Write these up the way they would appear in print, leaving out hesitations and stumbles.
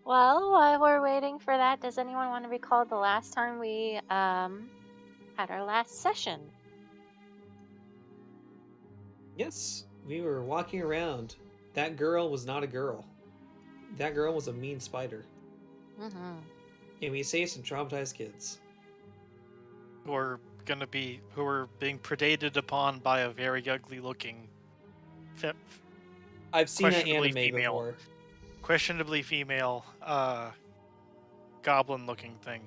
Well, while we're waiting for that, does anyone want to recall the last time we had our last session? Yes, we were walking around. That girl was not a girl. That girl was a mean spider. Mm-hmm. And we saved some traumatized kids. Who are being predated upon by a very ugly looking I've seen that questionably anime before. questionably female goblin looking thing.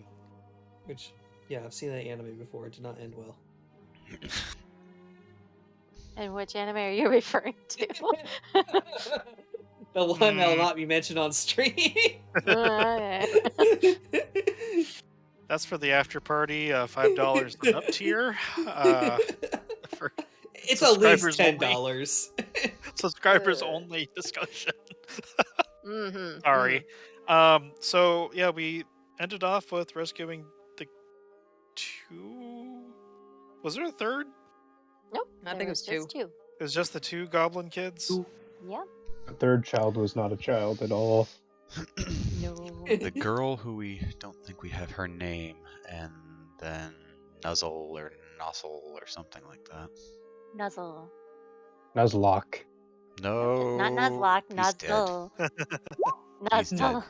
Which, yeah, I've seen that anime before. It did not end well. And which anime are you referring to? The one that will not be mentioned on stream. That's for the after party, $5 and up tier. For it's at least $10. Subscribers only discussion. Mm-hmm. Sorry. So yeah, we ended off with rescuing the two. Was there a third? Nope. I think it was just two. It was just the two goblin kids. Yep. The third child was not a child at all. No. The girl who we don't think we have her name, and then Nuzzle or Nozzle or something like that. Nuzzle. Nuzlocke. No. Not Nuzlocke. He's Nuzzle. He's dead. Nuzzle.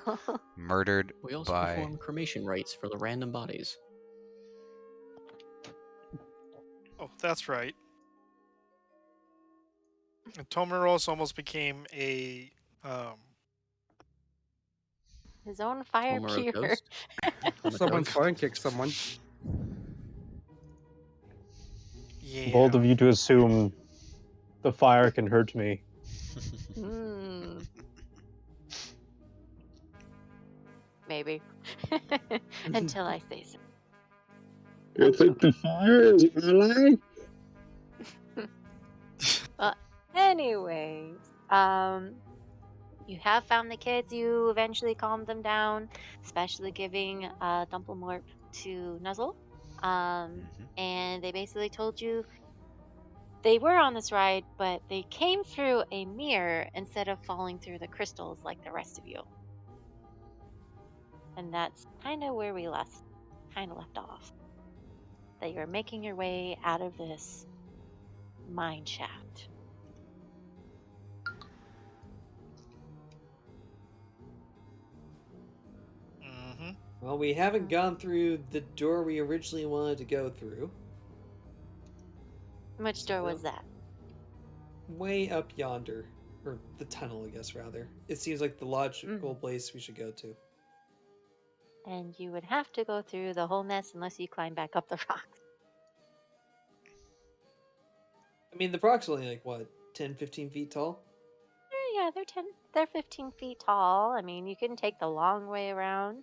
Murdered We also by... perform cremation rites for the random bodies. Oh, that's right. And Tomaros almost became a His own fire Tomorrow peer. ghost. Someone fire kick someone. yeah. Bold of you to assume the fire can hurt me. Maybe. Until I say so. You think the fire is alive? Anyways, you have found the kids. You eventually calmed them down, especially giving Dumplemorp to Nuzzle. And they basically told you they were on this ride, but they came through a mirror instead of falling through the crystals like the rest of you. And that's kind of where we left off. That you're making your way out of this mine shaft. Well, we haven't gone through the door we originally wanted to go through. Which door was that? Way up yonder. Or the tunnel, I guess, rather. It seems like the logical place we should go to. And you would have to go through the whole mess unless you climb back up the rocks. I mean, the rock's only like, what, 10, 15 feet tall? Yeah, they're 15 feet tall. I mean, you can take the long way around,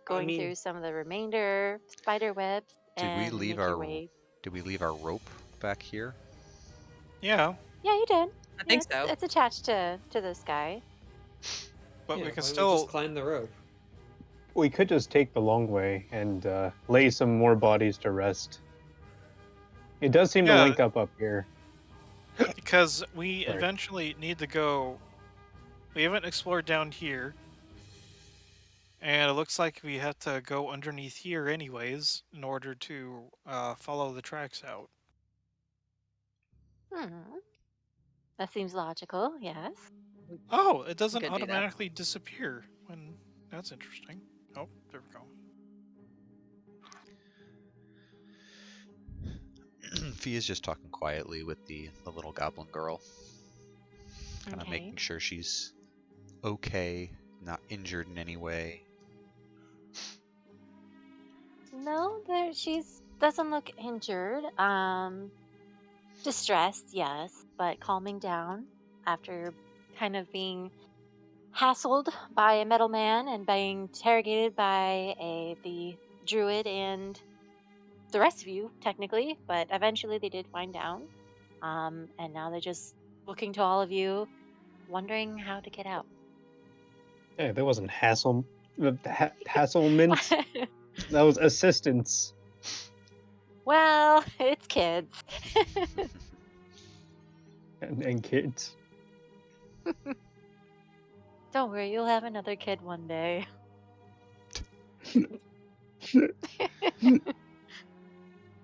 going through some of the remainder spider webs. Did we leave our rope back here? Yeah. Yeah, you did. I think so. It's attached to this guy. But Yeah, we can why still we just climb the rope. We could just take the long way and lay some more bodies to rest. It does seem to link up here. Because we eventually need to go. We haven't explored down here. And it looks like we have to go underneath here anyways in order to follow the tracks out. That seems logical, yes. Oh, it doesn't automatically disappear when... That's interesting. Oh, there we go. Fia's just talking quietly with the little goblin girl. Kind of making sure she's okay, not injured in any way. No, she doesn't look injured. Distressed, yes, but calming down after kind of being hassled by a metal man and being interrogated by the druid and the rest of you, technically, but eventually they did wind down. And now they're just looking to all of you, wondering how to get out. Hey, that wasn't hasslement. That was assistance. Well, it's kids. and kids. Don't worry, you'll have another kid one day.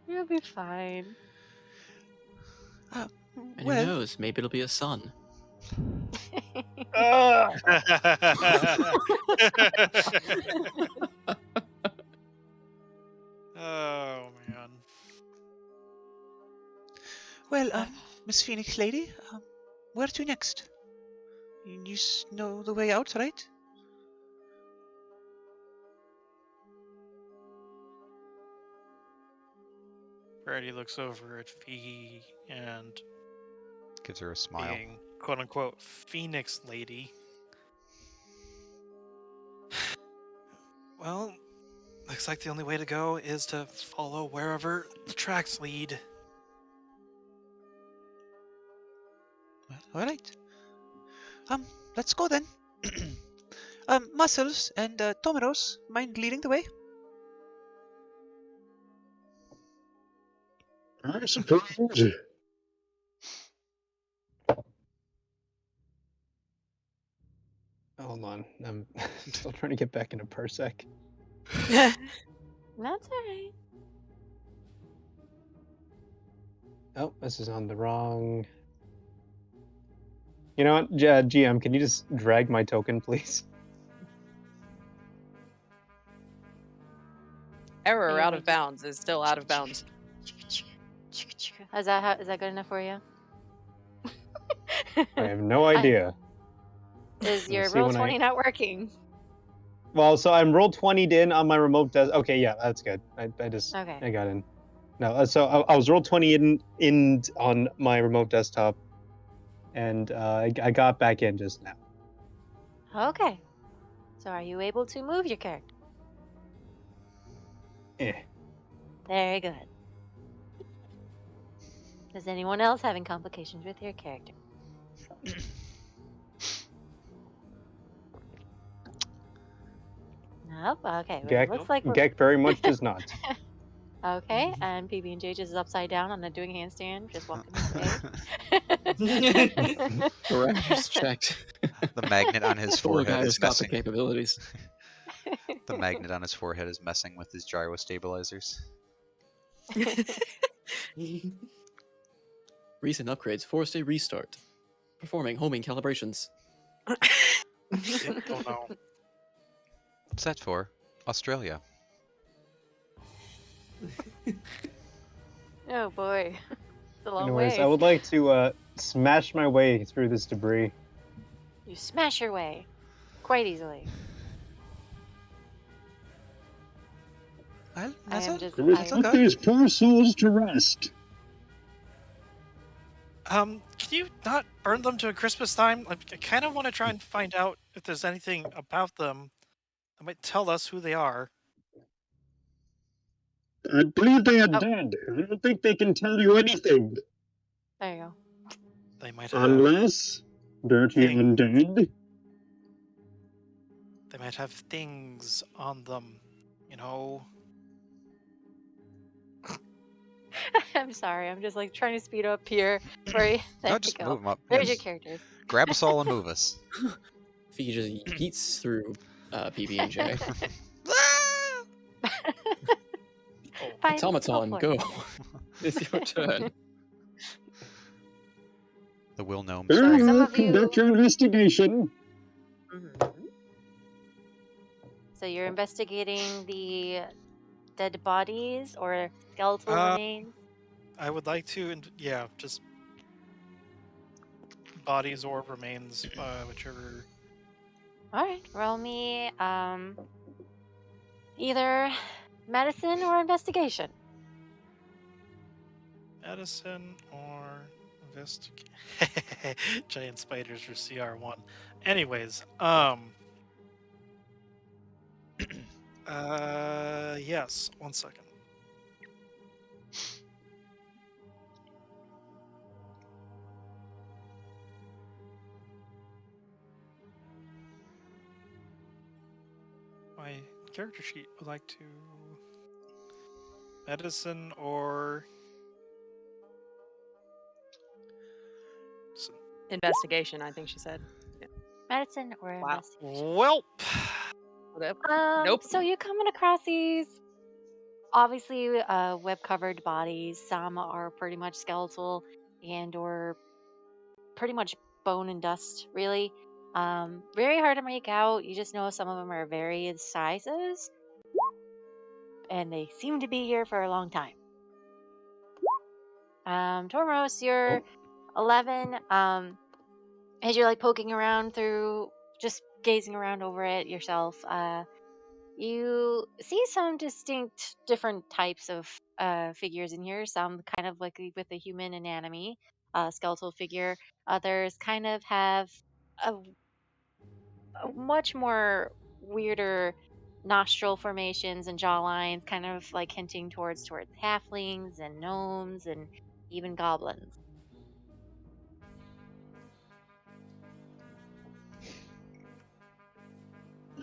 You'll be fine. And who Well, knows? Maybe it'll be a son. Ah! Oh man. well, Miss Phoenix Lady, where to next? You know the way out, right? Brady looks over at Fee and Gives her a smile. being quote unquote Phoenix Lady. Well, looks like the only way to go is to follow wherever the tracks lead. Well, all right. Let's go then. Muscles and Tomeros, mind leading the way? I suppose. Hold on, I'm still trying to get back into Parsec. That's alright. Oh, this is on the wrong. You know what, GM? Can you just drag my token, please? Error Yeah, out we of just- bounds is still out of bounds. Is that good enough for you? I have no idea. Is your Let's see roll when 20 not working? Well, so I'm roll 20'd in on my remote desk. Okay, yeah, that's good. I Okay. got in. No, so I was roll 20 in on my remote desktop, and I got back in just now. Okay. So are you able to move your character? Eh. Very good. Is anyone else having complications with your character? Nope. Okay. Well, it looks like we're... Gek very much does not. Okay, and PB&J just is upside down on the doing handstand, just walking this way. Parameters checked. The magnet on his Full forehead is gyroscopic messing. capabilities. The magnet on his forehead is messing with his gyro stabilizers. Recent upgrades forced a restart. Performing homing calibrations. Oh no. What's that for? Australia. Oh boy, it's a long Anyways, way. I would like to smash my way through this debris. You smash your way quite easily. Well, I am all- just. that's all I, good. these poor souls to rest. Can you not burn them to Christmas time? I kind of want to try and find out if there's anything about them that might tell us who they are. I believe they are Oh. dead. I don't think they can tell you anything. there you go. They might have. Unless dirty Thing. undead. They might have things on them. You know. I'm sorry. I'm just like trying to speed up here. There No, you just go. move them up. There's Yes. your characters. Grab us all and move us. Fee just yeets through PB&J. Fine, Automaton, for go. it. It's your turn. The will gnome. Sure, some of conduct you- your investigation. Mhm. So you're investigating the dead bodies or skeletal remains? I would like to, just bodies or remains, whichever. All right, roll me either medicine or investigation. Medicine or investigate. Giant spiders for CR1. Anyways, yes, 1 second. My character sheet would like to medicine or Investigation, I think she said. Medicine or Wow. investigation? Well, Nope. So you're coming across these obviously web-covered bodies. Some are pretty much skeletal and or pretty much bone and dust, really. Very hard to make out. You just know some of them are various sizes, and they seem to be here for a long time. Tormos, you're Oh. 11. As you're like poking around through, just gazing around over it yourself, you see some distinct different types of figures in here. Some kind of like with a human anatomy, skeletal figure. Others kind of have a, a much more weirder nostril formations and jaw lines, kind of like hinting towards halflings and gnomes and even goblins.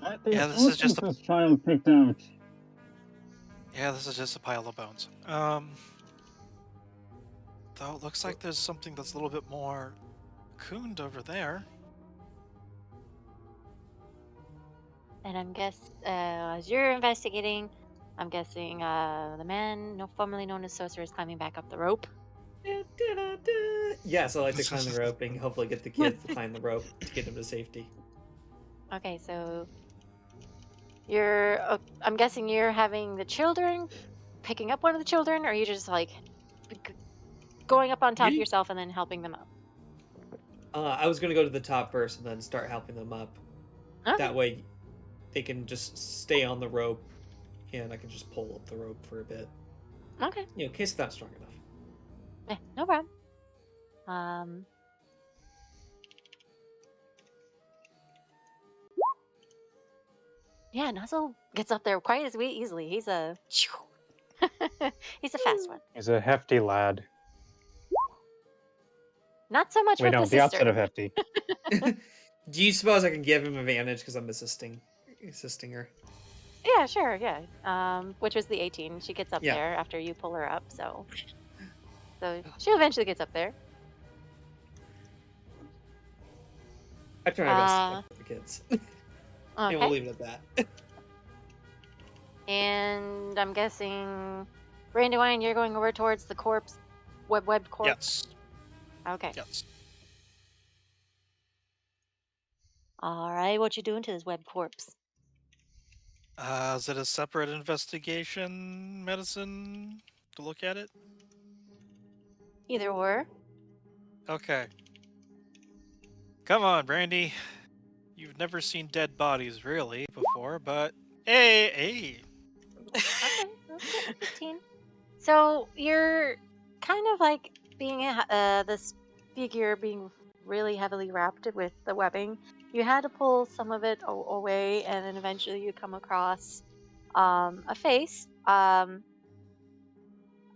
I think Yeah, this is just this child picked out. this is just a pile of bones. Though it looks like there's something that's a little bit more cooned over there. And as you're investigating, I'm guessing the man, no formerly known as Sorcerer, is climbing back up the rope. Yeah, so I like to climb the rope and hopefully get the kids to climb the rope to get them to safety. Okay, so I'm guessing you're having the children picking up one of the children, or are you just like g- going up on top You- yourself and then helping them up? I was gonna go to the top first and then start helping them up. Okay. That way, they can just stay on the rope, and I can just pull up the rope for a bit. Okay. In case it's not strong enough. Yeah, no problem. Um. Yeah, Nuzzle gets up there quite as easily. He's a he's a fast one. He's a hefty lad. Not so much Wait, with no, the the opposite sister. of hefty. Do you suppose I can give him advantage because I'm assisting her? Yeah, sure, yeah. Which was the 18. She gets up Yeah. there after you pull her up, so she eventually gets up there. I try my best to protect the kids. And we'll Okay. leave it at that. And I'm guessing, Brandywine, you're going over towards the corpse, webbed corpse. Yes. Okay. Yes. All right. What you doing to this webbed corpse? Is it a separate investigation medicine to look at it? Either or. Okay. Come on, Brandy. You've never seen dead bodies really before, but hey. Okay. That's good. 15. So you're kind of like being this figure being really heavily wrapped with the webbing. You had to pull some of it away, and then eventually you come across a face.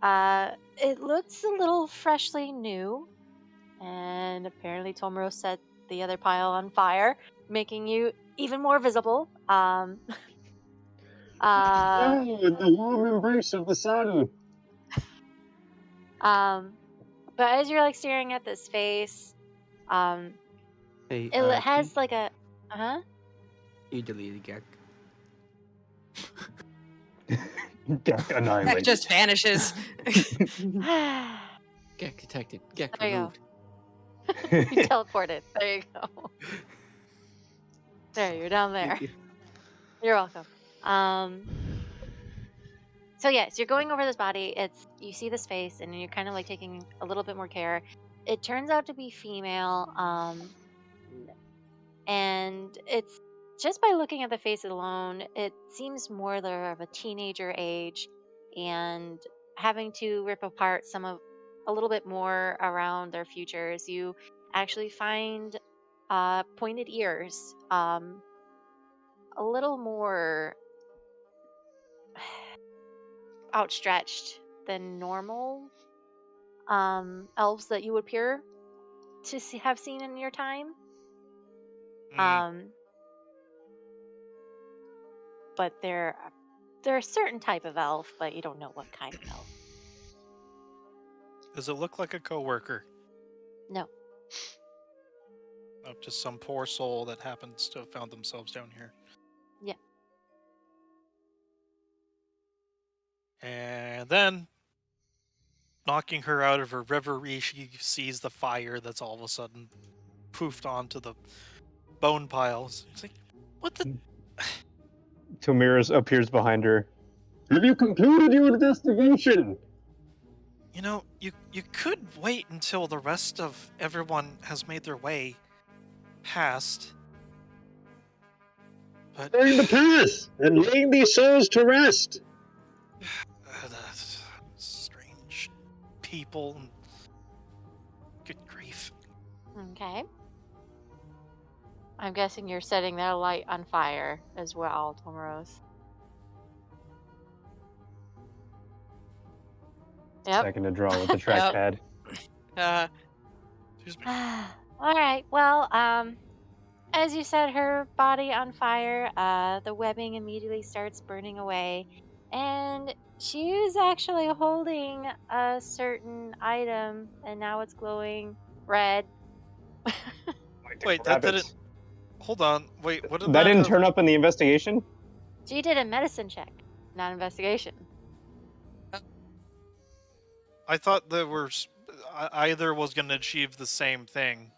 It looks a little freshly new, and apparently Tomoro set the other pile on fire, making you even more visible. Oh, the warm embrace of the sun. But as you're like staring at this face, Hey, it has like a you deleted Gek. Death That annihilated. just vanishes. Gek detected. Gek There you go. removed. You teleported. There you go. There, you're down there. Thank you. You're welcome. So yes, you're going over this body. You see this face, and you're kind of like taking a little bit more care. It turns out to be female, and it's just by looking at the face alone, it seems more of a teenager age, and having to rip apart a little bit more around their futures. You actually find pointed ears, a little more outstretched than normal elves that you would appear to have seen in your time. But they're a certain type of elf, but you don't know what kind of elf. Does it look like a coworker? No. of just some poor soul that happens to have found themselves down here. Yeah. And then, knocking her out of her reverie, she sees the fire that's all of a sudden poofed onto the bone piles. It's like, what the? Tomira appears behind her. Have you concluded your investigation? You know, you could wait until the rest of everyone has made their way past. But During the path and laying these souls to rest. the strange people. And good grief. Okay. I'm guessing you're setting that light on fire as well, Tomoros. Yep. Second to draw with the trackpad. Excuse me. All right. Well, as you set her body on fire, the webbing immediately starts burning away, and she is actually holding a certain item, and now it's glowing red. Wait, that didn't. Hold on. Wait, what did That didn't have- turn up in the investigation? She did a medicine check, not investigation. I thought that either was going to achieve the same thing.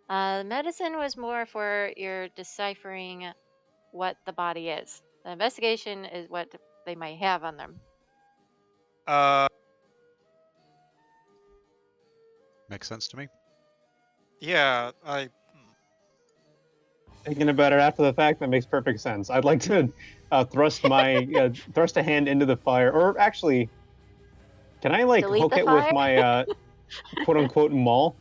Medicine was more for your deciphering what the body is. The investigation is what they might have on them. Makes sense to me. Yeah, Thinking about it after the fact, that makes perfect sense. I'd like to thrust a hand into the fire, or actually, can I like Delete hook the it with fire? my quote unquote maul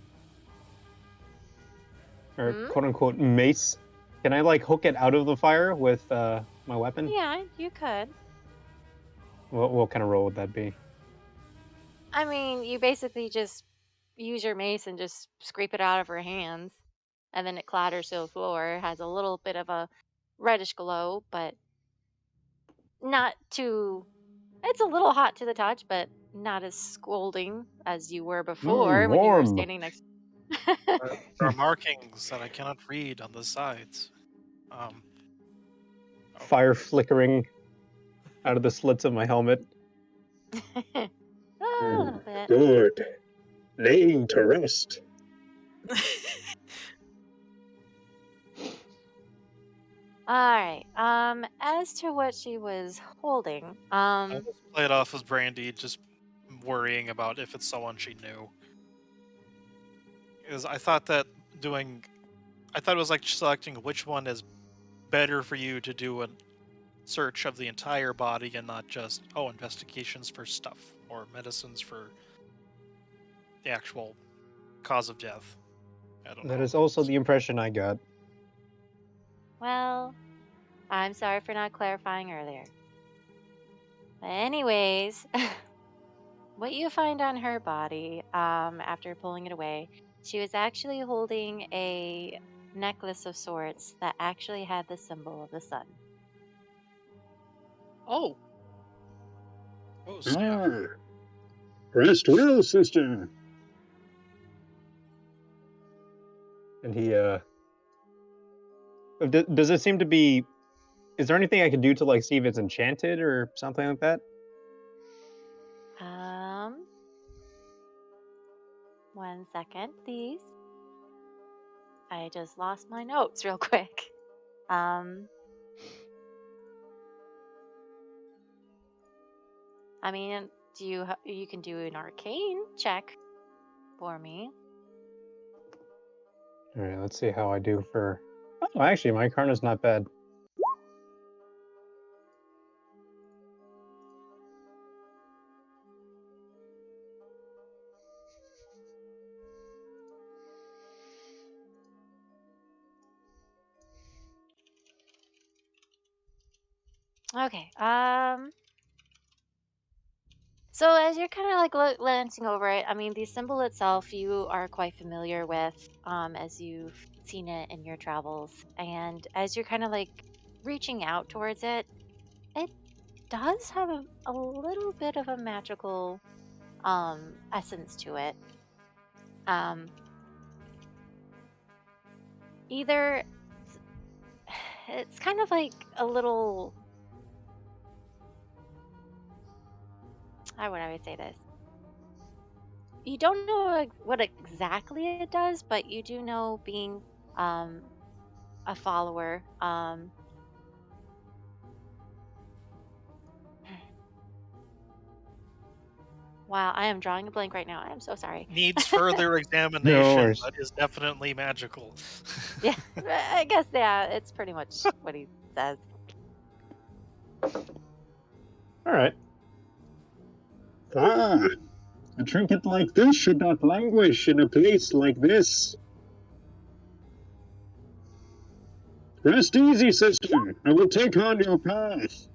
or Hmm? quote unquote mace? Can I like hook it out of the fire with my weapon? Yeah, you could. What kind of roll would that be? I mean, you basically just use your mace and just scrape it out of her hands, and then it clatters to the floor. Has a little bit of a reddish glow, but not too. It's a little hot to the touch, but not as scalding as you were before when you were Warm. standing next. there are markings that I cannot read on the sides. Fire flickering out of the slits of my helmet. A little bit. Good. Laying to rest. All right. As to what she was holding, I'll just play it off as Brandy, just worrying about if it's someone she knew. Because I thought it was like selecting which one is better for you to do a search of the entire body and not just, investigations for stuff or medicines for the actual cause of death. I don't know. That is also the impression I got. well, I'm sorry for not clarifying earlier. But anyways, what you find on her body, after pulling it away, she was actually holding a necklace of sorts that actually had the symbol of the sun. Oh, Oh, snap. Rest well, sister. And he does it seem to be? Is there anything I can do to like see if it's enchanted or something like that? One second, please. I just lost my notes real quick. I mean, you can do an arcane check for me. All right, let's see how I do for. Oh, actually, my Arcana's not bad. Okay. So as you're kind of like glancing over it, I mean, the symbol itself you are quite familiar with, as you've seen it in your travels, and as you're kind of like reaching out towards it, it does have a little bit of a magical essence to it. either it's kind of like a little, how would I say this? You don't know what exactly it does, but you do know being um, a follower. Wow, I am drawing a blank right now. I am so sorry. Needs further No examination, worries. but is definitely magical. Yeah, I guess, yeah, it's pretty much what he says. All right. Ah, a trinket like this should not languish in a place like this. Rest easy, sister. I will take on your path.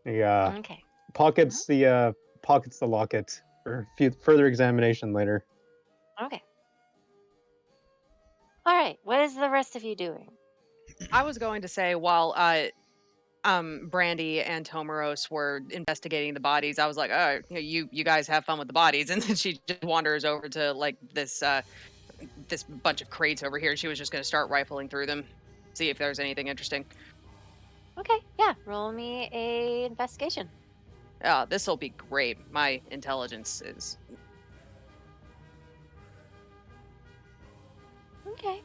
He Okay. pockets the locket for further examination later. Okay. All right. What is the rest of you doing? I was going to say while Brandy and Tomaros were investigating the bodies, I was like, oh, you guys have fun with the bodies, and then she just wanders over to like this bunch of crates over here. She was just going to start rifling through them, see if there's anything interesting. Okay. Yeah. Roll me a investigation. This will be great. My intelligence is Okay.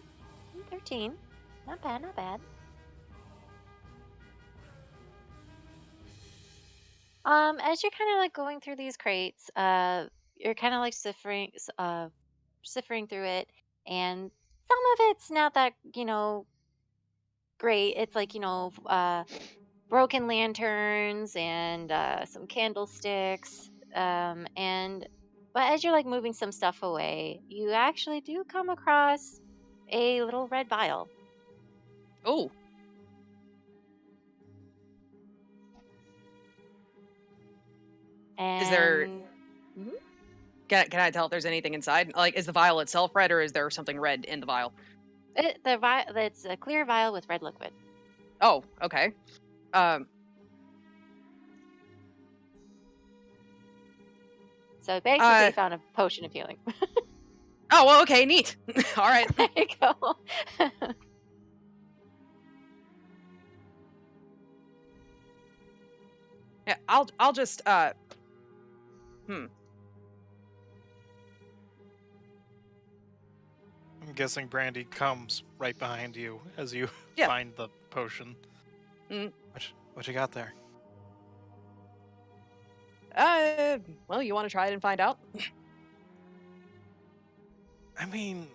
13. Not bad. Not bad. As you're kind of like going through these crates, you're kind of like ciphering through it, and some of it's not that, great. It's like, broken lanterns and some candlesticks. But as you're like moving some stuff away, you actually do come across a little red vial. oh. Is there? And Can I tell if there's anything inside? Like, is the vial itself red, or is there something red in the vial? it's a clear vial with red liquid. Oh, okay. So basically, you found a potion of healing. Oh, well, okay, neat. All right. There you go. Yeah, I'll just I'm guessing Brandy comes right behind you as you Yeah. find the potion. Mm. What you got there? Well, you want to try it and find out? I mean,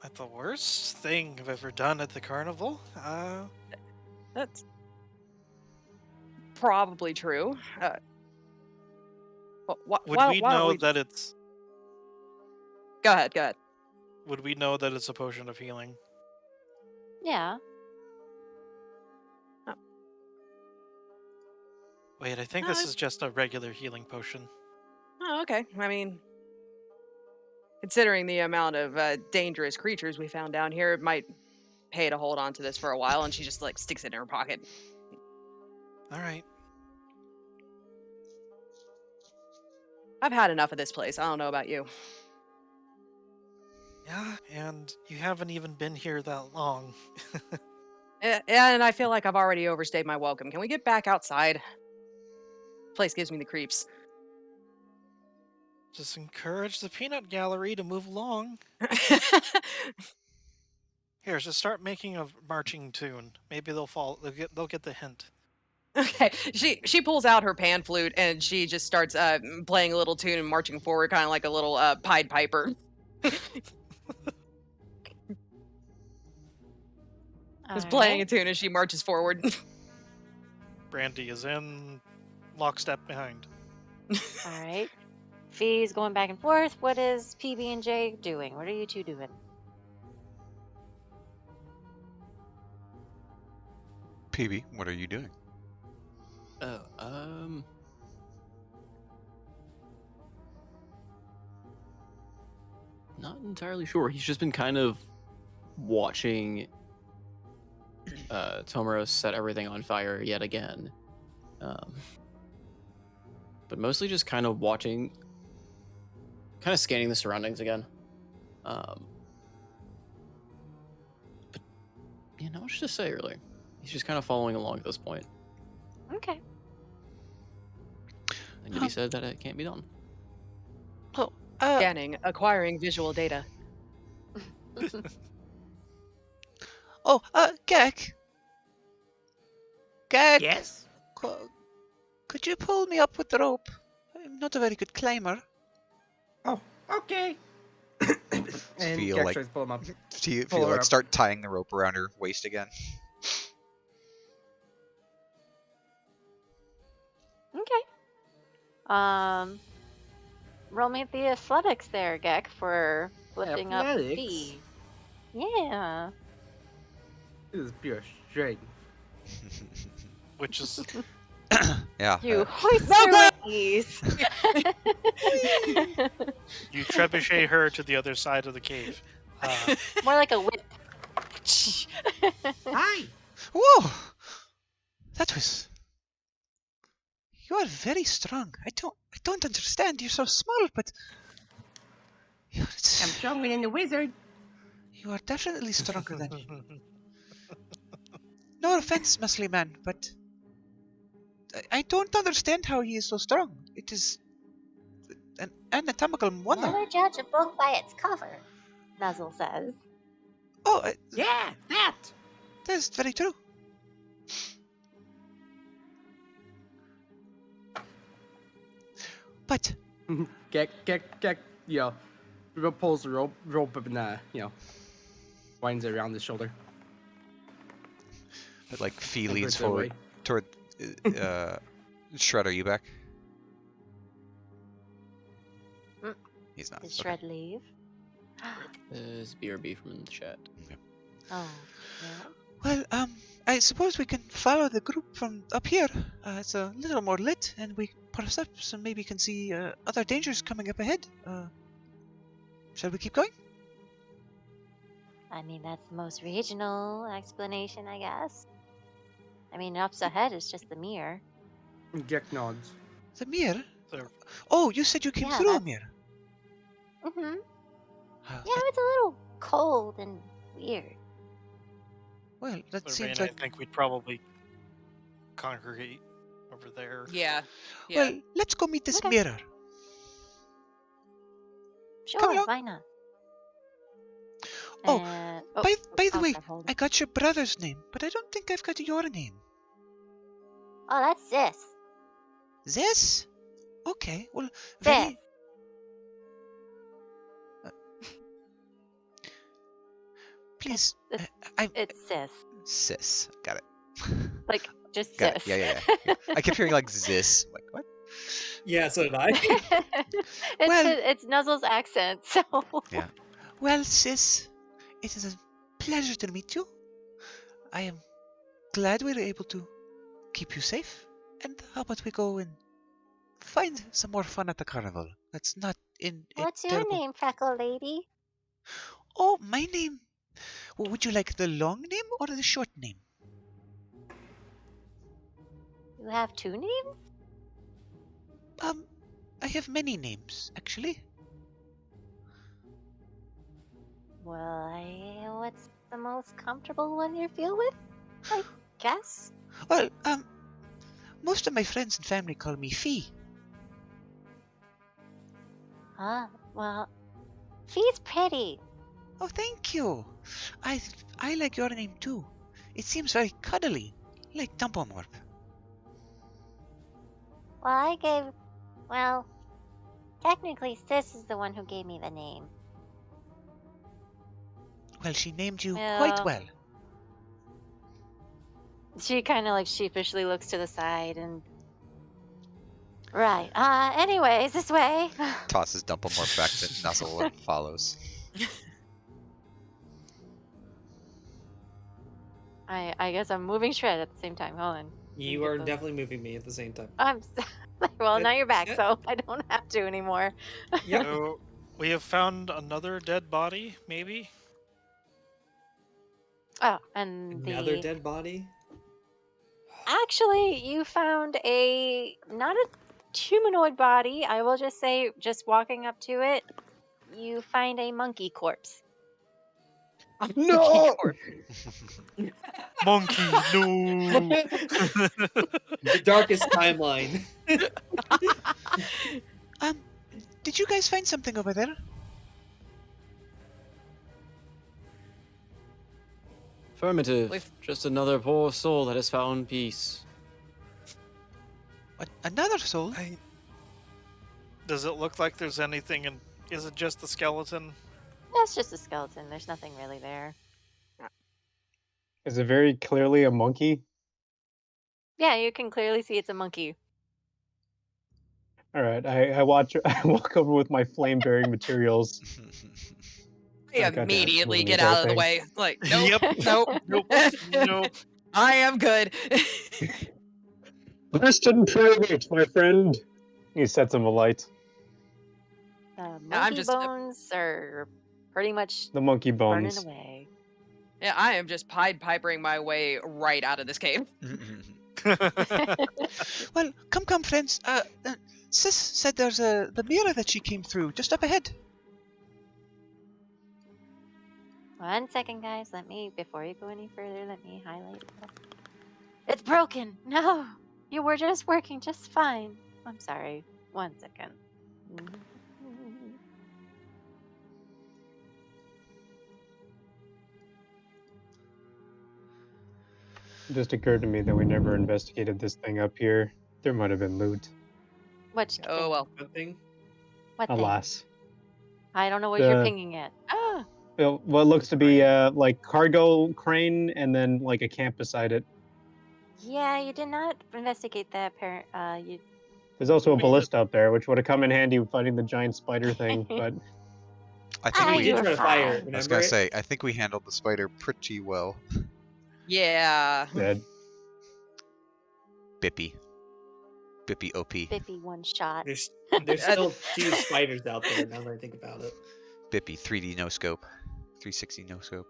not the worst thing I've ever done at the carnival. That's probably true. Would we know that it's? Go ahead. Go ahead. Would we know that it's a potion of healing? Yeah. Wait, I think this is just a regular healing potion. Oh, okay. I mean, considering the amount of dangerous creatures we found down here, it might pay to hold on to this for a while. And she just like sticks it in her pocket. All right. I've had enough of this place. I don't know about you. Yeah, and you haven't even been here that long. And I feel like I've already overstayed my welcome. Can we get back outside? Place gives me the creeps. Just encourage the peanut gallery to move along. Here, just start making a marching tune. Maybe they'll fall. They'll get the hint. Okay, she pulls out her pan flute and she just starts playing a little tune and marching forward, kind of like a little Pied Piper. Just playing a tune as she marches forward. Brandy is in lockstep behind. All right. Fee's going back and forth. What is PB and J doing? What are you two doing? PB, what are you doing? Not entirely sure. He's just been kind of watching Tomaros set everything on fire yet again. But mostly just kind of watching, kind of scanning the surroundings again. But yeah, not much to say really. He's just kind of following along at this point. Okay. And Gibby said that it can't be done. Oh, Scanning, acquiring visual data. Gek. Gek. Yes? Could you pull me up with the rope? I'm not a very good climber. Oh, okay. And Feel Gek like- tries to pull him up. Do you Pull feel her like up. start tying the rope around her waist again? Okay. Roll me the athletics there, Gek, for lifting up Athletics? B. Yeah. This is pure strength. Which is Yeah. You hoist her wings. you trebuchet her to the other side of the cave. More like a whip. Hi! Whoa! That was. You are very strong. I don't understand. You're so small, but. I'm stronger than the wizard. You are definitely stronger than me. No offense, muscly man, but. I don't understand how he is so strong. It is. An anatomical wonder. Never judge a book by its cover, Nuzzle says. Oh, Yeah, that! that's very true. But. Gek, you know, pulls the rope up and, winds it around his shoulder. But like Fee and leans puts it away. forward toward Shred. Are you back? Mm. He's not. Did Okay. Shred leave? There's BRB from the chat. Oh, yeah. Well, I suppose we can follow the group from up here. It's a little more lit, and we perhaps maybe can see other dangers coming up ahead. Shall we keep going? I mean, that's the most regional explanation, I guess. I mean, up ahead is just the mirror. Gek nods. The mirror? So- Oh, you said you came Yeah, through a that's- mirror. Mm-hmm. Uh, Yeah, it's a little cold and weird. well, that so Rain, seems I like. think we'd probably congregate over there. Yeah. Yeah. Well, let's go meet this Okay. mirror. Sure, along. why not? Oh, And- by the way, sorry, hold I on. got your brother's name, but I don't think I've got your name. Oh, that's Sis. This? Okay, well, Sis. very. Please, It's- I. It's Sis. Sis. Got it. Like, just Got it. Sis. Yeah. I kept hearing like this. I'm like, what? Yeah, so did I. Well- it's Nuzzle's accent, so. Yeah. Well, sis, it is a pleasure to meet you. I am glad we were able to keep you safe. And how about we go and find some more fun at the carnival? That's not in. a What's your terrible- name, Freckle Lady? Oh, my name. Well, would you like the long name or the short name? You have two names? I have many names, actually. Well, what's the most comfortable one you feel with? I guess. Well, most of my friends and family call me Fee. Well, she's pretty. Oh, thank you. I like your name too. It seems very cuddly, like Dumpomorp. Well, technically, Sis is the one who gave me the name. Well, she named you Yeah. quite well. She kind of like sheepishly looks to the side and. Right. Anyways, this way. Tosses Dumpomorp back to Nuzzle and follows. I guess I'm moving Shred at the same time. Hold on. You are definitely moving me at the same time. Well, now you're back, Yeah. so I don't have to anymore. Yep. So we have found another dead body, maybe? Oh, and Another the dead body? actually, you found not a humanoid body. I will just say, just walking up to it, you find a monkey corpse. No! Monkey, no. The darkest timeline. Did you guys find something over there? Affirmative. We've- Just another poor soul that has found peace. What, another soul? Does it look like there's anything in? Is it just the skeleton? That's just a skeleton. There's nothing really there. Is it very clearly a monkey? Yeah, you can clearly see it's a monkey. All right, I watch. I walk over with my flame-bearing materials. I Oh, goddamn, immediately moving get these out of the things. way. Like, nope, Yep. nope, Nope. Nope. I am good. Rest in private, my friend. He sets him alight. Monkey just- bones are pretty much The monkey burning bones. away. Yeah, I am just Pied Pipering my way right out of this cave. Well, come, friends. Sis said there's the mirror that she came through just up ahead. 1 second, guys. Before you go any further, let me highlight. It's broken. No, you were just working just fine. I'm sorry. 1 second. It just occurred to me that we never investigated this thing up here. There might have been loot. What? Oh well. Something. What thing? Alas. I don't know what you're The- pinging at. Ah, Well, what looks to be like cargo crane and then like a camp beside it. yeah. You did not investigate that. You. There's also a ballista up there, which would have come in handy fighting the giant spider thing, but I Ah, think We we. you did were try to fire. fine. Remember I was gonna it? say, I think we handled the spider pretty well. Yeah. dead. Bippy OP. Bippy one shot. There's still 2 spiders out there. Now that I think about it. Bippy 3D no scope. 360 no scope.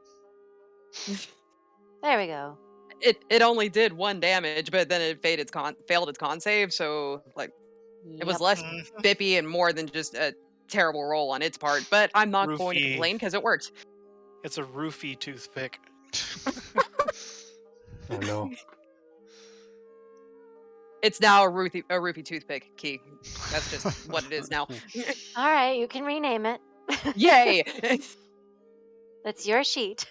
There we go. It only did 1 damage, but then it failed its con save, so like it was Yep. less bippy and more than just a terrible roll on its part. But I'm not going to Roofie. complain because it worked. It's a roofie toothpick. Oh no. It's now a roofie toothpick key. That's just what it is now. All right, you can rename it. Yay! That's your sheet.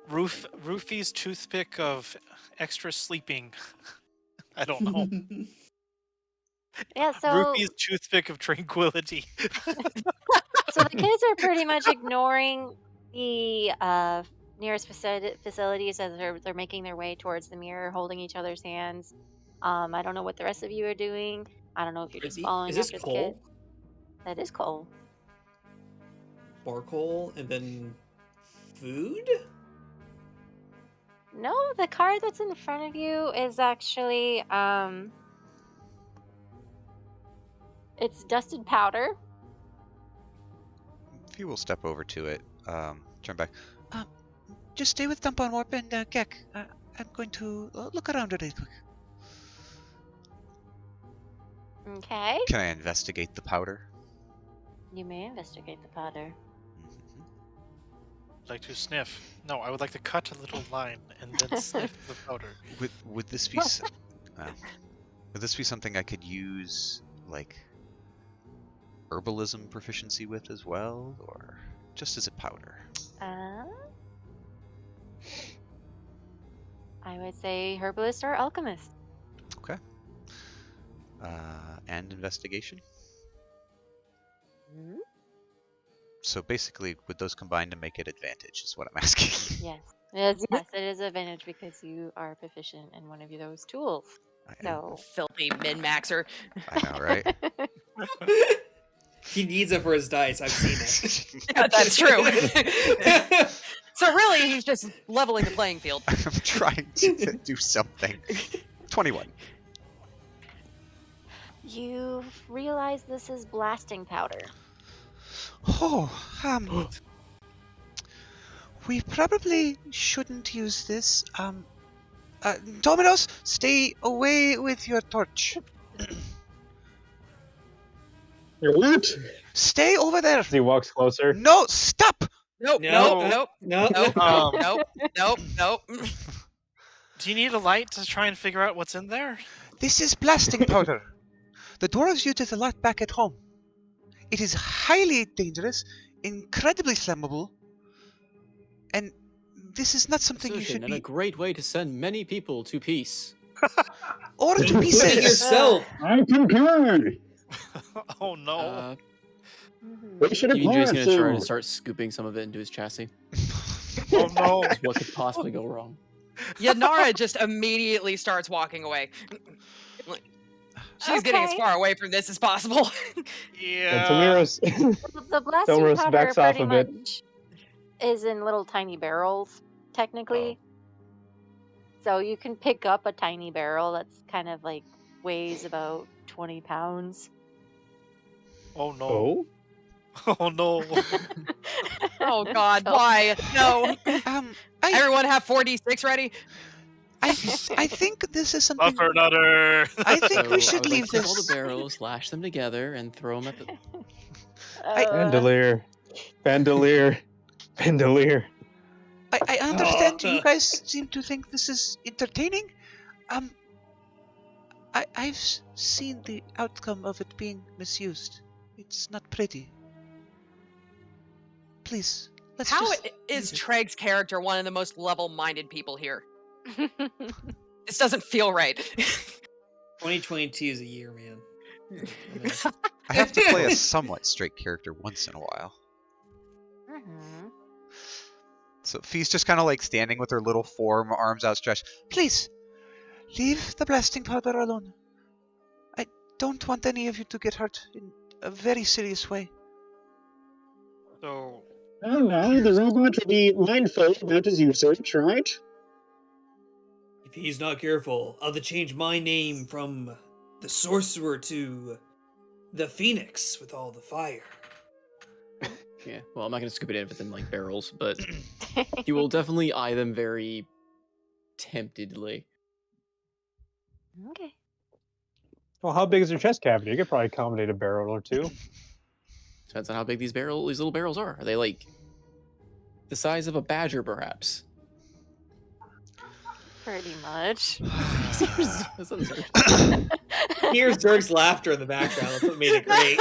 Roofie's toothpick of extra sleeping. I don't know. Yeah. So Roofie's toothpick of tranquility. the kids are pretty much ignoring the nearest facilities as they're making their way towards the mirror, holding each other's hands. I don't know what the rest of you are doing. I don't know if you're just following Is this after the kid. coal? That is coal. More coal and then food? No, the card that's in front of you is actually it's dusted powder. If you will step over to it, turn back. Just stay with Dump on Warp and Gek. I'm going to look around really quick. Okay. Can I investigate the powder? You may investigate the powder. Mhm. I'd like to sniff. No, I would like to cut a little line and then sniff the powder. Would this be would this be something I could use like herbalism proficiency with as well, or just as a powder? I would say herbalist or alchemist. Okay. And investigation. Hmm? So basically, would those combine to make it advantage? Is what I'm asking. Yes. Yes, it is advantage because you are proficient in one of those tools. I So Filthy min-maxer. know, right? He needs it for his dice. I've seen it. Yeah, that's true. So really, he's just leveling the playing field. I'm trying to do something. 21. you realize this is blasting powder. Oh, we probably shouldn't use this. Dominos, stay away with your torch. What? Stay over there. As he walks closer. No, stop. Nope, No, nope, no. nope, Um, nope, nope, nope. Do you need a light to try and figure out what's in there? This is blasting powder. The dwarves used it a lot back at home. It is highly dangerous, incredibly flammable, and this is not something you should And a be... great way to send many people to peace. Or to Putting pieces. yourself. I concur. Oh no. We should PBJ's acquire gonna try to some. start scooping some of it into his chassis. Oh no. What could possibly go wrong? Yanara just immediately starts walking away. She's getting as Okay. far away from this as possible. And Yeah. Tamiros. The blasting Domus powder backs off pretty a bit. much is in little tiny barrels, technically. So you can pick up a tiny barrel that's kind of like weighs about 20 pounds. Oh no. Oh? Oh no. Oh God, So- why? No. I Everyone have 4d6 ready? I think this is something... Buffer nutter. I think we I should would leave like to take all this. the barrels, lash them together, and throw them at the. Bandolier. Bandolier. Bandolier. I understand Oh. you guys seem to think this is entertaining. I've seen the outcome of it being misused. It's not pretty. Please, let's How just... is Treg's character one of the most level-minded people here? This doesn't feel right. 2022 is a year, man. I have to play a somewhat straight character once in a while. Mhm. So Fee's just kind of like standing with her little form, arms outstretched. Please, leave the blasting powder alone. I don't want any of you to get hurt in a very serious way. So Oh no, the robot will be mindful about his usage, right? If he's not careful, I'll have to change my name from the sorcerer to the phoenix with all the fire. Yeah, well, I'm not gonna scoop it in if it's in like barrels, but you will definitely eye them very temptedly. Okay. Well, how big is your chest cavity? You could probably accommodate a barrel or two. Depends on how big these little barrels are. Are they like the size of a badger, perhaps? Pretty much. That's absurd. Here's Dirk's laughter in the background. That's what made it great.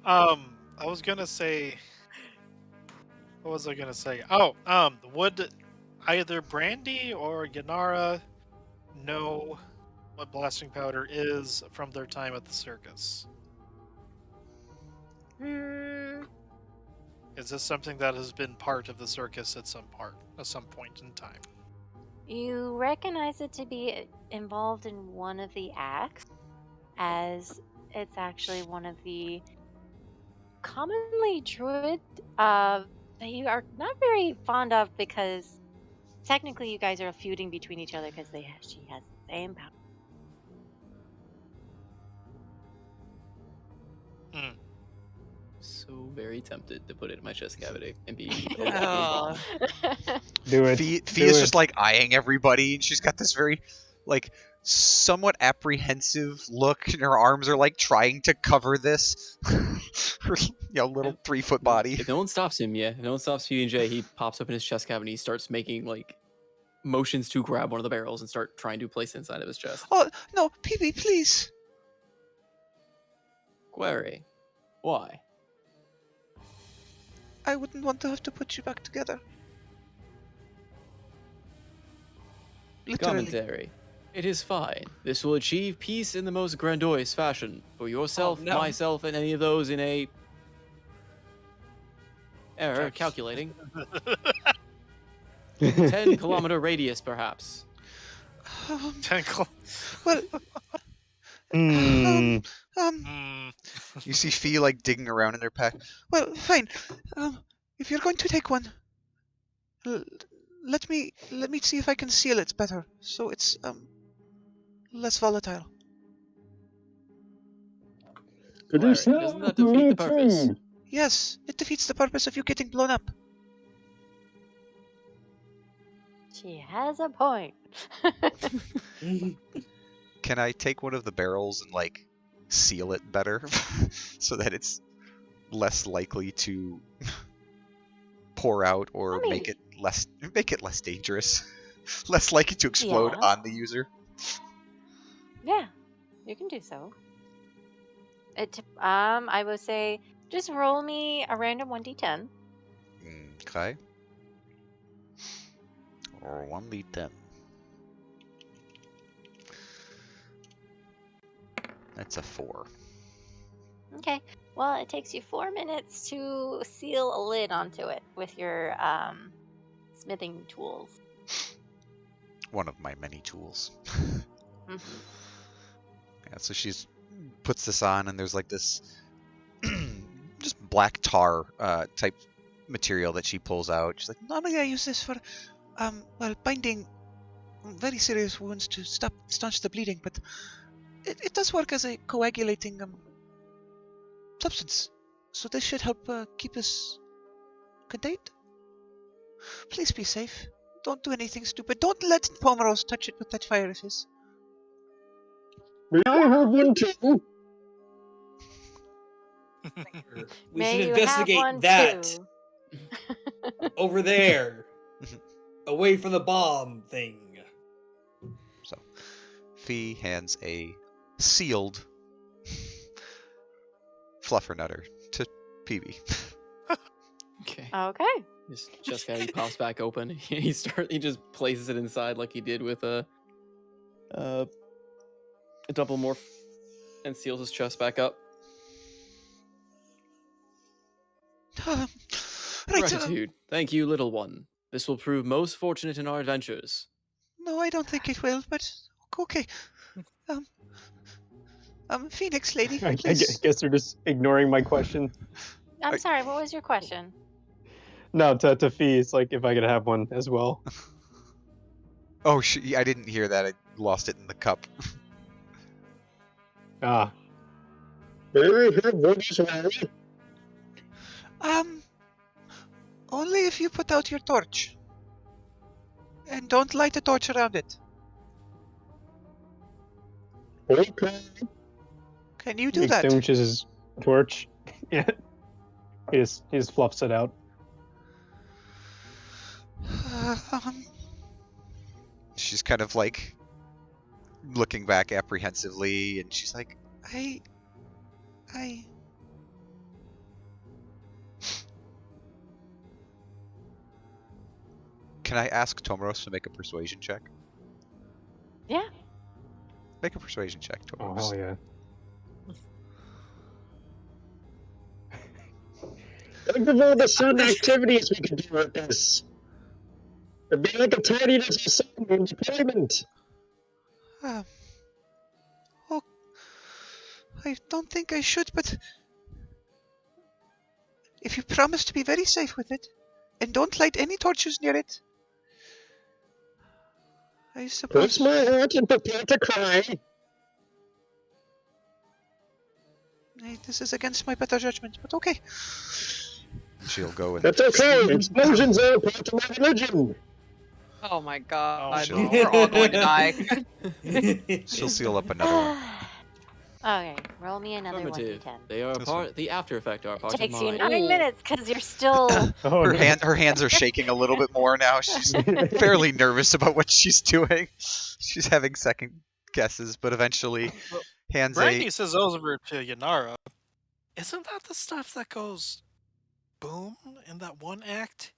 I was gonna say. What was I gonna say? Oh, would either Brandy or Yanara know what blasting powder is from their time at the circus? Hmm. Is this something that has been part of the circus at some point in time? You recognize it to be involved in one of the acts, as it's actually one of the commonly druid that you are not very fond of, because technically you guys are feuding between each other because she has the same power. So very tempted to put it in my chest cavity and be. Oh. Do it. Fee Do is it. just like eyeing everybody, and she's got this very, like, somewhat apprehensive look, and her arms are like trying to cover this, her, little 3-foot body. If no one stops him, if no one stops PJ, he pops up in his chest cavity. He starts making like motions to grab one of the barrels and start trying to place it inside of his chest. Oh, no, PB, please. Query: why? I wouldn't want to have to put you back together. Literally. Commentary: it is fine. This will achieve peace in the most grandiose fashion for yourself, no. myself, and any of those in a error calculating 10-kilometer radius, perhaps. 10 Well, Hmm. You see Fee like digging around in her pack. well, fine. If you're going to take one, let me see if I can seal it better, so it's less volatile. Query: doesn't that defeat the purpose? Yes, it defeats the purpose of you getting blown up. She has a point. Can I take one of the barrels and like seal it better so that it's less likely to pour out or I mean- make it less dangerous, less likely to explode Yeah. on the user. Yeah, you can do so. I would say just roll me a random 1d10. Okay. Or 1d10. That's a 4. Okay. Well, it takes you 4 minutes to seal a lid onto it with your smithing tools. One of my many tools. Mhm. Yeah, so she's puts this on, and there's like this just black tar type material that she pulls out. She's like, Normally I use this for, binding very serious wounds to staunch the bleeding, but it does work as a coagulating substance. So this should help keep us contained. Please be safe. Don't do anything stupid. Don't let Pomeros touch it with that fire of his. May I have one too? We May should you have investigate one that too. over there, away from the bomb thing. so Fee hands a sealed fluffernutter to Peavy. Okay. Okay. Just how he pops back open, he just places it inside like he did with a double morph, and seals his chest back up. Right. Gratitude. Thank you, little one. This will prove most fortunate in our adventures. No, I don't think it will, but okay. Phoenix lady, I please. guess they're just ignoring my question. I'm sorry, what was your question? No, to Fee, it's like if I could have one as well. Oh, I didn't hear that. I lost it in the cup. Ah. May I have one as well? Only if you put out your torch. And don't light a torch around it. Okay. Can you do that? Extinguishes his torch. Yeah. He just fluffs it out. She's kind of like looking back apprehensively, and she's like, I... "Can I ask Tomoros to make a persuasion check?" Yeah. Make a persuasion check, Oh, Tomoros. hell yeah. Think of all the sun activities we could do with this. It'd be like a tiny little sun in deployment. oh, I don't think I should, but... If you promise to be very safe with it, and don't light any torches near it, I suppose... Cross my heart and prepare to cry. This is against my better judgment, but okay. She'll go and That's okay. Explosions are a part of my religion. Oh my god. shit. We're all going to die. she'll seal up another one. Okay, roll me another Affirmative. 1d10. They are This part. The after effect are part It takes of you mine. 9 minutes because you're still. Oh, Her no. her hands are shaking a little bit more now. She's fairly nervous about what she's doing. She's having second guesses, but eventually hands Brandy a says over to Yanara, isn't that the stuff that goes boom in that one act?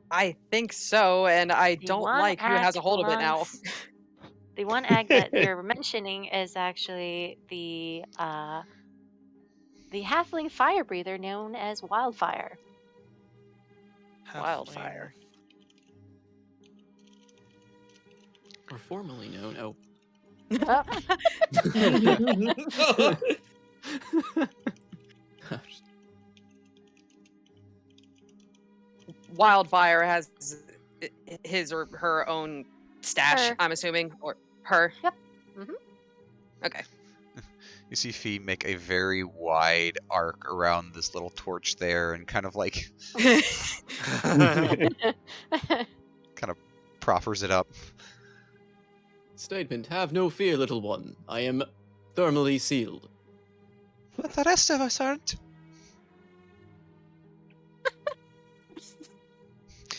I think so, and I The don't one like who has a act hold of it now. belongs- The one act that you're mentioning is actually the halfling fire breather known as Wildfire. Wildfire. Or formerly known. Oh. Wildfire has his or her own stash, Her. I'm assuming, or her. Yep. Mhm. Okay. You see Fee make a very wide arc around this little torch there, and kind of like proffers it up. Statement. Have no fear, little one. I am thermally sealed. But the rest of us aren't.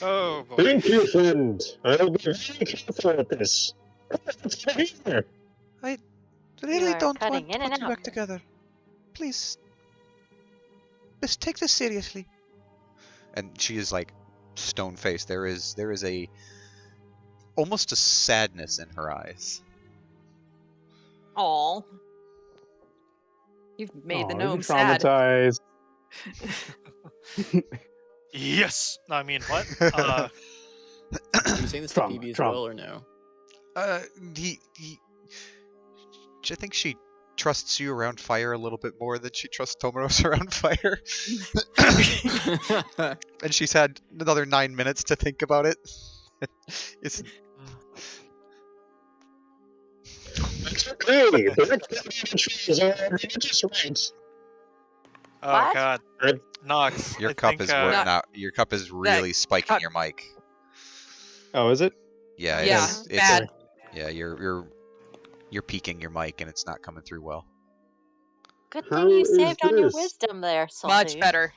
Oh boy. Thank you, friend. I'll be very careful with this. It's over here. I really are don't cutting want to in and put you out. back together. Please. Let's take this seriously. And she is like stone faced. There is a almost a sadness in her eyes. Aw. You've made the Aw, gnome you're sad. traumatized. Yes. No, I mean what? Are you saying this to Trauma, PB as trauma. well, or no? He I think she trusts you around fire a little bit more than she trusts Tomoros around fire. And she's had another 9 minutes to think about it. It's It's okay. Black trees are religious rites. Oh What? god. I- Nox. your I cup think, is Not- now. Your cup is really spiking cup- your mic. Oh, is it? Yeah, Yeah, it's bad. yeah. You're peaking your mic and it's not coming through well. Good How thing you is saved on your this? wisdom there, Salty. Much better.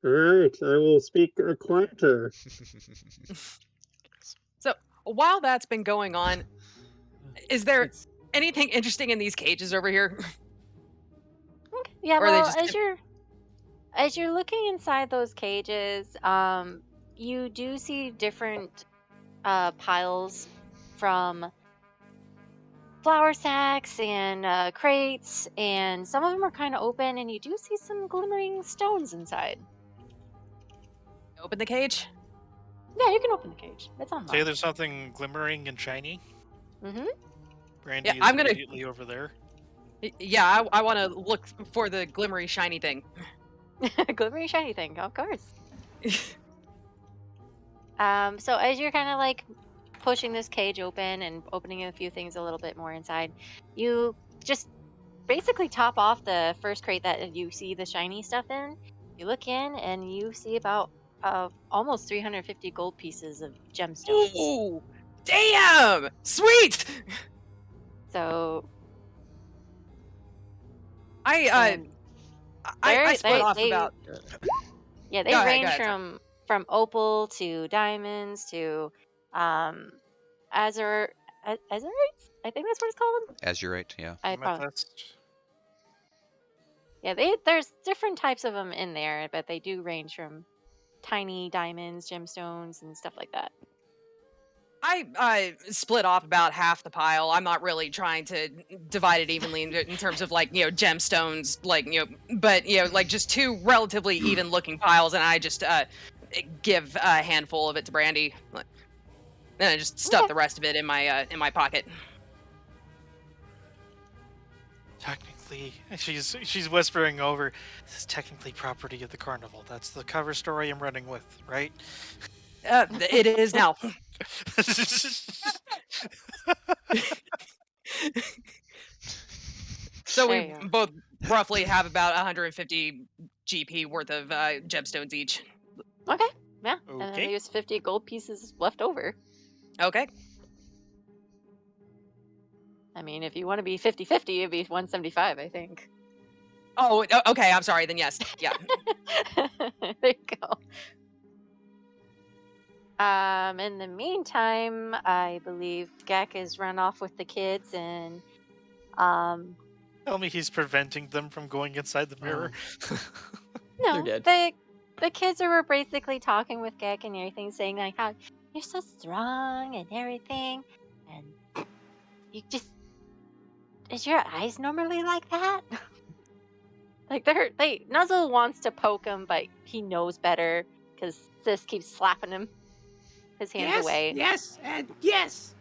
Alright, I will speak quieter. So while that's been going on, is there It's- anything interesting in these cages over here? Okay. Yeah, Or are they well, just as you're looking inside those cages, you do see different piles from flour sacks and crates, and some of them are kind of open, and you do see some glimmering stones inside. open the cage? Yeah, you can open the cage. It's Say unlocked. there's something glimmering and shiny. Mm-hmm. Brandy Yeah, is I'm gonna- immediately over there. Yeah, I want to look for the glimmery shiny thing. Glimmering shiny thing, of course. So as you're kind of like pushing this cage open and opening a few things a little bit more inside, you just basically top off the first crate that you see the shiny stuff in. You look in and you see about almost 350 gold pieces of gemstones. Ooh, damn, sweet. So I and I split off they about. yeah, they Go ahead, range sorry. from opal to diamonds to azure azurites. I think that's what it's called. Azurite, yeah. I probably Amethyst. Yeah, there's different types of them in there, but they do range from tiny diamonds, gemstones, and stuff like that. I split off about half the pile. I'm not really trying to divide it evenly in terms of like gemstones, like but like just two relatively even looking piles, and I just give a handful of it to Brandy, and I just stuff Okay. the rest of it in my pocket. Technically, she's whispering over. This is technically property of the carnival. That's the cover story I'm running with, right? It is now. So There we you go. both roughly have about 150 GP worth of gemstones each. Okay, yeah. And then Okay. there's 50 gold pieces left over. Okay. I mean, if you want to be 50-50, it'd be 175, I think. Oh, okay. I'm sorry. Then yes. Yeah. There you go. In the meantime, I believe Gek has run off with the kids and Tell me he's preventing them from going inside the mirror. no, They're the kids were basically talking with Gek and everything, saying like how you're so strong and everything, and you just is your eyes normally like that? Like Nuzzle wants to poke him, but he knows better because Sis keeps slapping him, his hands away. Yes, and yes.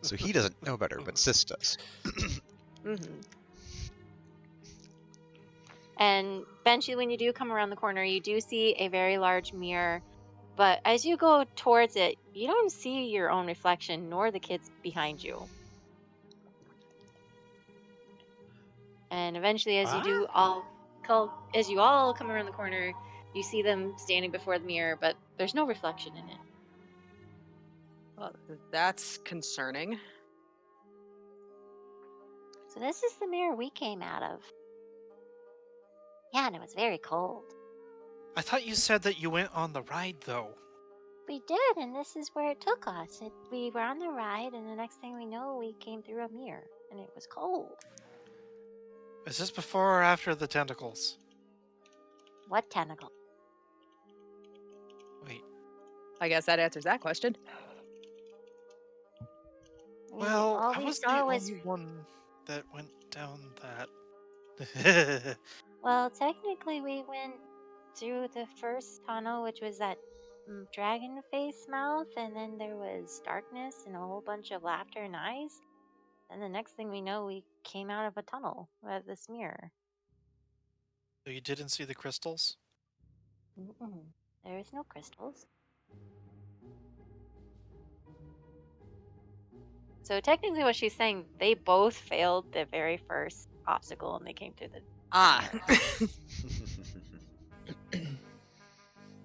So he doesn't know better, but Sis does. hmm And eventually, when you do come around the corner, you do see a very large mirror. But as you go towards it, you don't see your own reflection nor the kids behind you. And eventually, as you all come around the corner, you see them standing before the mirror, but there's no reflection in it. Well, that's concerning. So this is the mirror we came out of. Yeah, and it was very cold. I thought you said that you went on the ride, though. We did, and this is where it took us. We were on the ride, and the next thing we know, we came through a mirror, and it was cold. Is this before or after the tentacles? What tentacle? Wait. I guess that answers that question. Well, all I we was the saw was only one that went down that. well, technically, we went through the first tunnel, which was that dragon face mouth, and then there was darkness and a whole bunch of laughter and eyes. And the next thing we know, we came out of a tunnel with this mirror. So you didn't see the crystals? Mm-mm. There is no crystals. So technically, what she's saying, they both failed the very first obstacle, and they came to the Ah.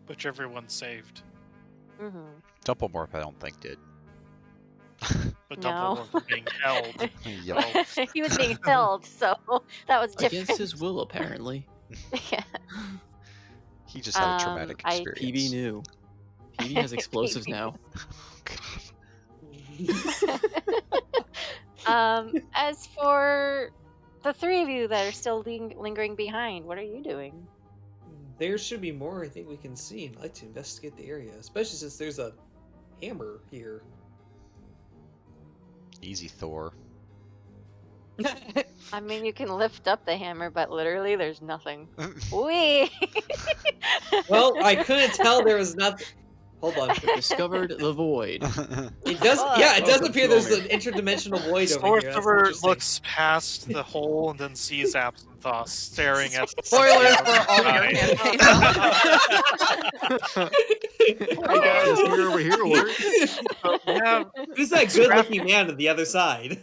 Which everyone saved. Mm-hmm. Dumbledore, I don't think, did. But No. Dumbledore was being held. Yup. He was being held, so that was different. Against his will, apparently. Yeah. He just had a traumatic I- experience. PB knew. PB has explosives PB. now. As for the three of you that are still lingering behind, what are you doing? There should be more I think we can see, and I'd like to investigate the area, especially since there's a hammer here. Easy, Thor. I mean, you can lift up the hammer, but literally there's nothing. Wee! Well, I couldn't tell there was nothing. Hold on. Discovered the void. It does. Yeah, it does Welcome appear to there's Omer. an interdimensional void over here. That's Sorcerer interesting. looks past the hole and then sees Absinthoth staring at the Spoilers center for all of your the campaign. Hey guys, mirror over here works. we have Who's that good-looking man on the other side?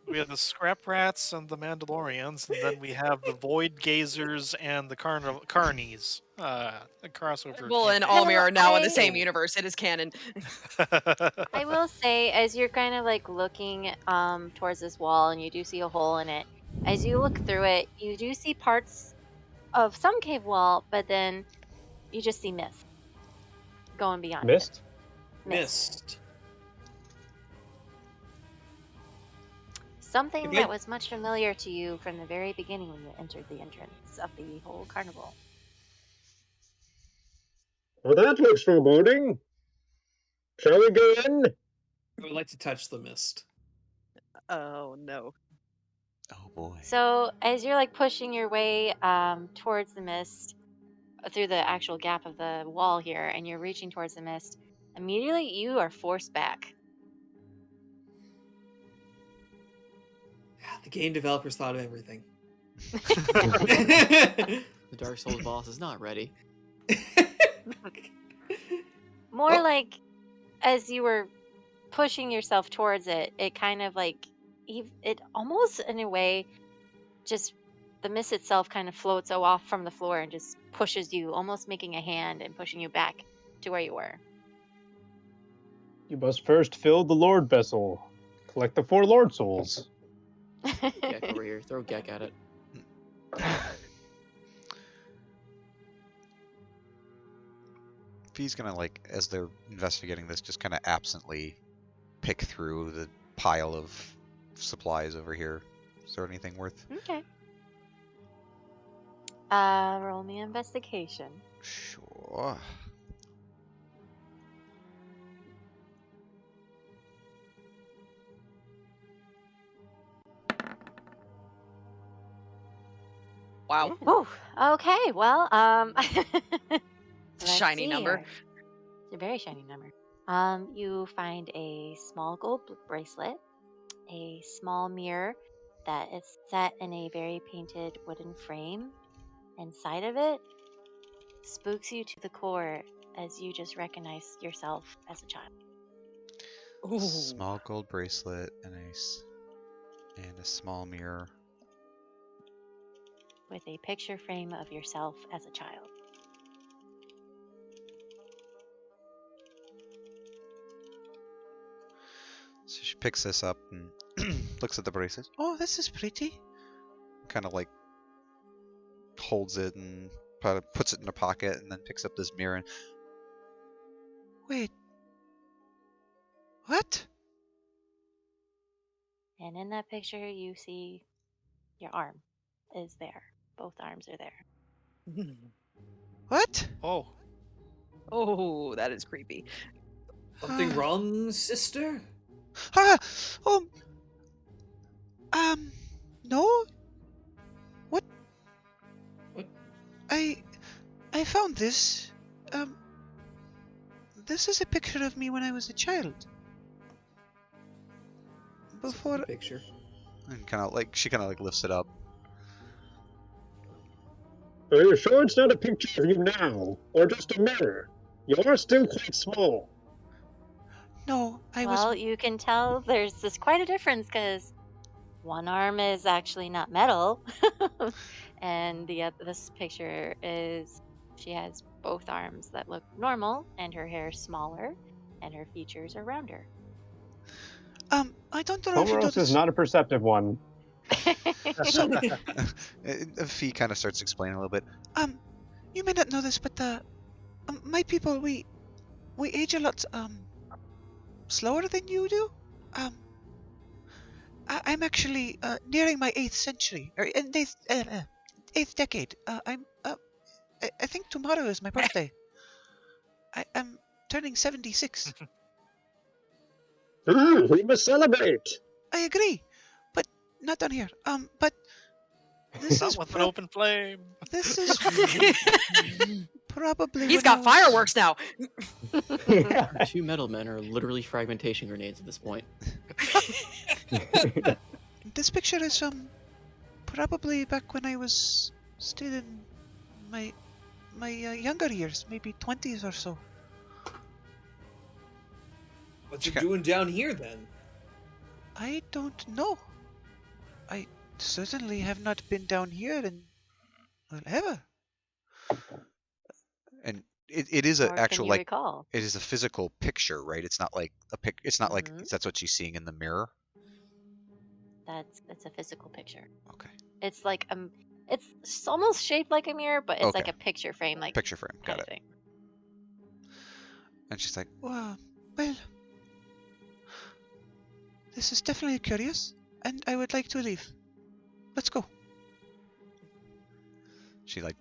we have the Scrap Rats and the Mandalorians, and then we have the Void Gazers and the Carnies. A crossover. Well, and campaign. Almir are now in the I- same universe. It is canon. I will say, as you're kind of like looking towards this wall, and you do see a hole in it. As you look through it, you do see parts of some cave wall, but then you just see mist going beyond Mist? it. Missed. Something Okay. that was much familiar to you from the very beginning when you entered the entrance of the whole carnival. Well, that looks foreboding. Shall we go in? I would like to touch the mist. Oh no. Oh boy. So as you're like pushing your way towards the mist through the actual gap of the wall here, and you're reaching towards the mist, immediately you are forced back. The game developers thought of everything. The Dark Souls boss is not ready. More Oh. like as you were pushing yourself towards it, it kind of like it almost in a way just the mist itself kind of floats off from the floor and just pushes you, almost making a hand and pushing you back to where you were. You must first fill the Lord vessel. Collect the 4 Lord souls. Gek over here. Throw Gek at it. He's gonna, like, as they're investigating this, just kind of absently pick through the pile of supplies over here. Is there anything worth? Okay. Roll me investigation. Sure. Wow. Whew. Okay, well, let's Shiny see number. here. It's a very shiny number. You find a small gold bracelet, a small mirror that is set in a very painted wooden frame. Inside of it spooks you to the core as you just recognize yourself as a child. Small gold bracelet and a small mirror. With a picture frame of yourself as a child. So she picks this up and looks at the bracelet, Oh, this is pretty. kind of like holds it and puts it in a pocket, and then picks up this mirror and Wait. What? And in that picture, you see your arm is there. Both arms are there. What? Oh, Oh, that is creepy. Something wrong, sister? Ah, no. What? What? I found this. This is a picture of me when I was a child. Before. Picture. and she kind of like lifts it up. Are you sure it's not a picture of you now, or just a mirror? You are still quite small. No, I was. Well, you can tell there's quite a difference because one arm is actually not metal, and this picture is she has both arms that look normal, and her hair is smaller, and her features are rounder. I don't know if you Homeros noticed. is not a perceptive one. So, Fee kind of starts explaining a little bit. you may not know this, but my people, we age a lot slower than you do. I'm actually nearing my 8th century, or 8th decade. I think tomorrow is my birthday. I'm turning 76. We must celebrate. I agree, but not down here. But this not is with an open flame. this is probably. He's when I got was- fireworks now. Our 2 metal men are literally fragmentation grenades at this point. This picture is probably back when I was still in my younger years, maybe 20s or so. What's you doing down here then? I don't know. I certainly have not been down here in ever. And it is an Or actual can you like recall? it is a physical picture, right? It's not like a pic. It's not like Mhm. that's what she's seeing in the mirror. It's a physical picture. Okay, It's like it's almost shaped like a mirror, but it's like Okay. a picture frame, like picture frame. Got kind it. of thing. And she's like, Well, this is definitely curious, and I would like to leave. Let's go. she like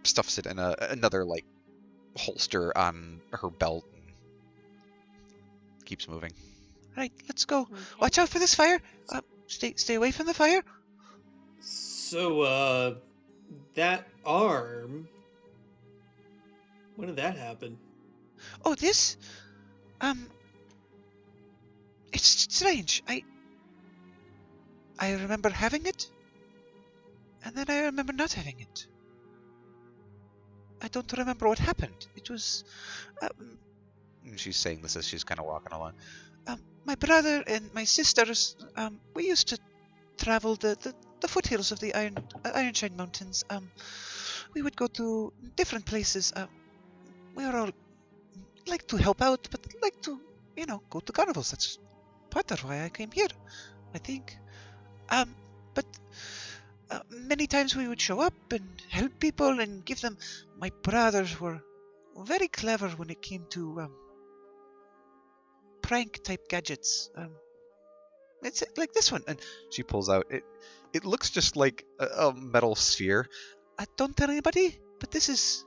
stuffs it in another like holster on her belt and keeps moving. Right, let's go. Okay. Watch out for this fire. Stay away from the fire. So, that arm. When did that happen? Oh, this? It's strange. I remember having it, and then I remember not having it. I don't remember what happened. It was, And she's saying this as she's kind of walking along. my brother and my sisters. We used to travel the foothills of the Ironshine Mountains. We would go to different places. We were all like to help out, but like to, go to carnivals. That's part of why I came here, I think. But many times we would show up and help people and give them. My brothers were very clever when it came to prank type gadgets. It's like this one, and She pulls out it. It looks just like a metal sphere. don't tell anybody. But this is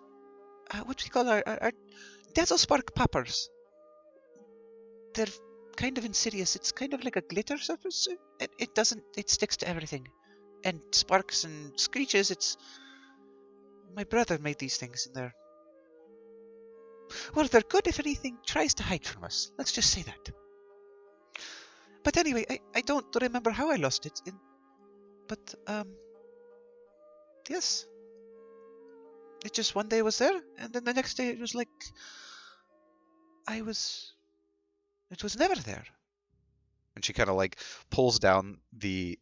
what we call our Dazzle Spark poppers. They're kind of insidious. It's kind of like a glitter surface. It sticks to everything, and sparks and screeches. It's my brother made these things, and they're good if anything tries to hide from us. Let's just say that. But anyway, I don't remember how I lost it. But yes, it just one day was there, and then the next day it was like it was never there. And she kind of like pulls down the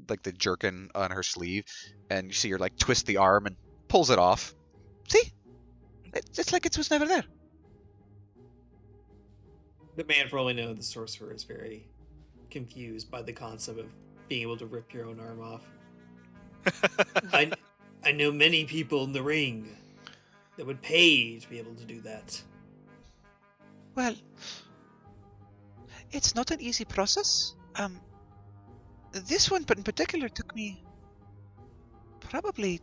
like the jerkin on her sleeve, and you see her like twist the arm and pulls it off. See, it's like it was never there. The man for all we know, the sorcerer is very confused by the concept of being able to rip your own arm off. I know many people in the ring that would pay to be able to do that. Well, it's not an easy process. This one, but in particular, took me probably,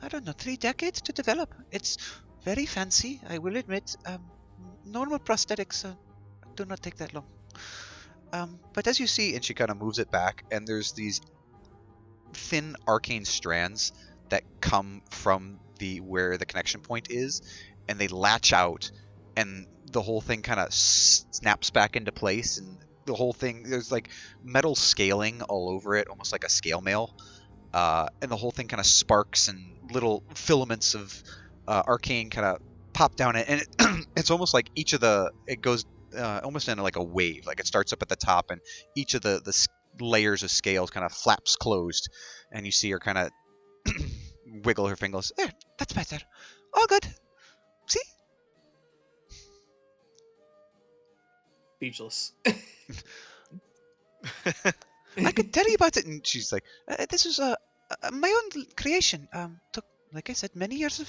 I don't know, 3 decades to develop. It's very fancy, I will admit. Normal prosthetics do not take that long. But as you see, and she kind of moves it back, and there's these thin arcane strands that come from where the connection point is, and they latch out, and the whole thing kind of snaps back into place, and the whole thing, there's like metal scaling all over it, almost like a scale mail, and the whole thing kind of sparks, and little filaments of arcane kind of pop down it, and it's almost like it goes almost in like a wave, like it starts up at the top, and each of the layers of scales kind of flaps closed, and you see her kind of wiggle her fingers. There, that's better. All good. See? Speechless. I could tell you about it. And she's like, this is my own creation. Took, like I said, many years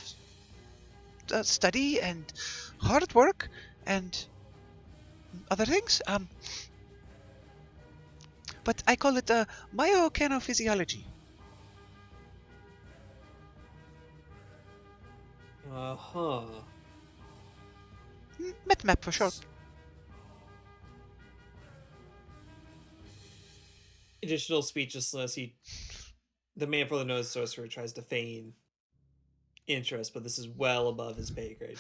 of study and hard work and other things. But I call it myocanophysicology. Uh-huh. MetMap for short. Additional speechlessness. The man for the nose sorcerer tries to feign interest, but this is well above his pay grade.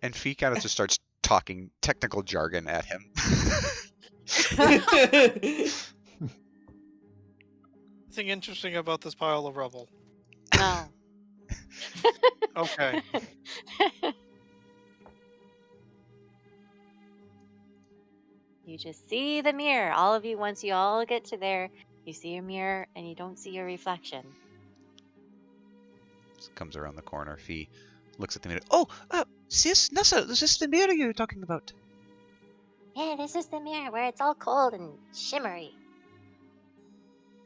And Fee kind of just starts talking technical jargon at him. Anything interesting about this pile of rubble? No. Okay. You just see the mirror. All of you, once you all get to there, you see your mirror and you don't see your reflection. Just comes around the corner. Fee looks at the mirror. Oh, sis, Nessa, is this the mirror you're talking about? Yeah, this is the mirror where it's all cold and shimmery.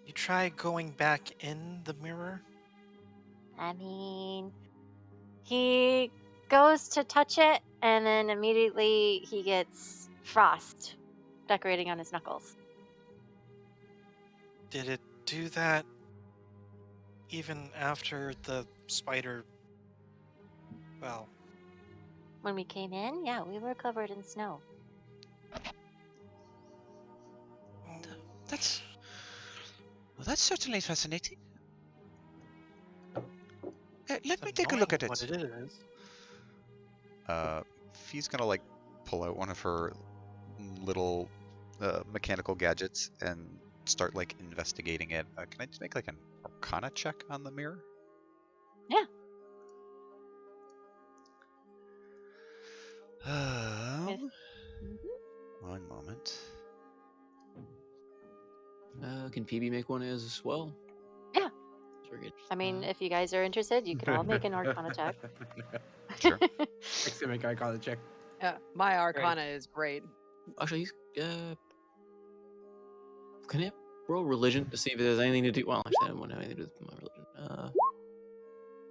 You try going back in the mirror? I mean, he goes to touch it and then immediately he gets frost decorating on his knuckles. Did it do that even after the spider? Well, When we came in, yeah, we were covered in snow. That's certainly fascinating. Let me take a look at it. What it is. Fee's gonna like pull out one of her little mechanical gadgets and start like investigating it. Can I just make like an Arcana check on the mirror? Yeah. One moment. Can PB make one as well? Yeah. We're good. I mean, if you guys are interested, you can all make an Arcana check. Sure. Next to make Arcana check. Yeah, my Arcana is great. Actually, can I roll religion to see if it has anything to do? Well, actually, I don't want to have anything to do with my religion.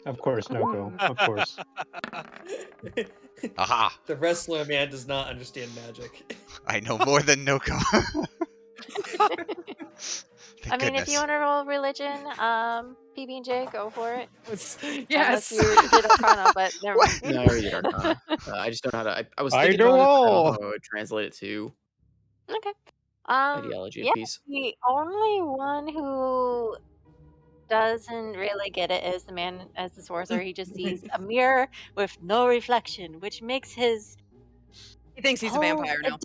Of course, Noko. Of course. Aha! The wrestler man does not understand magic. I know more than Noko. I mean, if you want to roll religion, PB and J, go for it. Yes. Unless you did Arcana, but never mind. No, I already did Arcana. I just don't know how to. I was I thinking do about it, but I don't all. know how I would translate it to Okay. ideology Yeah, of peace. the only one who doesn't really get it is the man as the sorcerer. He just sees a mirror with no reflection, which makes his He thinks he's a whole vampire now.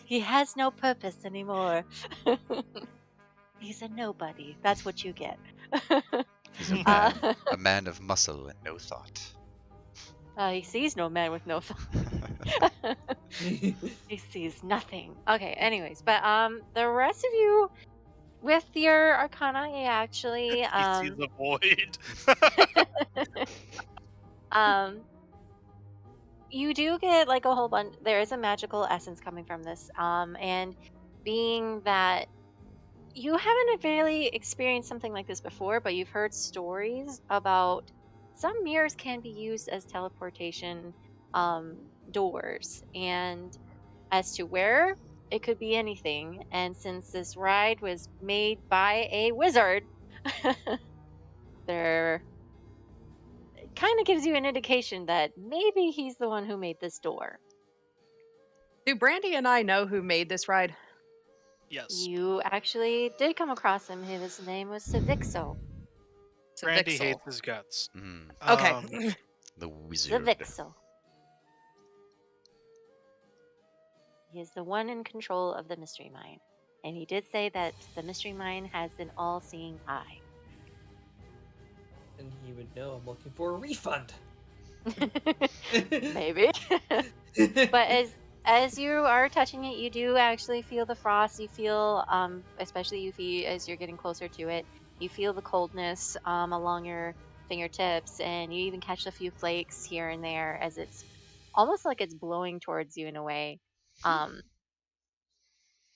He has no purpose anymore. He's a nobody. That's what you get. He's a man of muscle and no thought. He sees no man with no thought. He sees nothing. Okay, anyways, but the rest of you with your Arcana, you actually He sees a void. you do get like a whole bunch. There is a magical essence coming from this, and being that you haven't really experienced something like this before, but you've heard stories about some mirrors can be used as teleportation doors, and as to where, it could be anything. And since this ride was made by a wizard, there kind of gives you an indication that maybe he's the one who made this door. Do Brandy and I know who made this ride? Yes. You actually did come across him. His name was Savixo. Brandy Vixel. hates his guts. Okay. The wizard. Savixo. He is the one in control of the mystery mine. And he did say that the mystery mine has an all-seeing eye. And he would know I'm looking for a refund. Maybe. But as you are touching it, you do actually feel the frost. You feel, especially as you're getting closer to it, you feel the coldness along your fingertips, and you even catch a few flakes here and there as it's almost like it's blowing towards you in a way.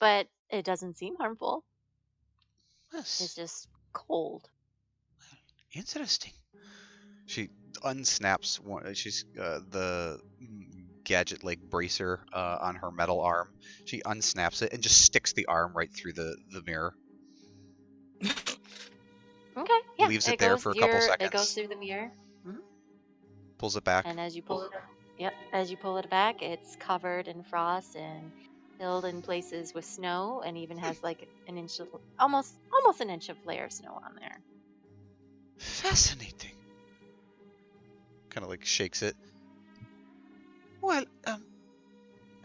But it doesn't seem harmful. It's Yes. just cold. Interesting. She unsnaps one. She's the gadget like bracer on her metal arm. She unsnaps it and just sticks the arm right through the mirror. Okay, yeah. Leaves it there for a couple It goes seconds. through the mirror. Pulls it back. And as you pull it back, it's covered in frost and filled in places with snow, and even has like an inch of almost an inch of layer of snow on there. Fascinating. Kind of like shakes it. Well,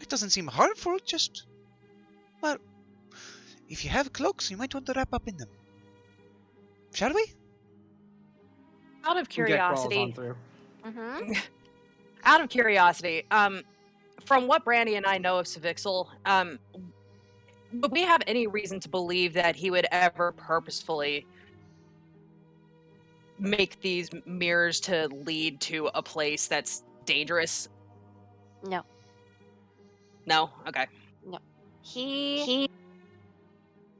it doesn't seem harmful, just... Well, if you have cloaks, you might want to wrap up in them. Shall we? Out of Get crawls on curiosity, through. Mm-hmm. out of curiosity, from what Brandy and I know of Savixel, would we have any reason to believe that he would ever purposefully make these mirrors to lead to a place that's dangerous? No. No? Okay. He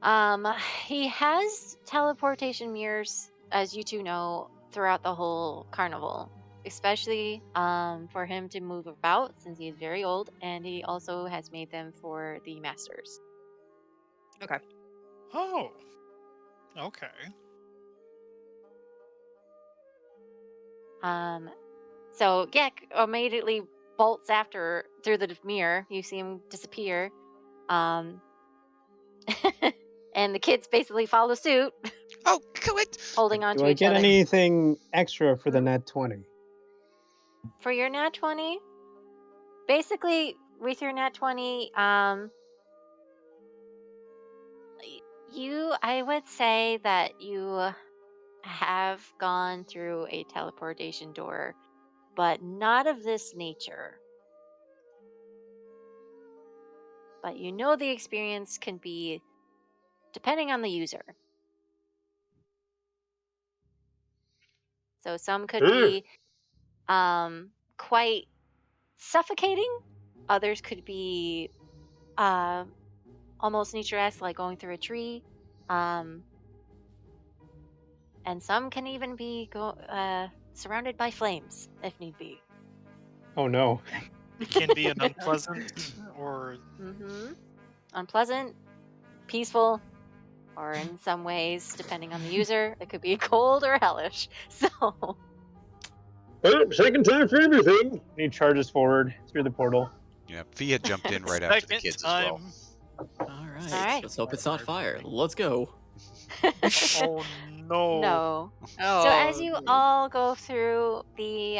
has teleportation mirrors, as you two know, throughout the whole carnival. Especially for him to move about, since he is very old, and he also has made them for the masters. Oh. Okay. So Gek immediately bolts after through the mirror. You see him disappear. And the kids basically follow suit, Oh, quit! holding on Do to I each get other. anything extra for the nat 20? For your nat 20, basically with your nat 20, I would say that you have gone through a teleportation door, but not of this nature. But you know the experience can be depending on the user. So some could be quite suffocating. Others could be almost nature-esque, like going through a tree. And some can even be surrounded by flames, if need be. Oh no. It can be an unpleasant or Unpleasant, peaceful, or in some ways, depending on the user, it could be cold or hellish. So, Well, second time for everything. And he charges forward through the portal. Yeah, Fee had jumped in right after the second kids time. as All right. All right. Let's hope it's not fire. Let's go. Oh no. no. Oh. So as you all go through the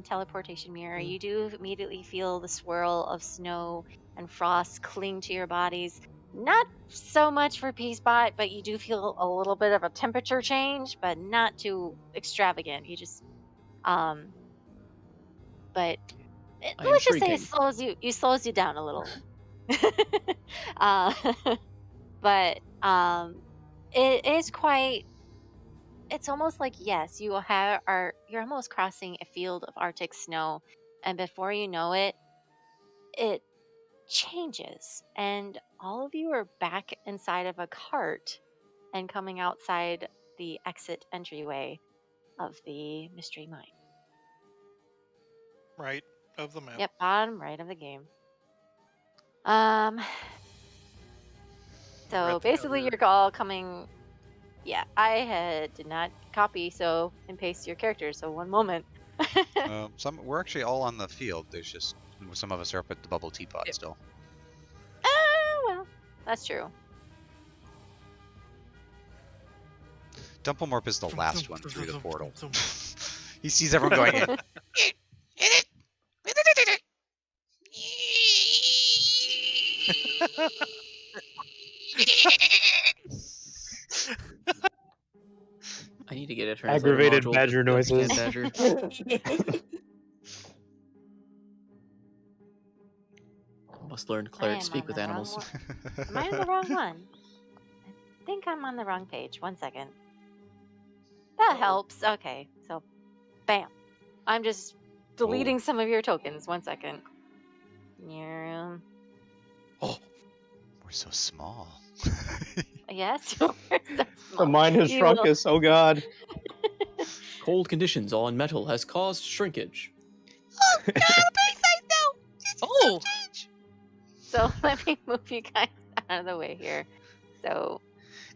teleportation mirror, you do immediately feel the swirl of snow and frost cling to your bodies. Not so much for Peacepot, but you do feel a little bit of a temperature change, but not too extravagant. You just, but I am let's just say shrieking. it slows you down a little. uh, but it is quite. It's almost like, yes, you're almost crossing a field of Arctic snow, and before you know it, it changes, and all of you are back inside of a cart and coming outside the exit entryway of the mystery mine. Right of the map. Yep, bottom right of the game. So Red basically, failure. you're all coming. Yeah, I did not copy and paste your characters. So one moment. We're actually all on the field. There's just some of us are up at the bubble teapot Yep. still. Well, that's true. Dumplemorp is the last one through the portal. He sees everyone going in. I need to get a translator Aggravated module badger to understand noises. badger. Must learn I cleric am speak on with the wrong animals. one. Am I on the wrong one? I think I'm on the wrong page. 1 second. That helps. Okay, so bam. I'm just deleting some of your tokens. 1 second. Yeah. Oh, We're so small. Yes. The mine has shrunk us. Oh god. Cold conditions on metal has caused shrinkage. Oh, So let me move you guys out of the way here. So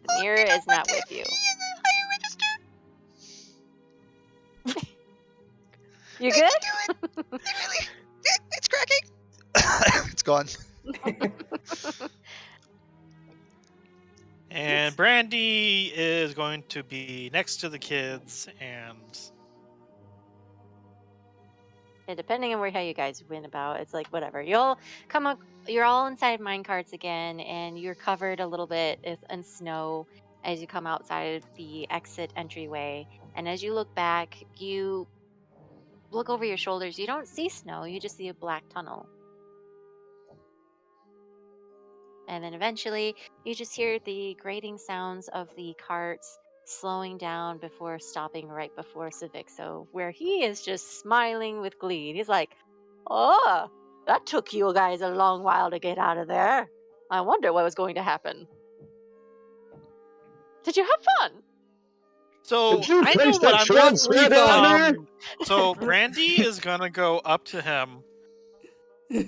the mirror is not with you. You good? It's cracking. It's gone. and Brandy is going to be next to the kids, and Yeah, depending on how you guys win about, it's like whatever. You'll come up. You're all inside mine carts again, and you're covered a little bit in snow as you come outside the exit entryway. And as you look back, you look over your shoulders. You don't see snow. You just see a black tunnel. And then eventually, you just hear the grating sounds of the carts slowing down before stopping right before Civixo, where he is just smiling with glee. He's like, "Oh, that took you guys a long while to get out of there. I wonder what was going to happen. Did you have fun?" so Did you I know place what that I'm short sweat on there? So Brandy is gonna go up to him,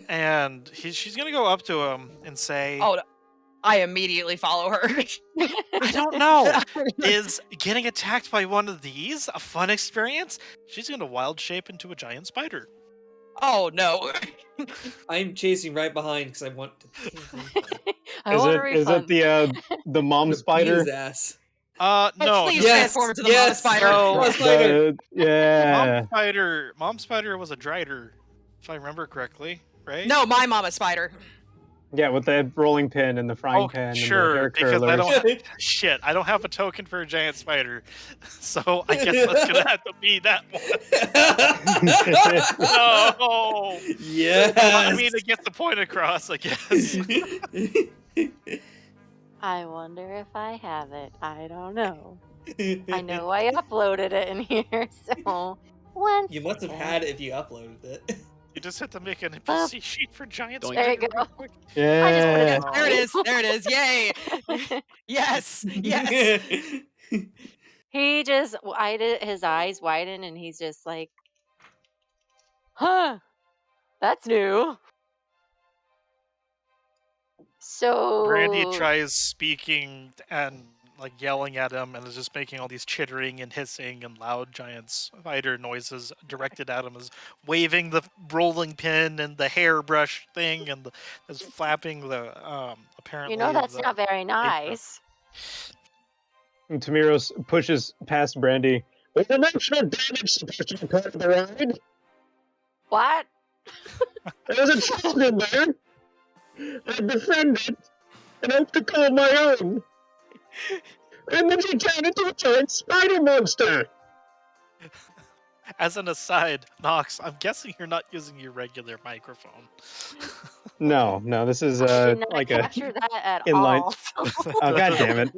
and she's gonna go up to him and say, oh, I immediately follow her. I don't know. Is getting attacked by one of these a fun experience? She's gonna wild shape into a giant spider. Oh no. I'm chasing right behind because I want to. I want a Is it refund. the mom Beat spider? his ass. No. please no. transform into the mom spider. No. Mom spider. Yeah. Mom spider was a drider, if I remember correctly, right? No, my mama spider. Yeah, with the rolling pin and the frying Oh, pan sure, and the hair because I curlers. don't shit. I don't have a token for a giant spider, so I guess that's gonna have to be that one. No. Yes. I mean, to get the point across, I guess. I wonder if I have it. I don't know. I know I uploaded it in here, so once You must have had it if you uploaded it. You just have to make an NPC sheet for giant Doink. There you spider. go. real quick. I just put it Yeah. in There it is. There it is. Yay. Yes. Yes. He just his eyes widen and he's just like, "Huh, that's new." Brandy So tries speaking and like yelling at him, and is just making all these chittering and hissing and loud giant spider noises directed at him, as waving the rolling pin and the hairbrush thing, and is flapping the apparently. you know that's the not very nice. And Tamiros pushes past Brandy. Was emotional damage supposed to be part of the ride? What? There was a child in there. I befriended and hoped to call my own. And then she turned into a giant spider monster. As an aside, Nox, I'm guessing you're not using your regular microphone. No, this is I did not like a capture that at inline. all. Oh god damn it!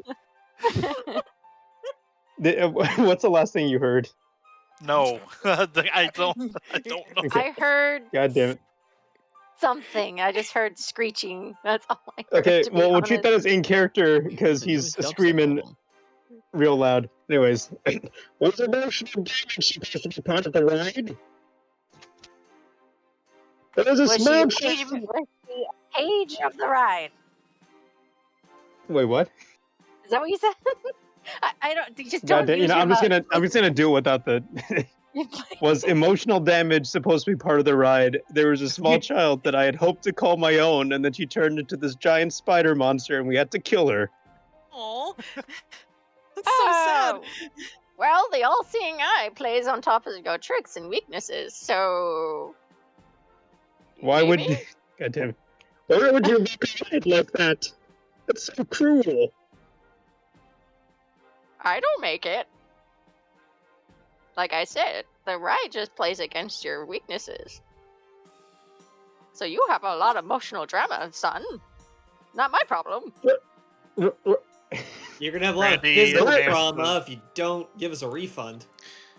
What's the last thing you heard? No, I don't know. I heard God damn it. something. I just heard screeching. That's all I heard. Okay, to be well, we'll treat honest. that as in character because The he's newest dubstep screaming album. real loud. Anyways, Was emotional damage supposed to be part of the ride? There was a Was she small a page, child. was she a page of the ride? wait, what? Is that what you said? I don't. Just God don't damn, use your mouth. I'm just gonna do it without the. Was emotional damage supposed to be part of the ride? There was a small child that I had hoped to call my own, and then she turned into this giant spider monster, and we had to kill her. Aw. That's so sad. Oh, well, the all-seeing eye plays on top of your tricks and weaknesses, so Why would? maybe? God damn. Why would you make a ride like that? That's so cruel. I don't make it. Like I said, the ride just plays against your weaknesses. So you have a lot of emotional drama, son. Not my problem. You're gonna have a lot of Randy physical advances. trauma if you don't give us a refund.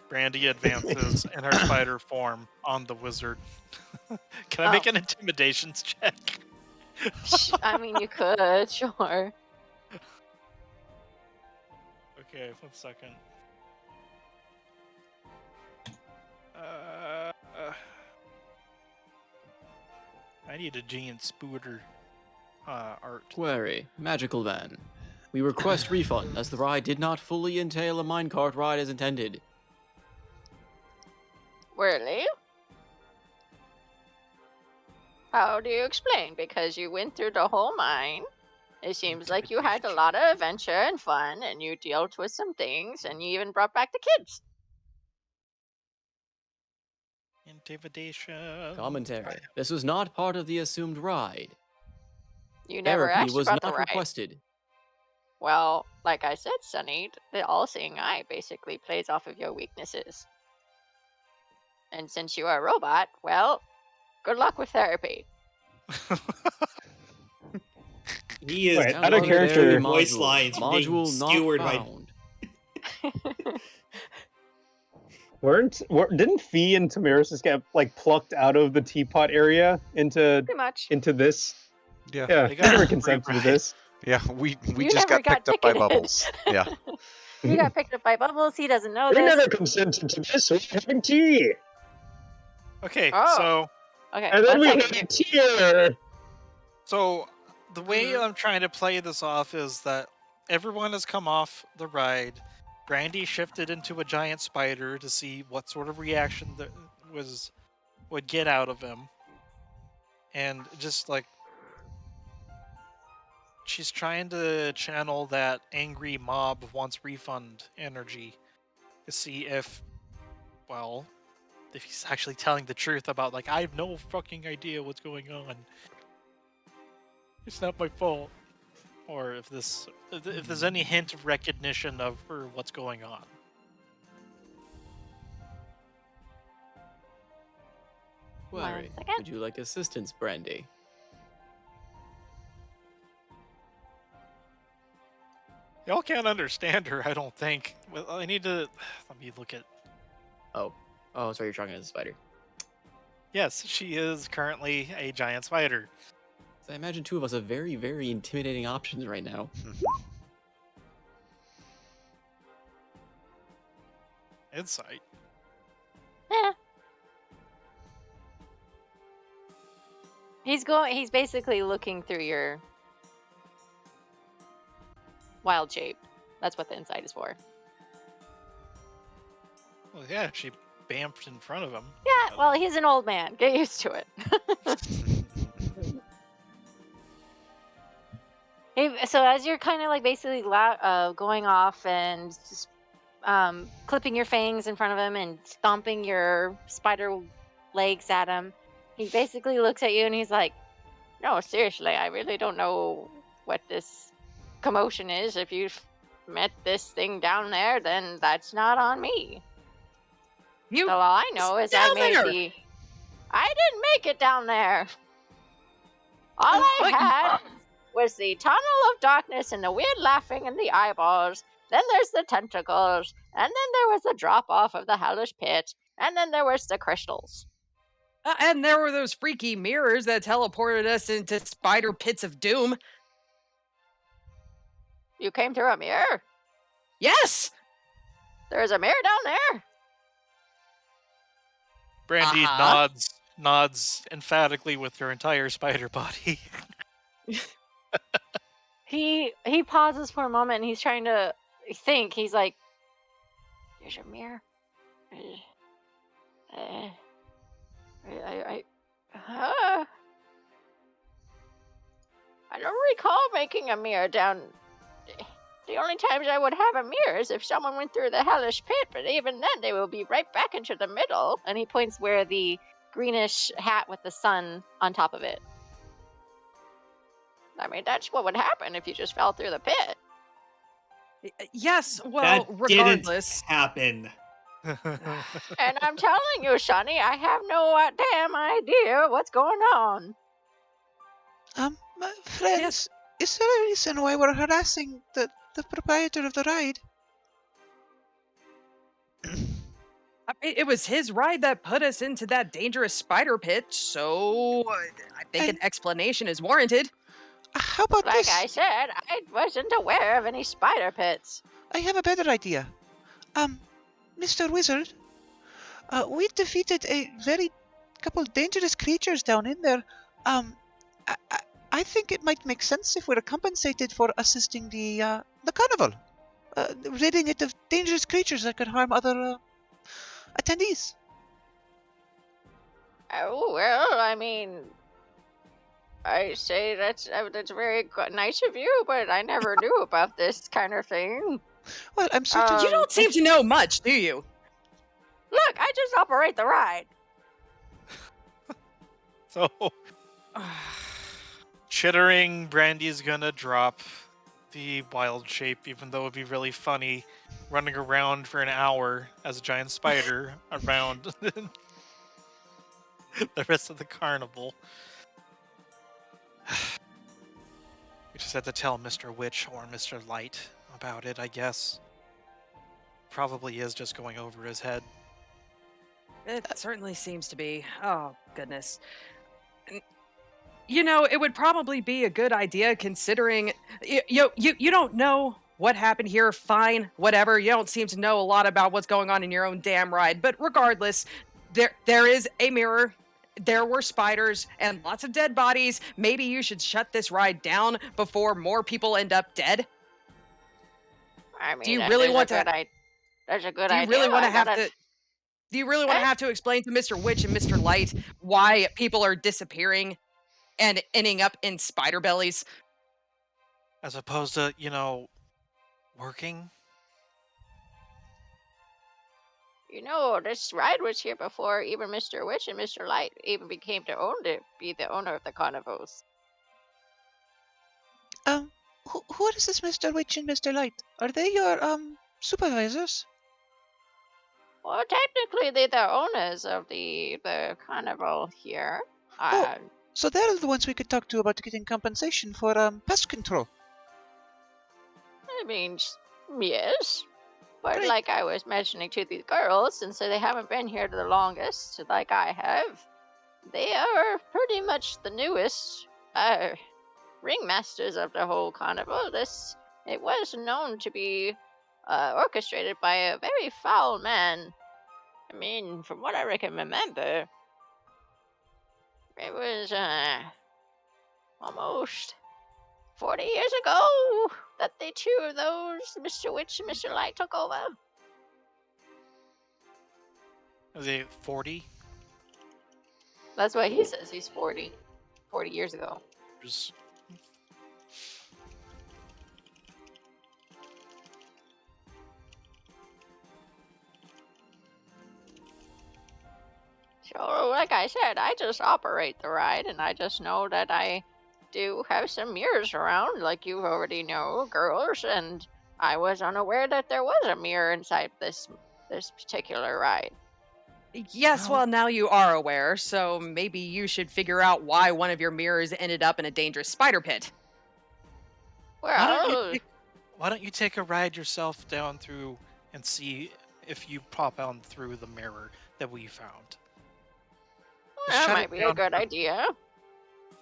Brandy advances in her spider form on the wizard. Can I make an intimidations check? I mean, you could, sure. Okay, 1 second. I need a giant spooter art. Query, Magical Man. We request refund as the ride did not fully entail a minecart ride as intended. Really? How do you explain? Because you went through the whole mine. It seems like you had a lot of adventure and fun, and you dealt with some things, and you even brought back the kids. Intimidation. Commentary. This was not part of the assumed ride. You never Therapy actually was brought not the ride. requested. Well, like I said, Sonny, the all-seeing eye basically plays off of your weaknesses. And since you are a robot, well, good luck with therapy. He is Wait, out of character. voice lines from being Module not skewered by. found. Didn't Fee and Tamaris just get like plucked out of the teapot area into Pretty much. this? Yeah. Yeah, They I got never a consented to rewrite. this. Yeah, we You just never got picked up by ticketed. Bubbles. Yeah. You got picked up by Bubbles. He doesn't know We this. never consented to this. We're having tea. Okay, Oh. Okay, And then one we second. had a tear. so the way I'm trying to play this off is that everyone has come off the ride. Brandy shifted into a giant spider to see what sort of reaction that would get out of him, and just like she's trying to channel that angry mob wants refund energy to see if he's actually telling the truth about like I have no fucking idea what's going on. It's not my fault. Or if there's any hint of recognition of what's going on. Query, second. would you like assistance, Brandy? Y'all can't understand her, I don't think. Well, I need to let me look at. Oh, sorry, you're talking to the spider. Yes, she is currently a giant spider. So I imagine two of us have very, very intimidating options right now. Insight. Eh. He's basically looking through your wild shape. That's what the insight is for. Well, yeah, she bamfed in front of him. Yeah, well, he's an old man. Get used to it. So as you're kind of like basically going off and just clipping your fangs in front of him and stomping your spider legs at him, he basically looks at you and he's like, no, seriously, I really don't know what this commotion is. If you've met this thing down there, then that's not on me. You So all I know is I down made there. I didn't make it down there. All I had was the tunnel of darkness and the weird laughing and the eyeballs. Then there's the tentacles, and then there was the drop-off of the hellish pit, and then there was the crystals. And there were those freaky mirrors that teleported us into spider pits of doom. You came through a mirror? Yes! There's a mirror down there? Brandy Uh-huh. nods emphatically with her entire spider body. He pauses for a moment and he's trying to think. He's like, there's a mirror. I don't recall making a mirror down. The only times I would have a mirror is if someone went through the hellish pit, but even then they will be right back into the middle. And he points where the greenish hat with the sun on top of it. I mean, that's what would happen if you just fell through the pit. Yes, well, That regardless. didn't happen. And I'm telling you, Sonny, I have no damn idea what's going on. My friends, is there a reason why we're harassing the proprietor of the ride? It was his ride that put us into that dangerous spider pit, so I think an explanation is warranted. How about Like this? I said, I wasn't aware of any spider pits. I have a better idea. Mr. Wizard, we defeated a very couple dangerous creatures down in there. I think it might make sense if we're compensated for assisting the carnival, ridding it of dangerous creatures that could harm other attendees. Oh, well, I mean, I say that's very nice of you, but I never knew about this kind of thing. Well, I'm certain You don't seem to know much, do you? Look, I just operate the ride. So, chittering, Brandy's gonna drop the wild shape, even though it'd be really funny running around for an hour as a giant spider around the rest of the carnival. We just had to tell Mr. Witch or Mr. Light about it, I guess. Probably is just going over his head. It certainly seems to be. Oh, goodness. You know, it would probably be a good idea considering you don't know what happened here. Fine, whatever. You don't seem to know a lot about what's going on in your own damn ride. But regardless, there is a mirror. There were spiders and lots of dead bodies. Maybe you should shut this ride down before more people end up dead. I mean, Do you really want to? That's a good Do you idea. really want to have to? Do you really want to have to explain to Mr. Witch and Mr. Light why people are disappearing and ending up in spider bellies? As opposed to, working? You know, this ride was here before even Mr. Witch and Mr. Light even became to be the owner of the carnivals. Who is this Mr. Witch and Mr. Light? Are they your supervisors? Well, technically, they're the owners of the carnival here. So they're the ones we could talk to about getting compensation for pest control. I mean, yes. But Great. like I was mentioning to these girls, since they haven't been here the longest, like I have, they are pretty much the newest ringmasters of the whole carnival. It was known to be orchestrated by a very foul man. I mean, from what I can remember, it was almost 40 years ago that the two of those, Mr. Witch and Mr. Light, took over. Are they 40? That's what he says. He's 40 years ago. So, like I said, I just operate the ride, and I just know that I do have some mirrors around, like you already know, girls, and I was unaware that there was a mirror inside this particular ride. Yes, well, now you are aware, so maybe you should figure out why one of your mirrors ended up in a dangerous spider pit. Well, Why don't you take a ride yourself down through and see if you pop on through the mirror that we found? Just That shut might it be a down. good idea.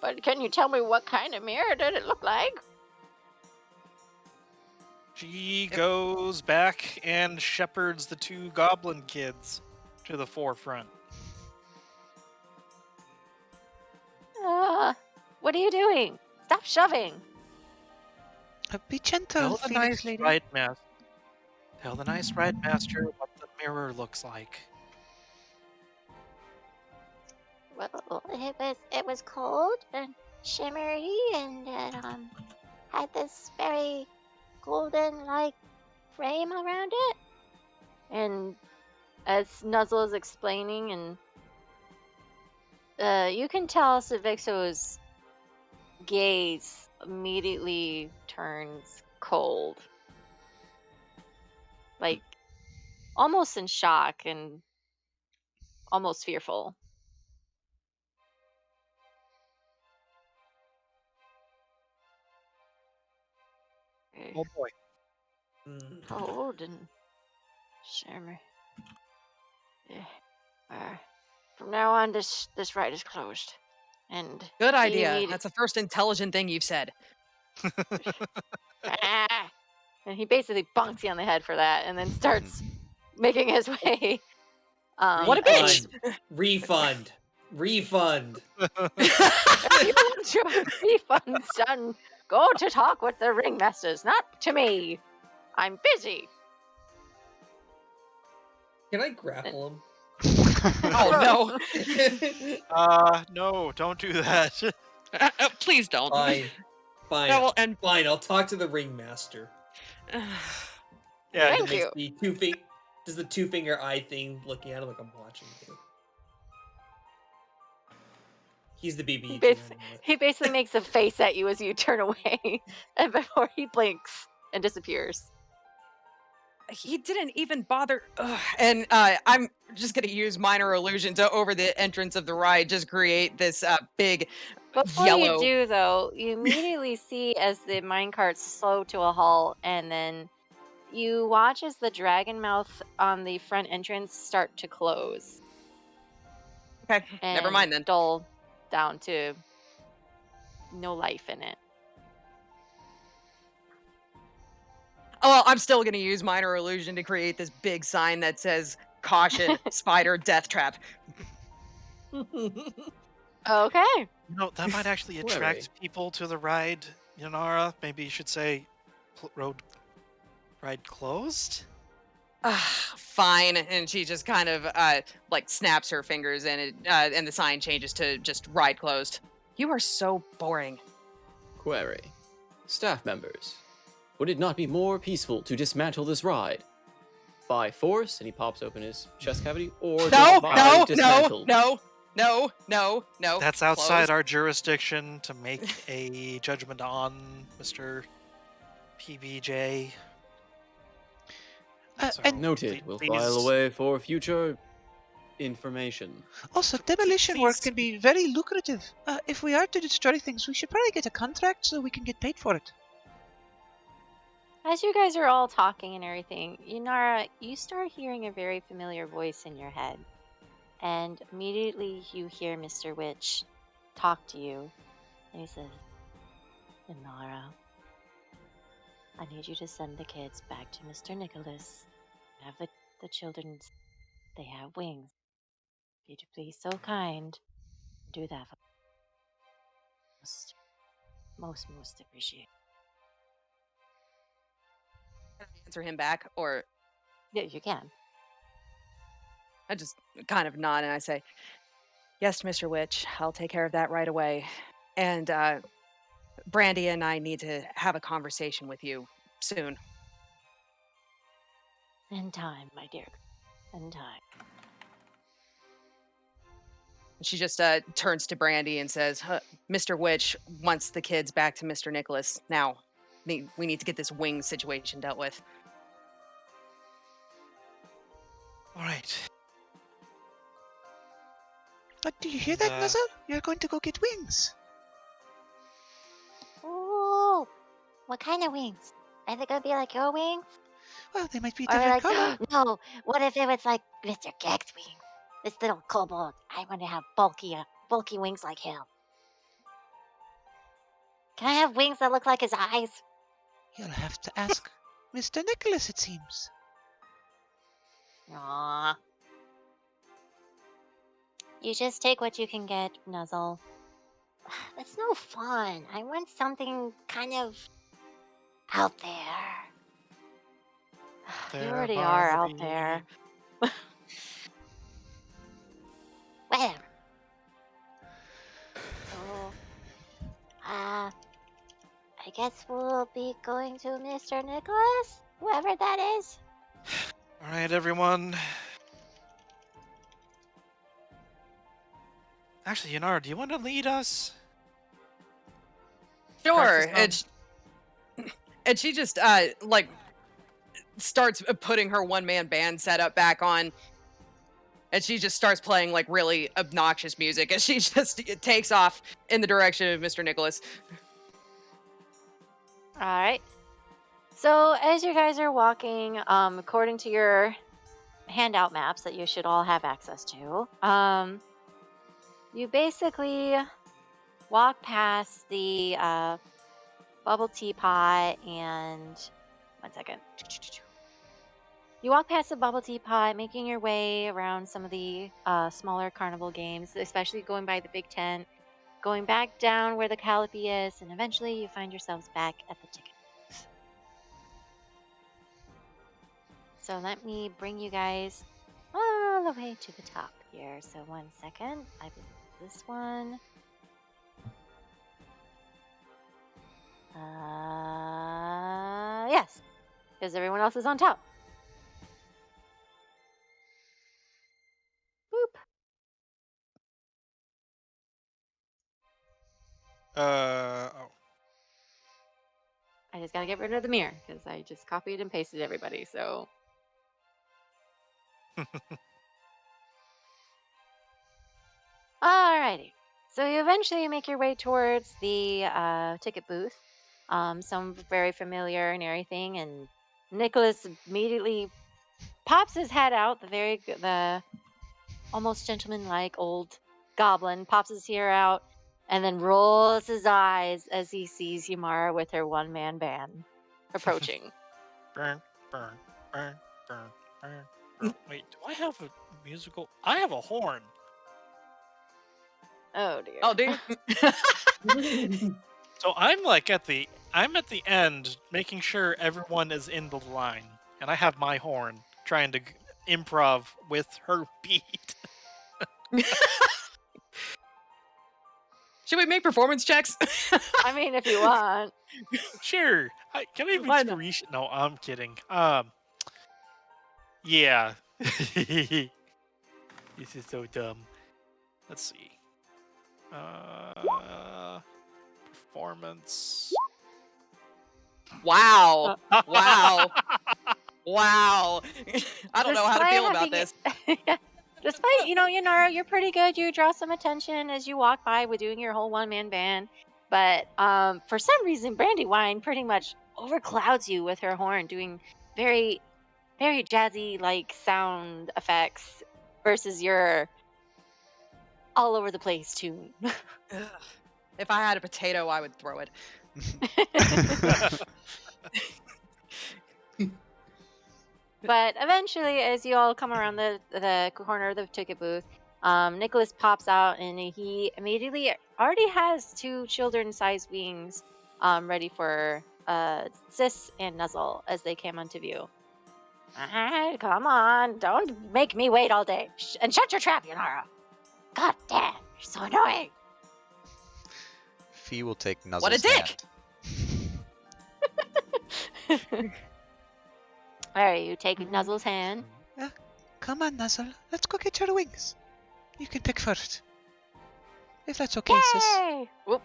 But can you tell me what kind of mirror did it look like? She goes back and shepherds the two goblin kids to the forefront. What are you doing? Stop shoving. Be gentle, Tell the Phoenix nice lady. ride master. Tell the nice ride master what the mirror looks like. Well, it was cold and shimmery and it had this very golden like frame around it. And as Nuzzle is explaining, and you can tell Savixo's gaze immediately turns cold, like almost in shock and almost fearful. Oh boy. Cold and shimmery. From now on, this ride is closed. And Good he idea. That's the first intelligent thing you've said. and he basically bonks you on the head for that, and then starts making his way. What a bitch! Refund. Refund. If you want your refunds done, go to talk with the ringmasters, not to me. I'm busy. Can I grapple him? Oh no. No, don't do that. Please don't. Fine. Fine. No, and Fine, I'll talk to the ringmaster. Yeah, Thank you. Does the two-finger eye thing looking at him like I'm watching you. He's the BB. He basically makes a face at you as you turn away, and before he blinks and disappears. he didn't even bother. And I'm just gonna use minor illusion to over the entrance of the ride, just create this big Before yellow. you do, though, you immediately see as the minecarts slow to a halt, and then you watch as the dragon mouth on the front entrance start to close. Okay, never mind then. Dull down to no life in it. Oh, well, I'm still gonna use minor illusion to create this big sign that says "Caution, Spider Death Trap." Okay. You know, that might actually attract people to the ride, Yanara. Maybe you should say ride closed? Fine. And she just kind of like snaps her fingers and the sign changes to just ride closed. You are so boring. Query. Staff members, would it not be more peaceful to dismantle this ride? By force, and he pops open his chest cavity, or No. dismantled? No. That's outside Closed. our jurisdiction to make a judgment on Mr. PBJ. Noted. We'll file away for future information. Also, demolition work can be very lucrative. If we are to destroy things, we should probably get a contract so we can get paid for it. As you guys are all talking and everything, Yanara, you start hearing a very familiar voice in your head. And immediately you hear Mr. Witch talk to you. And he says, Yanara, I need you to send the kids back to Mr. Nicholas. Have the children, they have wings. If you'd be so kind, do that for most appreciate. Can I answer him back, or Yeah, you can. I just kind of nod and I say, "Yes, Mr. Witch, I'll take care of that right away." And Brandy and I need to have a conversation with you soon. In time, my dear. In time. She just turns to Brandy and says, "Mr. Witch wants the kids back to Mr. Nicholas now. We need to get this wing situation dealt with." All right. Do you hear that, Nuzzle? You're going to go get wings. Oh, what kind of wings? Are they gonna be like your wings? Well, they might be Or different like, color. no, what if it was like Mr. Geg's wings? This little kobold. I want to have bulky wings like him. Can I have wings that look like his eyes? You'll have to ask Mr. Nicholas, it seems. Aww. You just take what you can get, Nuzzle. That's no fun. I want something kind of out there. You There already by are the out beach. there. Whatever. So, I guess we'll be going to Mr. Nicholas, whoever that is. All right, everyone. Actually, Yanara, do you want to lead us? Sure. Practice And she just like starts putting her one-man band setup back on, and she just starts playing like really obnoxious music, and she just takes off in the direction of Mr. Nicholas. All right. So as you guys are walking, according to your handout maps that you should all have access to, you basically walk past the bubble teapot and 1 second. You walk past the bubble teapot, making your way around some of the smaller carnival games, especially going by the big tent, going back down where the canopy is, and eventually you find yourselves back at the ticket booth. So let me bring you guys all the way to the top here. So 1 second. I believe this one. Yes, because everyone else is on top. Boop. Oh. I just gotta get rid of the mirror because I just copied and pasted everybody. So. Alrighty. So you eventually make your way towards the ticket booth. Some very familiar and everything, and Nicholas immediately pops his head out. The almost gentleman-like old goblin pops his ear out, and then rolls his eyes as he sees Yamara with her one-man band approaching. Burn, burn, burn, burn, burn, burn. Wait, do I have a musical? I have a horn. Oh dear. Oh, dude. So I'm like at the end, making sure everyone is in the line, and I have my horn, trying to improv with her beat. Should we make performance checks? I mean, if you want. Sure. Can I have Why not? inspiration? No, I'm kidding. Yeah. This is so dumb. Let's see. Performance. Wow. Wow. Wow. I don't know how to feel about this. Despite, Yanara, you're pretty good. You draw some attention as you walk by with doing your whole one-man band. But for some reason, Brandywine pretty much overclouds you with her horn, doing very, very jazzy-like sound effects versus your all over the place tune. If I had a potato, I would throw it. But eventually, as you all come around the corner of the ticket booth, Nicholas pops out, and he immediately already has 2 children-sized wings ready for Sis and Nuzzle as they came onto view. Come on, don't make me wait all day. And shut your trap, Yanara. God damn, you're so annoying. Fee will take Nuzzle's What a dick! hand. All right, you take Nuzzle's hand. Come on, Nuzzle. Let's go get your wings. You can pick first. If that's okay, sis. Yay! Whoop.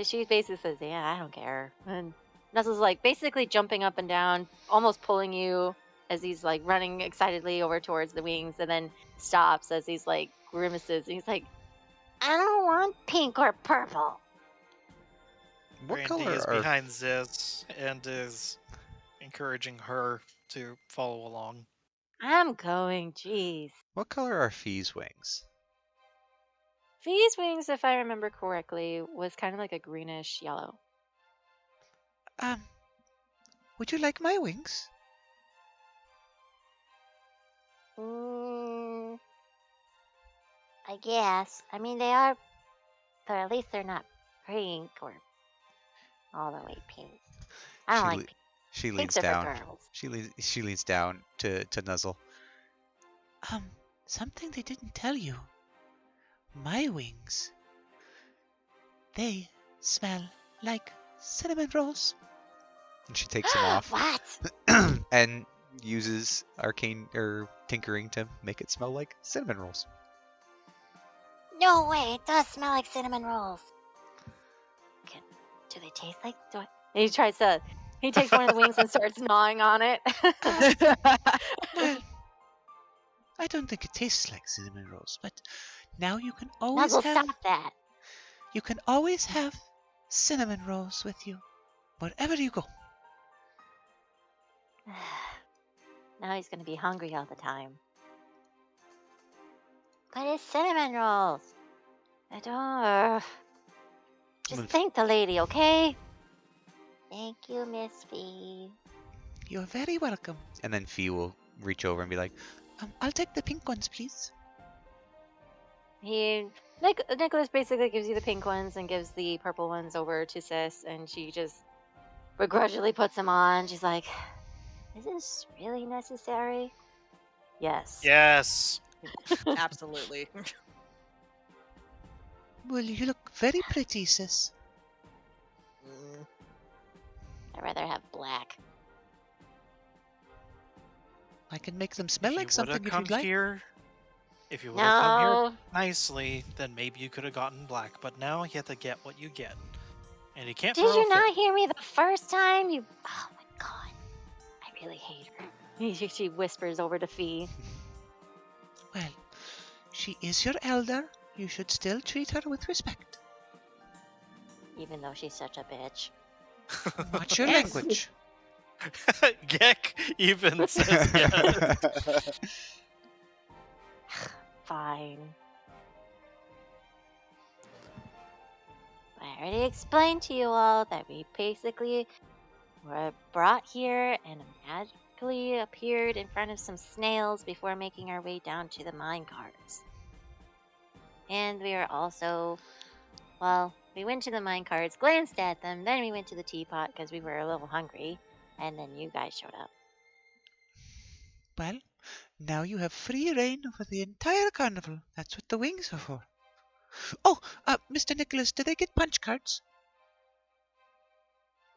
She basically says, yeah, I don't care. And Nuzzle's like basically jumping up and down, almost pulling you as he's like running excitedly over towards the wings, and then stops as he's like grimaces. And he's like, I don't want pink or purple. What Randy color is are behind this and is encouraging her to follow along. I'm going, jeez. what color are Fee's wings? Fee's wings, if I remember correctly, was kind of like a greenish yellow. Would you like my wings? Mm, I guess. I mean, they are, but at least they're not pink or all the way pink. I don't She like le- pink. She leans Pinks are for down. girls. She leans down to nuzzle. Something they didn't tell you. My wings. They smell like cinnamon rolls. And she takes them off What? and uses arcane or tinkering to make it smell like cinnamon rolls. No way, it does smell like cinnamon rolls. Do they taste like? He tries to. He takes one of the wings and starts gnawing on it. Well, I don't think it tastes like cinnamon rolls, but now you can always Nuzzle, have stop that. you can always have cinnamon rolls with you wherever you go. Now he's gonna be hungry all the time. But it's cinnamon rolls. I don't. Just thank the lady, okay? Thank you, Miss Fee. You're very welcome. And then Fee will reach over and be like, I'll take the pink ones, please. Nicholas basically gives you the pink ones and gives the purple ones over to Sis, and she just begrudgingly puts them on. She's like, "Is this really necessary?" Yes. Yes. Absolutely. Well, you look very pretty, sis. I'd rather have black. I can make them smell like something if come you'd like. If you would have come No. here nicely, then maybe you could have gotten black. But now you have to get what you get, and you can't. Did you not hear me the first time? You. Oh my god. I really hate her. She whispers over to Fee. Well, she is your elder. You should still treat her with respect. Even though she's such a bitch. Watch your Yes. language. Gek even says yes. Fine. I already explained to you all that we basically were brought here and magically appeared in front of some snails before making our way down to the mine carts. And we were also, well, we went to the mine carts, glanced at them, then we went to the teapot because we were a little hungry, and then you guys showed up. Well, now you have free reign over the entire carnival. That's what the wings are for. Oh, Mr. Nicholas, did they get punch cards?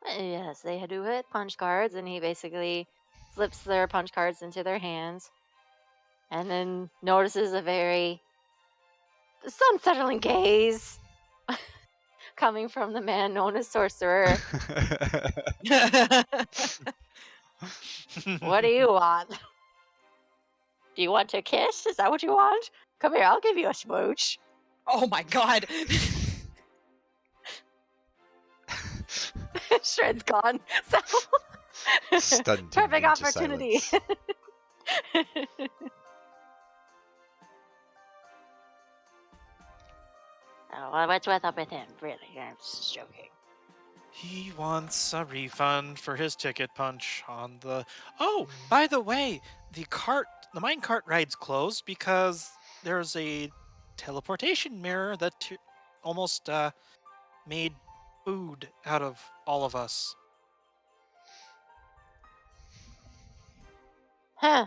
Yes, they do hit punch cards, and he basically slips their punch cards into their hands, and then notices a very unsettling gaze coming from the man known as Sorcerer. What do you want? Do you want to kiss? Is that what you want? Come here, I'll give you a smooch. Oh my god. Shred's gone. So Stunned him perfect into opportunity. silence. Oh, what's up with him? Really, I'm just joking. He wants a refund for his ticket punch on the. Oh, by the way, the mine cart ride's closed because there's a teleportation mirror that almost made food out of all of us. Huh.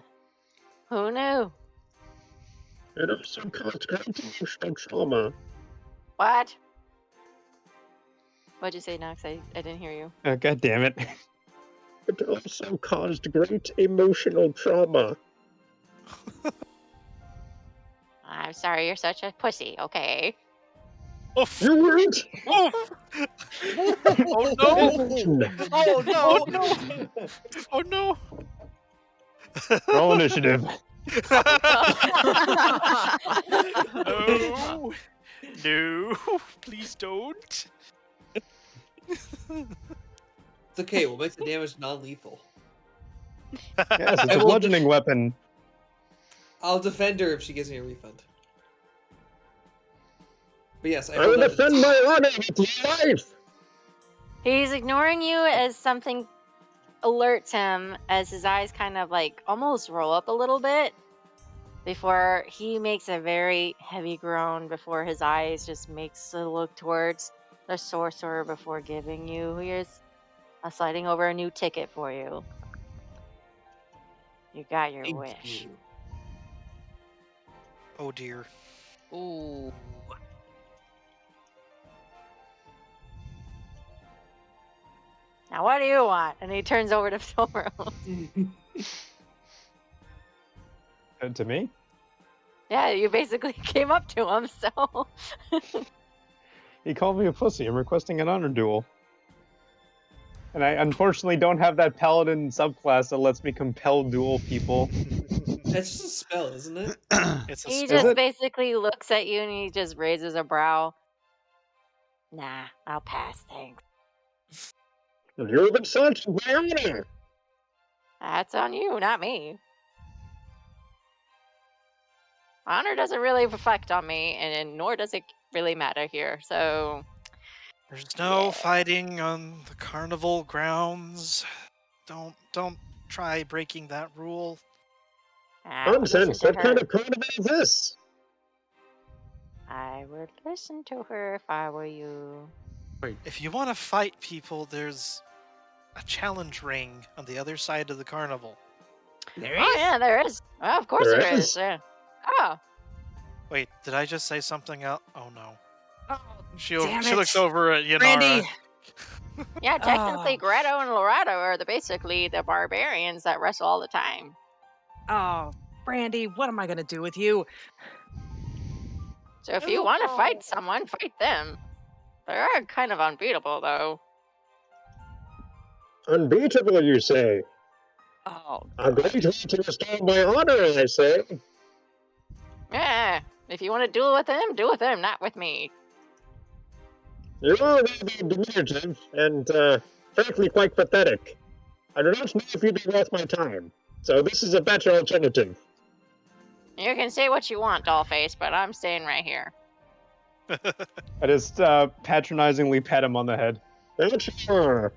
Who knew? It also caused great emotional trauma. What? What'd you say, Nox? I didn't hear you. God damn it. It also caused great emotional trauma. I'm sorry, you're such a pussy, okay? Oof. You weren't! Oof. Oh no! Oh no! Oh no! Roll initiative. No! No! Please don't! It's okay. We'll make the damage non-lethal. Yes, it's I a will bludgeoning weapon. I'll defend her if she gives me a refund. But yes, I I will rolled out defend my honor with my life. He's ignoring you as something alerts him as his eyes kind of like almost roll up a little bit before he makes a very heavy groan before his eyes just makes a look towards the sorcerer before giving you here's sliding over a new ticket for you. You got your Thank wish. you. Oh dear. Ooh. Now what do you want? And he turns over to Silver. To me? Yeah, you basically came up to him, so He called me a pussy. I'm requesting an honor duel. And I unfortunately don't have that paladin subclass that lets me compel duel people. That's just a spell, isn't it? It's a he spell. just basically looks at you and he just raises a brow. Nah, I'll pass, thanks. You've insulted my honor. That's on you, not me. Honor doesn't really reflect on me, and nor does it really matter here. So There's no yeah. fighting on the carnival grounds. Don't try breaking that rule. I would listen Nonsense. to What kind her. of carnival is this? I would listen to her if I were you. If you want to fight people, there's a challenge ring on the other side of the carnival. There Oh yeah, there is. Well, of course There there is. is? Yeah. Oh, Wait, did I just say something else? Oh no. Oh, She damn she looks it. over at Yanara. Randy. yeah. Technically, Oh. Greta and Lorado are basically the barbarians that wrestle all the time. Oh, Brandy, what am I gonna do with you? So if you want to fight someone, fight them. They are kind of unbeatable, though. Unbeatable, you say? Oh, A great way to restore my honor, I say. Yeah. If you want to duel with them, do with them, not with me. You are rather diminutive and, frankly, quite pathetic. I do not know if you'd be worth my time, so this is a better alternative. You can say what you want, Dollface, but I'm staying right here. I just patronizingly pat him on the head. Sure.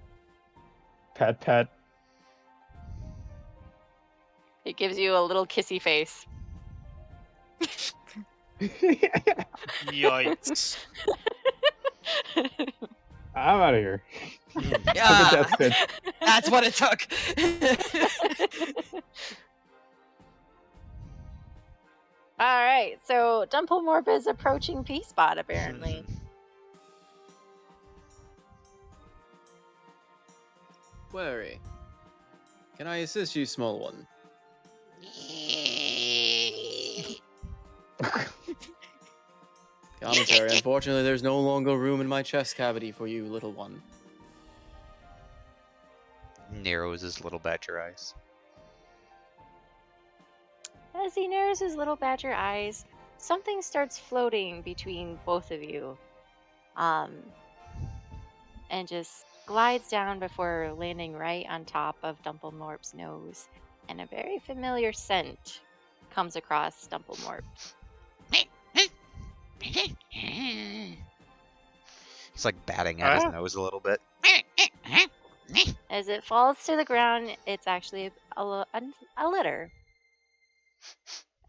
Pat, pat. He gives you a little kissy face. Yikes. I'm out of here. yeah. Look at that. That's what it took. All right, so Dumplemorp is approaching P-Spot, apparently. Query. Can I assist you, small one? Commentary. Unfortunately, there's no longer room in my chest cavity for you, little one. Narrows his little badger eyes. As he narrows his little badger eyes, something starts floating between both of you. And just glides down before landing right on top of Dumplemorp's nose. And a very familiar scent comes across Dumplemorp. He's like batting at his nose a little bit. As it falls to the ground, it's actually a litter.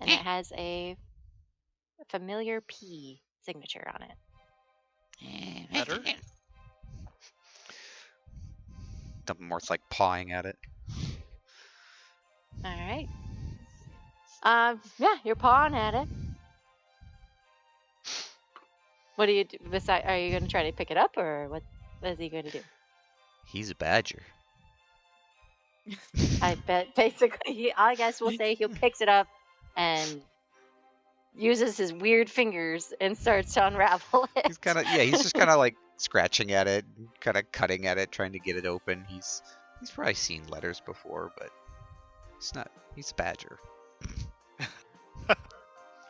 And it has a familiar P signature on it. Better? Dumplemort's like pawing at it. All right. Yeah, you're pawing at it. What do you do? Are you going to try to pick it up, or what is he going to do? He's a badger. I bet basically, I guess we'll say he picks it up and uses his weird fingers and starts to unravel it. He's just kind of like scratching at it, kind of cutting at it, trying to get it open. He's probably seen letters before, but he's a badger.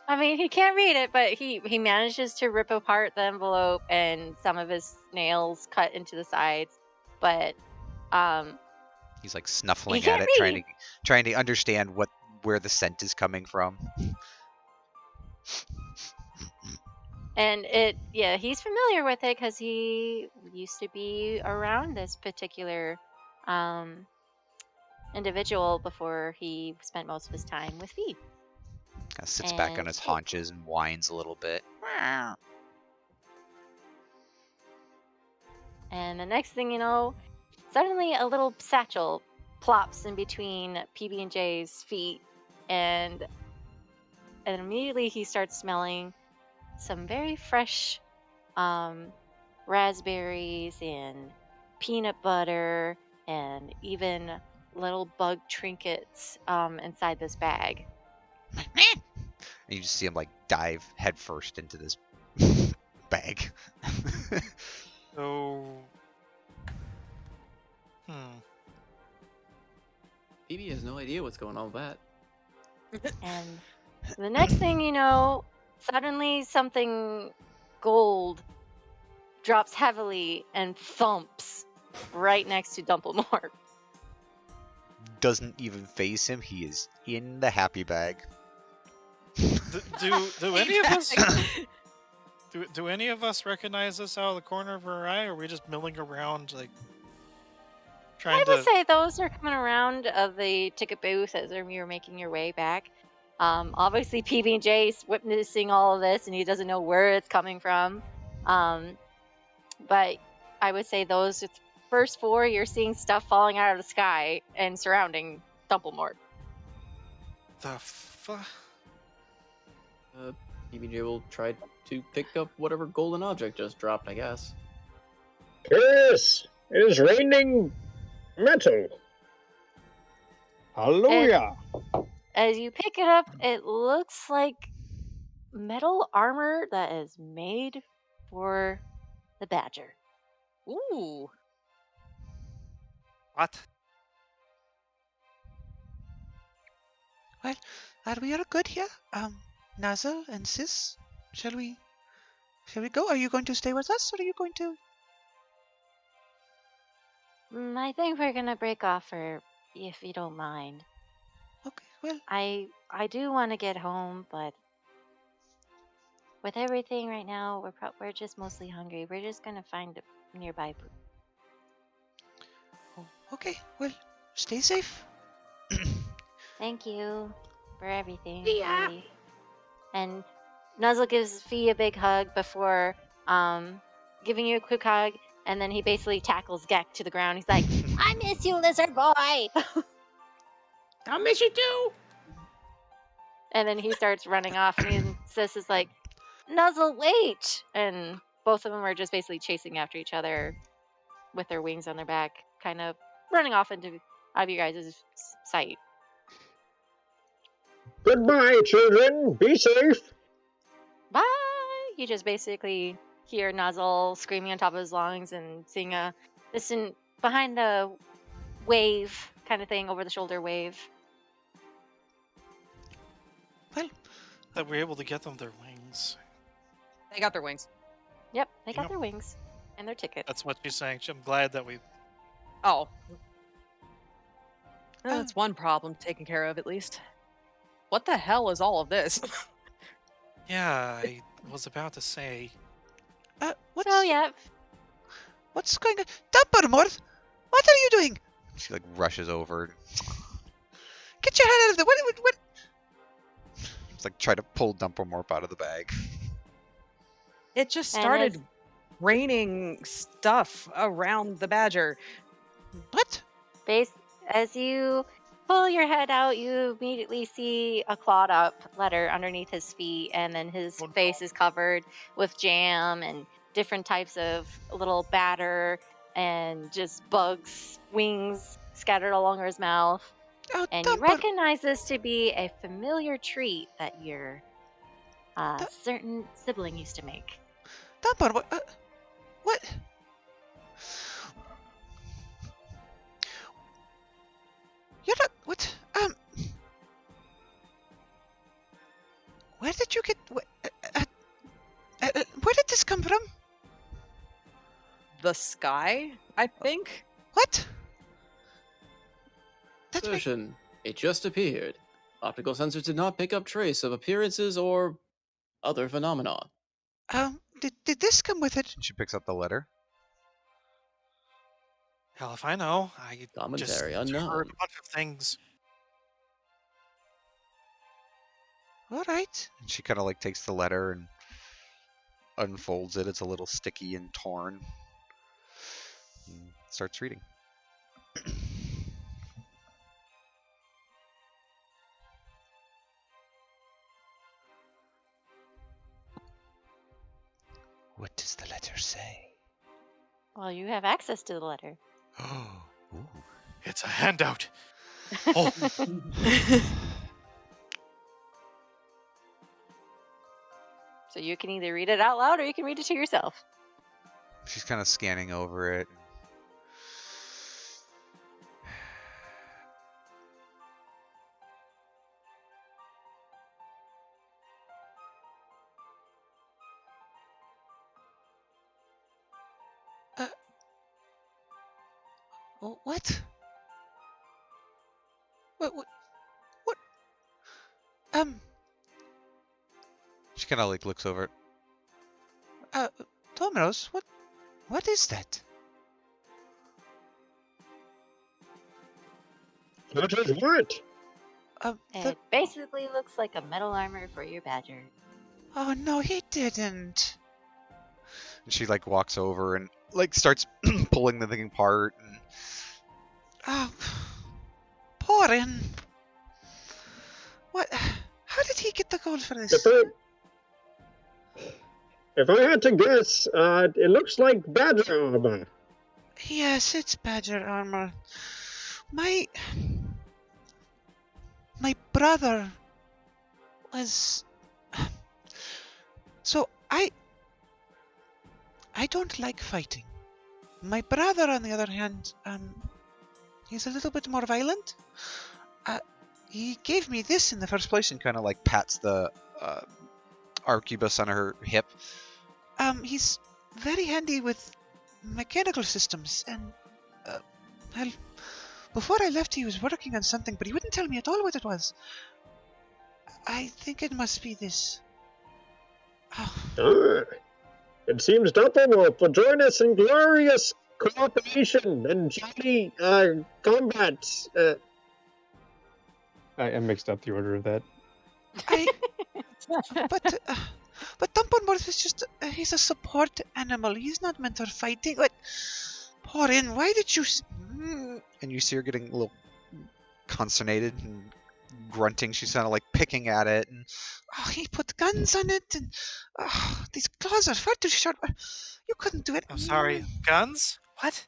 I mean, he can't read it, but he manages to rip apart the envelope and some of his nails cut into the sides. But He's like he snuffling at can't it, read. trying to understand where the scent is coming from. And he's familiar with it because he used to be around this particular individual before he spent most of his time with Fee. Kind of sits back on his haunches and whines a little bit. And the next thing you know, suddenly a little satchel plops in between PB&J's feet, and immediately he starts smelling some very fresh raspberries and peanut butter and even little bug trinkets inside this bag. And you just see him like dive headfirst into this bag. So, Phoebe has no idea what's going on with that. And the next thing you know, suddenly something gold drops heavily and thumps right next to Dumplemore. Doesn't even face him. He is in the happy bag. do any of us do any of us recognize this out of the corner of our eye, or are we just milling around like trying I would to? say those are coming around of the ticket booth as you're making your way back. Obviously, PB&J's witnessing all of this, and he doesn't know where it's coming from. But I would say those first four, you're seeing stuff falling out of the sky and surrounding Dumplemore. The fuck? PBJ will try to pick up whatever golden object just dropped, I guess. Yes, it is raining metal. Hallelujah. As you pick it up, it looks like metal armor that is made for the badger. Ooh. What? Well, are we all good here? Nazel and Sis, shall we go? Are you going to stay with us, or are you going to? I think we're gonna break off if you don't mind. Okay, well. I do want to get home, but with everything right now, we're just mostly hungry. We're just gonna find a nearby booth. Oh, okay, well, stay safe. Thank you for everything. Yeah. Really. And Nuzzle gives Fee a big hug before giving you a quick hug, and then he basically tackles Gek to the ground. He's like, "I miss you, lizard boy." I miss you too. And then he starts running off, and Sis is like, "Nuzzle, wait!" And both of them are just basically chasing after each other with their wings on their back, kind of running off out of you guys' sight. Goodbye, children. Be safe. Bye! You just basically hear Nuzzle screaming on top of his lungs and seeing behind the wave kind of thing, over the shoulder wave. Well, That we're able to get them their wings. They got their wings. Yep, they got their wings and their ticket. That's what she's saying. I'm glad that we. Oh. Well, that's one problem taken care of, at least. What the hell is all of this? Yeah, I was about to say. what's going on? Dumplemore, what are you doing? She like rushes over. Get your head out of the what? It's like try to pull Dumplemorp out of the bag. It just started raining stuff around the badger. What? As you pull your head out, you immediately see a clawed up letter underneath his feet, and then his face is covered with jam and different types of little batter and just bugs, wings scattered along his mouth. Oh, and you recognize this to be a familiar treat that your certain sibling used to make. Dumplemore, what? You're not. What? Where did you get? Where did this come from? The sky, I think. What? That makes. Assertion. It just appeared. Optical sensors did not pick up trace of appearances or other phenomena. Did this come with it? She picks up the letter. Hell if I know. I just Commentary heard unknown. a bunch of things. All right. And she kind of like takes the letter and unfolds it. It's a little sticky and torn. And starts reading. What does the letter say? Well, you have access to the letter. Ooh. It's a handout. Oh, So you can either read it out loud or you can read it to yourself. She's kind of scanning over it. What? What? She kind of like looks over it. Dominoes, what is that? What is what? It basically looks like a metal armor for your badger. Oh no, he didn't. And she like walks over and like starts pulling the thing apart. And Oh, poor In. What? How did he get the gold for this? If I had to guess, it looks like badger armor. Yes, it's badger armor. My brother was. So I don't like fighting. My brother, on the other hand, he's a little bit more violent. He gave me this in the first place. and kind of like pats the arquebus on her hip. He's very handy with mechanical systems, and well, before I left, he was working on something, but he wouldn't tell me at all what it was. I think it must be this. Oh. It seems Doppelwolf will join us in glorious cooperation and journey combat. I mixed up the order of that. But Dumbledore is just, he's a support animal. He's not meant for fighting. But, poor In, why did you... And you see her getting a little consternated and grunting. She's kind of like picking at it. And Oh, he put guns on it, and these claws are far too sharp. You couldn't do it. I'm sorry. Guns? What?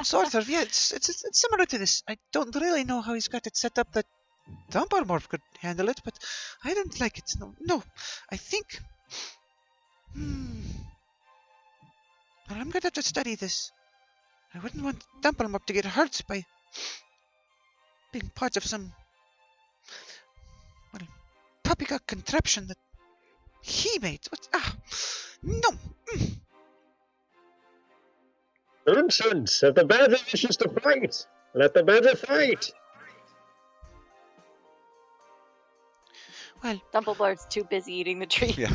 Sort of, yeah. It's similar to this. I don't really know how he's got it set up that Dumbledore could handle it, but I don't like it. No. I think... Well, I'm gonna have to study this. I wouldn't want Dumbledore to get hurt by being part of some poppycock contraption that he made. No. Nonsense! If the badger wishes to fight, let the badger fight! Well, Dumbledore's too busy eating the tree. yeah.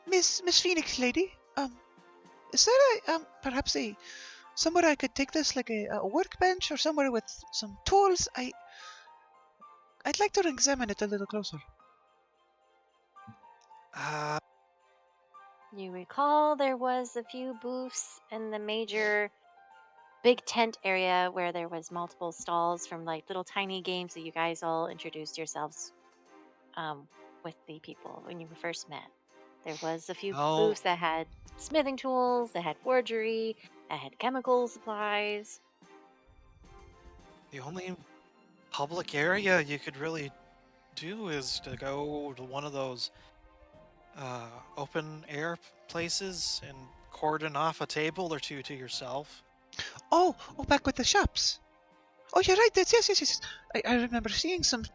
Miss Phoenix lady, is there perhaps somewhere I could take this, like a workbench or somewhere with some tools? I'd like to examine it a little closer. You recall there was a few booths in the major big tent area where there was multiple stalls from like little tiny games that you guys all introduced yourselves with the people when you first met. There was a few booths that had smithing tools, that had forgery, that had chemical supplies. The only public area you could really do is to go to one of those open air places and cordon off a table or two to yourself. Oh, back with the shops. Oh, you're right. That's yes. I remember seeing some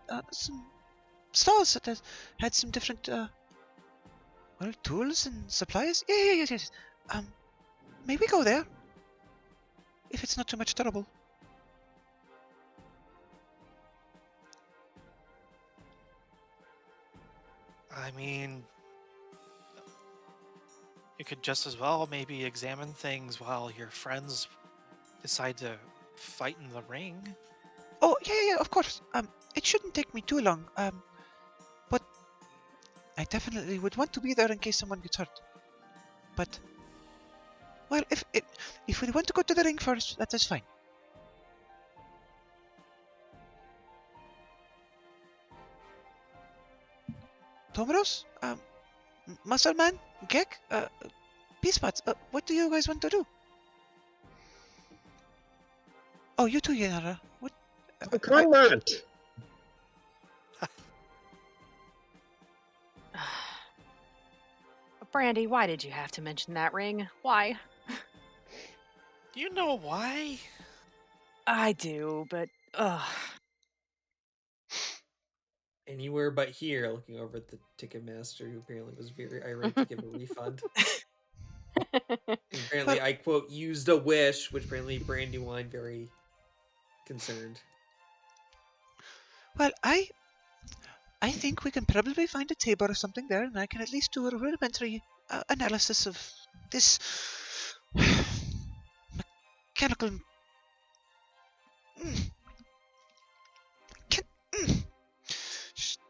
stalls that had some different tools and supplies. Yes. May we go there? If it's not too much trouble. I mean, you could just as well maybe examine things while your friends decide to fight in the ring. Oh, yeah, of course. It shouldn't take me too long. But I definitely would want to be there in case someone gets hurt. But, well, if we want to go to the ring first, that is fine. Tomaros, Muscle Man, Gek, Peacepots, what do you guys want to do? Oh, you too, Yanara. What? Combat! Brandy, why did you have to mention that ring? Why? Do you know why? I do, but Anywhere but here, looking over at the Ticketmaster, who apparently was very irate to give a refund. And apparently, I quote, used a wish, which apparently Brandywine very concerned. Well, I think we can probably find a table or something there, and I can at least do a rudimentary analysis of this mechanical.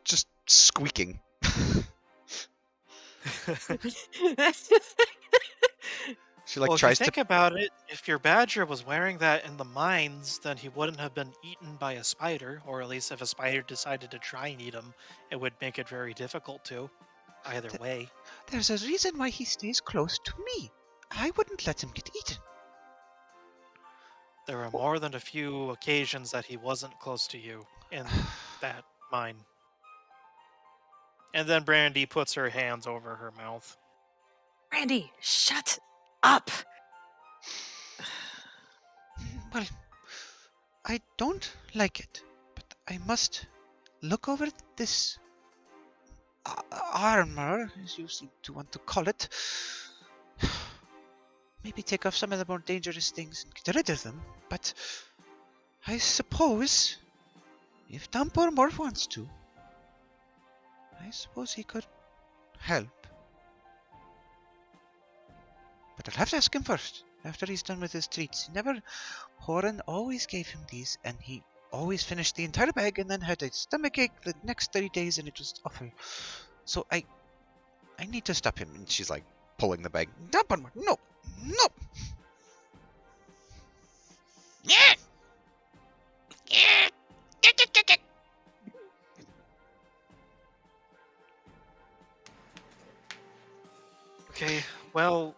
Just squeaking. She Well, if you tries to. think about it, if your badger was wearing that in the mines, then he wouldn't have been eaten by a spider, or at least if a spider decided to try and eat him, it would make it very difficult to. Either way. There's a reason why he stays close to me. I wouldn't let him get eaten. There are more than a few occasions that he wasn't close to you in that mine. And then Brandy puts her hands over her mouth. Brandy, shut up! Well, I don't like it, but I must look over this armor, as you seem to want to call it. Maybe take off some of the more dangerous things and get rid of them, but I suppose if Dumpor Morph wants to, I suppose he could help. But I'll have to ask him first, after he's done with his treats. Horan always gave him these, and he always finished the entire bag and then had a stomachache the next 30 days, and it was awful. So I need to stop him. And she's like pulling the bag. No. Okay, well...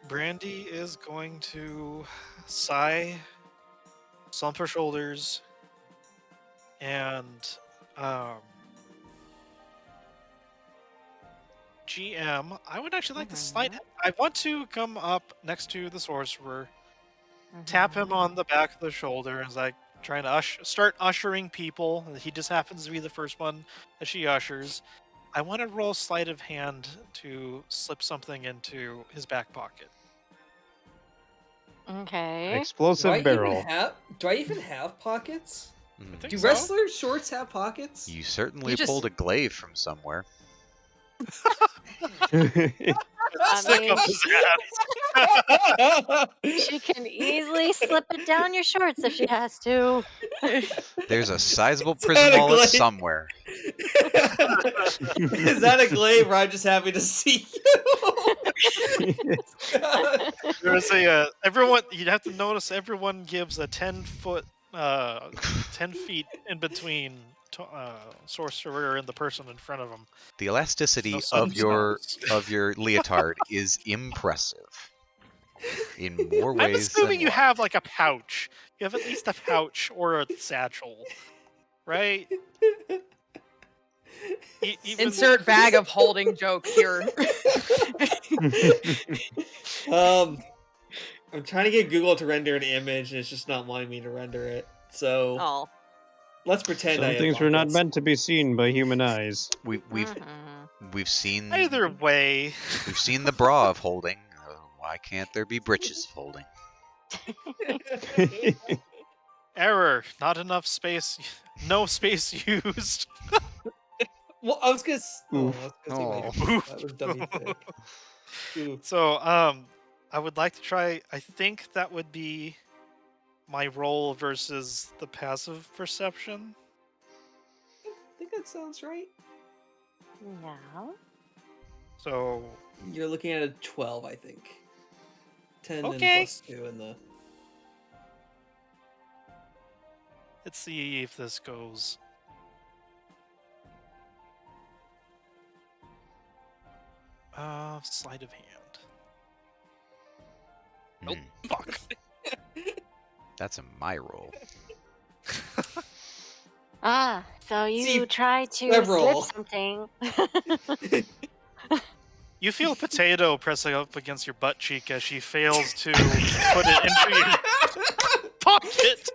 Brandy is going to sigh, slump her shoulders, and, GM, I would actually like to slide... I want to come up next to the sorcerer, tap him on the back of the shoulder, and like trying to start ushering people. He just happens to be the first one that she ushers. I want to roll sleight of hand to slip something into his back pocket. Okay. Explosive barrel. Do I even have pockets? Do so. wrestler shorts have pockets? You certainly You just- pulled a glaive from somewhere. Stick up his She can easily slip it down your shorts if she has to. There's a sizable It's prison not a wallet glaive. somewhere. Is that a glaive or I'm just happy to see you? There's a everyone. You'd have to notice everyone gives a 10-foot, 10 feet in between sorcerer and the person in front of them. The elasticity No of sudden your leotard is impressive. In more ways I'm assuming than you one. have like a pouch. You have at least a pouch or a satchel, right? Insert bag of holding joke here. I'm trying to get Google to render an image, and it's just not wanting me to render it. So Oh. let's pretend Some things were not meant to be seen by human eyes. We've seen Either way. We've seen the bra of holding. Why can't there be britches of holding? Error. Not enough space. No space used. Well, I was gonna. That was dummy thick. So, I would like to try. I think that would be my roll versus the passive perception. I think that sounds right. Yeah. So you're looking at a 12, I think. 10 and Okay. plus 2 in the. Let's see if this goes. Sleight of hand. Nope. Fuck. That's a my roll. So you try to several. slip something. You feel Potato pressing up against your butt cheek as she fails to put it into your pocket.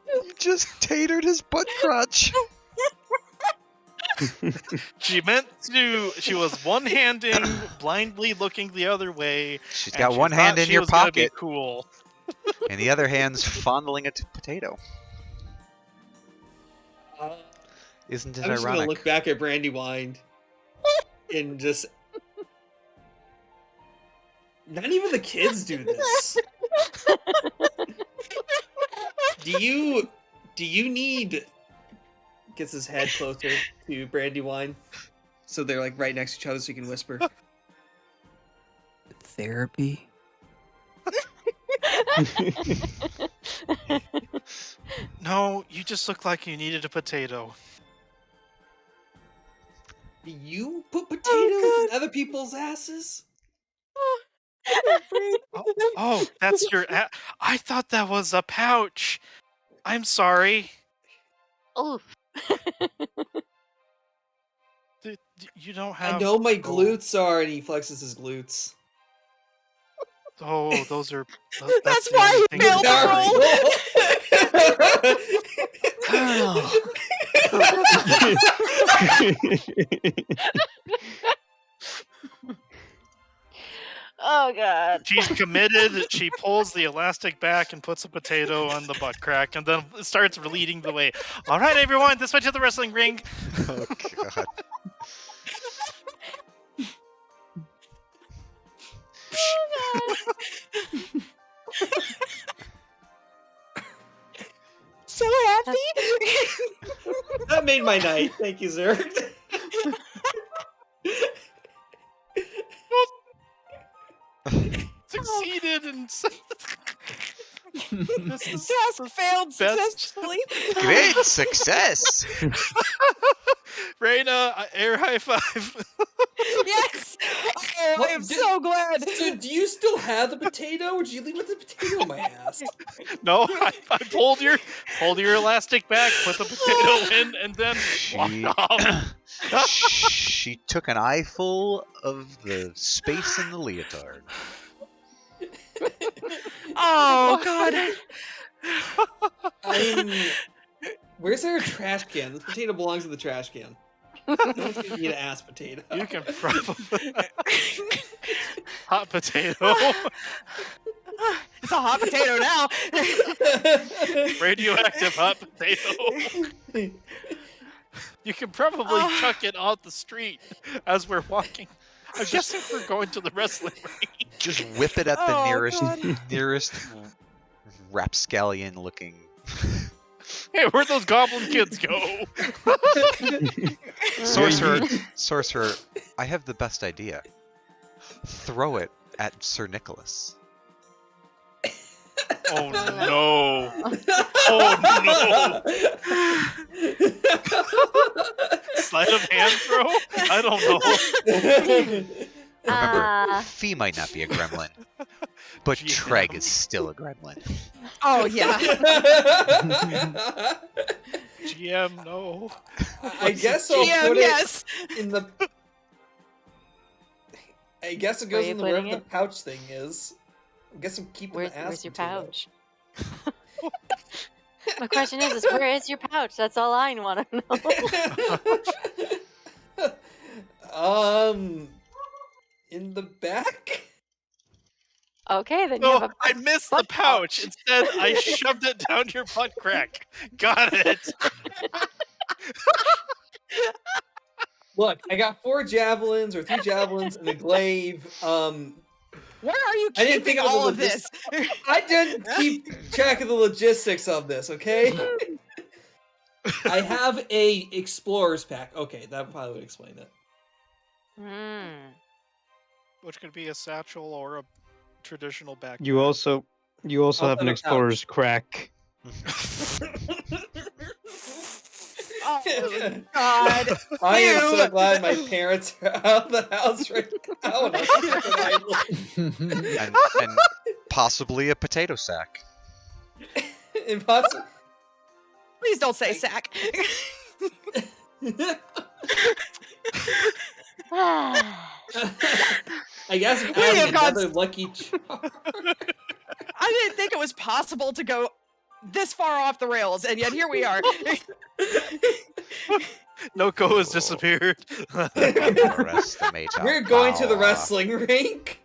You just tatered his butt crotch. She meant to. She was one-handing, blindly looking the other way. She's and got she one hand thought in she your was gonna be pocket. Cool. And the other hand's fondling a potato. Isn't it I'm just gonna ironic? look back at Brandywine and just. Not even the kids do this. Do you need? Gets his head closer to Brandywine, so they're like right next to each other, so you can whisper. Therapy. No, you just look like you needed a potato. Do you put potatoes in other people's asses? Oh, that's your. I thought that was a pouch. I'm sorry. Oh. You don't have. I know my glutes are, and he flexes his glutes. Oh, those are. That's why he failed Oh god. She's committed. She pulls the elastic back and puts a potato on the butt crack, and then starts leading the way. All right, everyone, this way to the wrestling ring. Oh god. So happy. That made my night. Thank you, sir. Succeeded and. Task failed successfully. Great success. Raina, air high five. Yes. Oh, I am so glad. So, do you still have the potato, or did you leave with the potato in my ass? No, I pulled your elastic back, put the potato in, and then walked off. She took an eyeful of the space in the leotard. Oh god. Where's there a trash can? This potato belongs in the trash can. No one's gonna eat an ass potato. You can probably hot potato. It's a hot potato now. Radioactive hot potato. You can probably chuck it on the street as we're walking. I guess if we're going to the wrestling ring. Just whip it at the nearest rapscallion looking. Hey, where'd those goblin kids go? Sorcerer, I have the best idea. Throw it at Sir Nicholas. Oh no! Oh no! Sleight of hand throw? I don't know. Remember, Fee might not be a gremlin, But GM. Treg is still a gremlin. Oh yeah. GM, no. I guess I'll GM, put yes. it in the. I guess it Where goes you in putting wherever the it? pouch thing is. I guess I'm keeping the Where's your potato. pouch? My question is where is your pouch? That's all I want to know. In the back. Okay, then you Oh, have a I missed the butt pouch. Instead, I shoved it down your butt crack. Got it. Look, I got 4 javelins or 3 javelins and a glaive. Where are you I didn't keeping think of all the of this? I didn't keep track of the logistics of this, okay? I have a explorer's pack. Okay, that probably would explain it. Which could be a satchel or a traditional backpack. You also have an a explorer's crack. Oh God! I am so Ew. glad my parents are out of the house right now. And possibly a potato sack. Impossible. Please don't say sack. I guess I'm We adding have got- another lucky charm. I didn't think it was possible to go this far off the rails, and yet here we are. Noko has disappeared. We're going to the wrestling rink.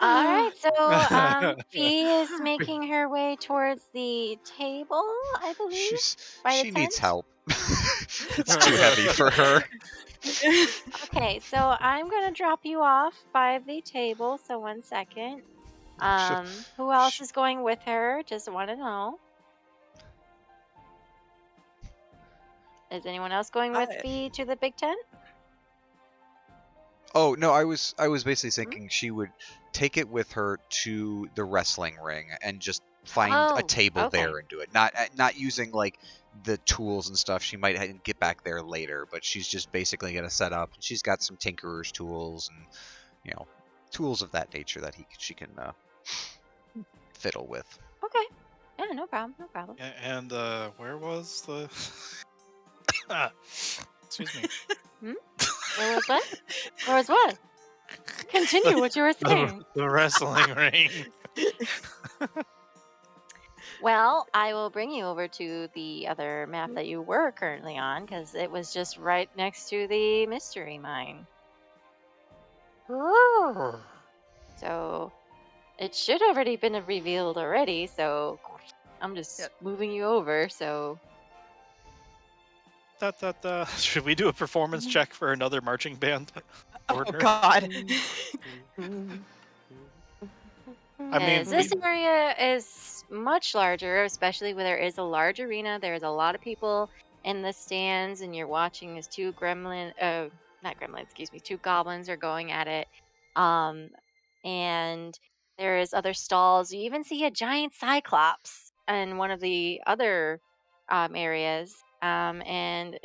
All right, so Fee is making her way towards the table, I believe. She needs help. It's too heavy for her. Okay, so I'm gonna drop you off by the table. So 1 second. Who else is going with her? Just want to know. Is anyone else going with Fee to the big tent? Oh no, I was basically thinking she would take it with her to the wrestling ring and just find a table there and do it. Not using like the tools and stuff. She might get back there later, but she's just basically gonna set up. And she's got some tinkerer's tools and tools of that nature that she can fiddle with. Okay. Yeah, no problem. No problem. And where was the? Excuse me. Where was what? Where was what? Continue what you were saying. The wrestling ring. Well, I will bring you over to the other map that you were currently on, because it was just right next to the mystery mine. So it should have already been revealed already, so I'm just moving you over, so... Should we do a performance check for another marching band? Oh God. I mean, this area is much larger, especially where there is a large arena. There's a lot of people in the stands, and you're watching as two goblins are going at it. And there is other stalls. You even see a giant cyclops in one of the other areas. And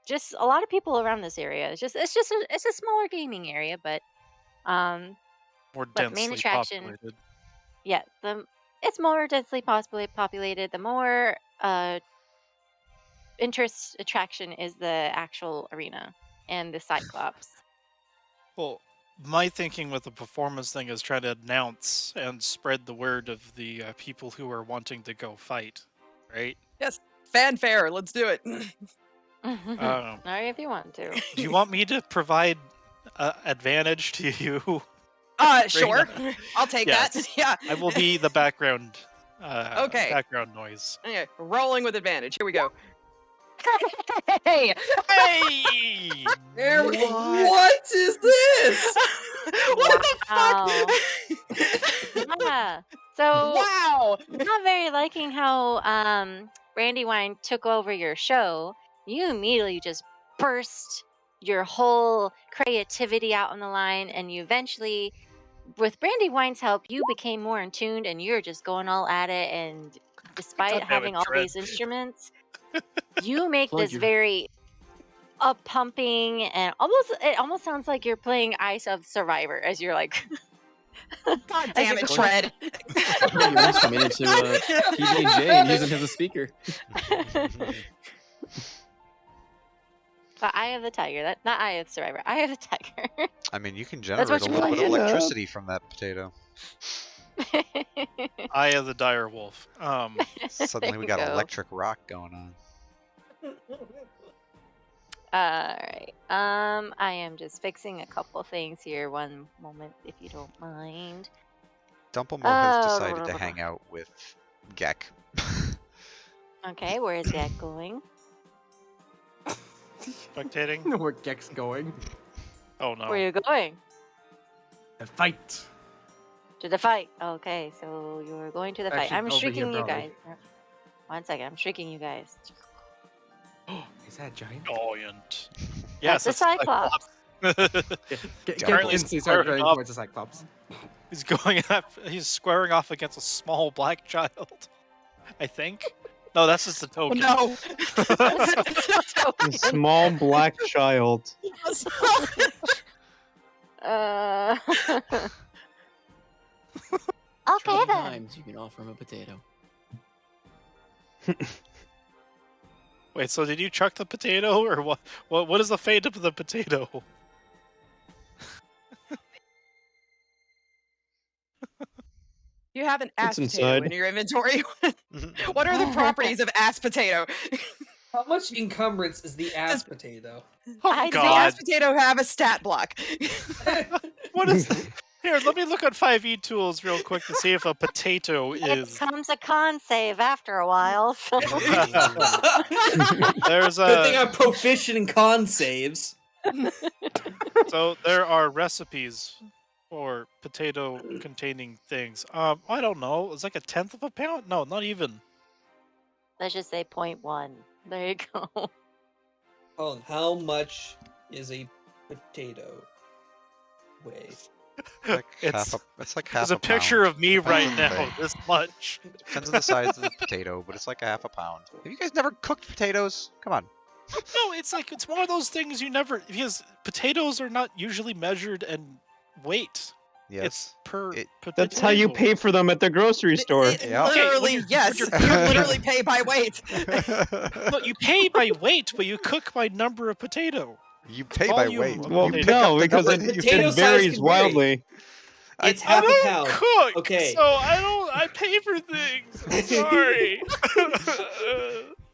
just a lot of people around this area. It's a smaller gaming area, but more but main densely attraction. populated. Yeah, it's more densely populated. The more interest attraction is the actual arena and the cyclops. Well, my thinking with the performance thing is try to announce and spread the word of the people who are wanting to go fight, right? Yes, fanfare. Let's do it. All right, if you want to. Do you want me to provide advantage to you? Sure. I'll take that. Yeah. I will be the background. Okay. Background noise. Okay. Rolling with advantage. Here we go. Hey! Hey! What is this? What the fuck? Yeah. So Wow. not very liking how Brandywine took over your show. You immediately just burst your whole creativity out on the line, and you eventually, with Brandywine's help, you became more in tuned, and you're just going all at it. And despite having all these instruments, you make this very up pumping, and it almost sounds like you're playing Ice of Survivor as you're like God damn it, As Tread. He wants coming into PB&J and use him as a speaker. Eye of the Tiger. That not Eye of the Survivor. Eye of the Tiger. I mean, you can That's generate what a you're little bit of playing. electricity from that potato. Eye of the dire wolf. Suddenly There we you got go. electric rock going on. Alright. I am just fixing a couple things here. One moment, if you don't mind. Dumplemore has decided to hang out with Gek. Okay, where is that going? Spectating. You know where Gek's going. Oh no. Where are you going? The fight. To the fight. Okay, so you're going to the fight. Actually, I'm over here, shrieking you probably. guys. One second, I'm shrieking you guys. Is that giant? Giant. Yes, That's a Cyclops. Get Currently instantly start running squaring towards the Cyclops. He's going up. He's squaring off against a small black child. I think. No, that's just a token. No. A small black child. Okay Try then. times you can offer him a potato. Wait, so did you chuck the potato, or what? What is the fate of the potato? You have an ass It's potato inside. in your inventory. What are the properties of ass potato? How much encumbrance is the ass potato? I Does the ass potato have a stat block? What is? Here, let me look on 5e tools real quick to see if a potato It is. becomes a con save after a while. So. There's Good thing a. I'm proficient in con saves. So there are recipes for potato-containing things. I don't know. It's like 1/10 of a pound? No, not even. Let's just say 0.1. There you go. Hold on, how much is a potato weigh? Like It's it's like There's half a picture pound. of me right Pound now. thing. This much. Depends on the size of the potato, but it's like a half a pound. Have you guys never cooked potatoes? Come on. No, it's like it's one of those things you never, because potatoes are not usually measured in weight. Yes. It's per It- potato. That's how you pay for them at the grocery store. Yeah. Literally, you're- yes. You literally pay by weight. No, you pay by weight, but you cook by number of potato. You pay by Volume weight. of Well, potato. You pick no, up the because number it, that you Potato it size varies can vary. wildly. It's I half a don't pound. cook, Okay. so I pay for things. I'm sorry.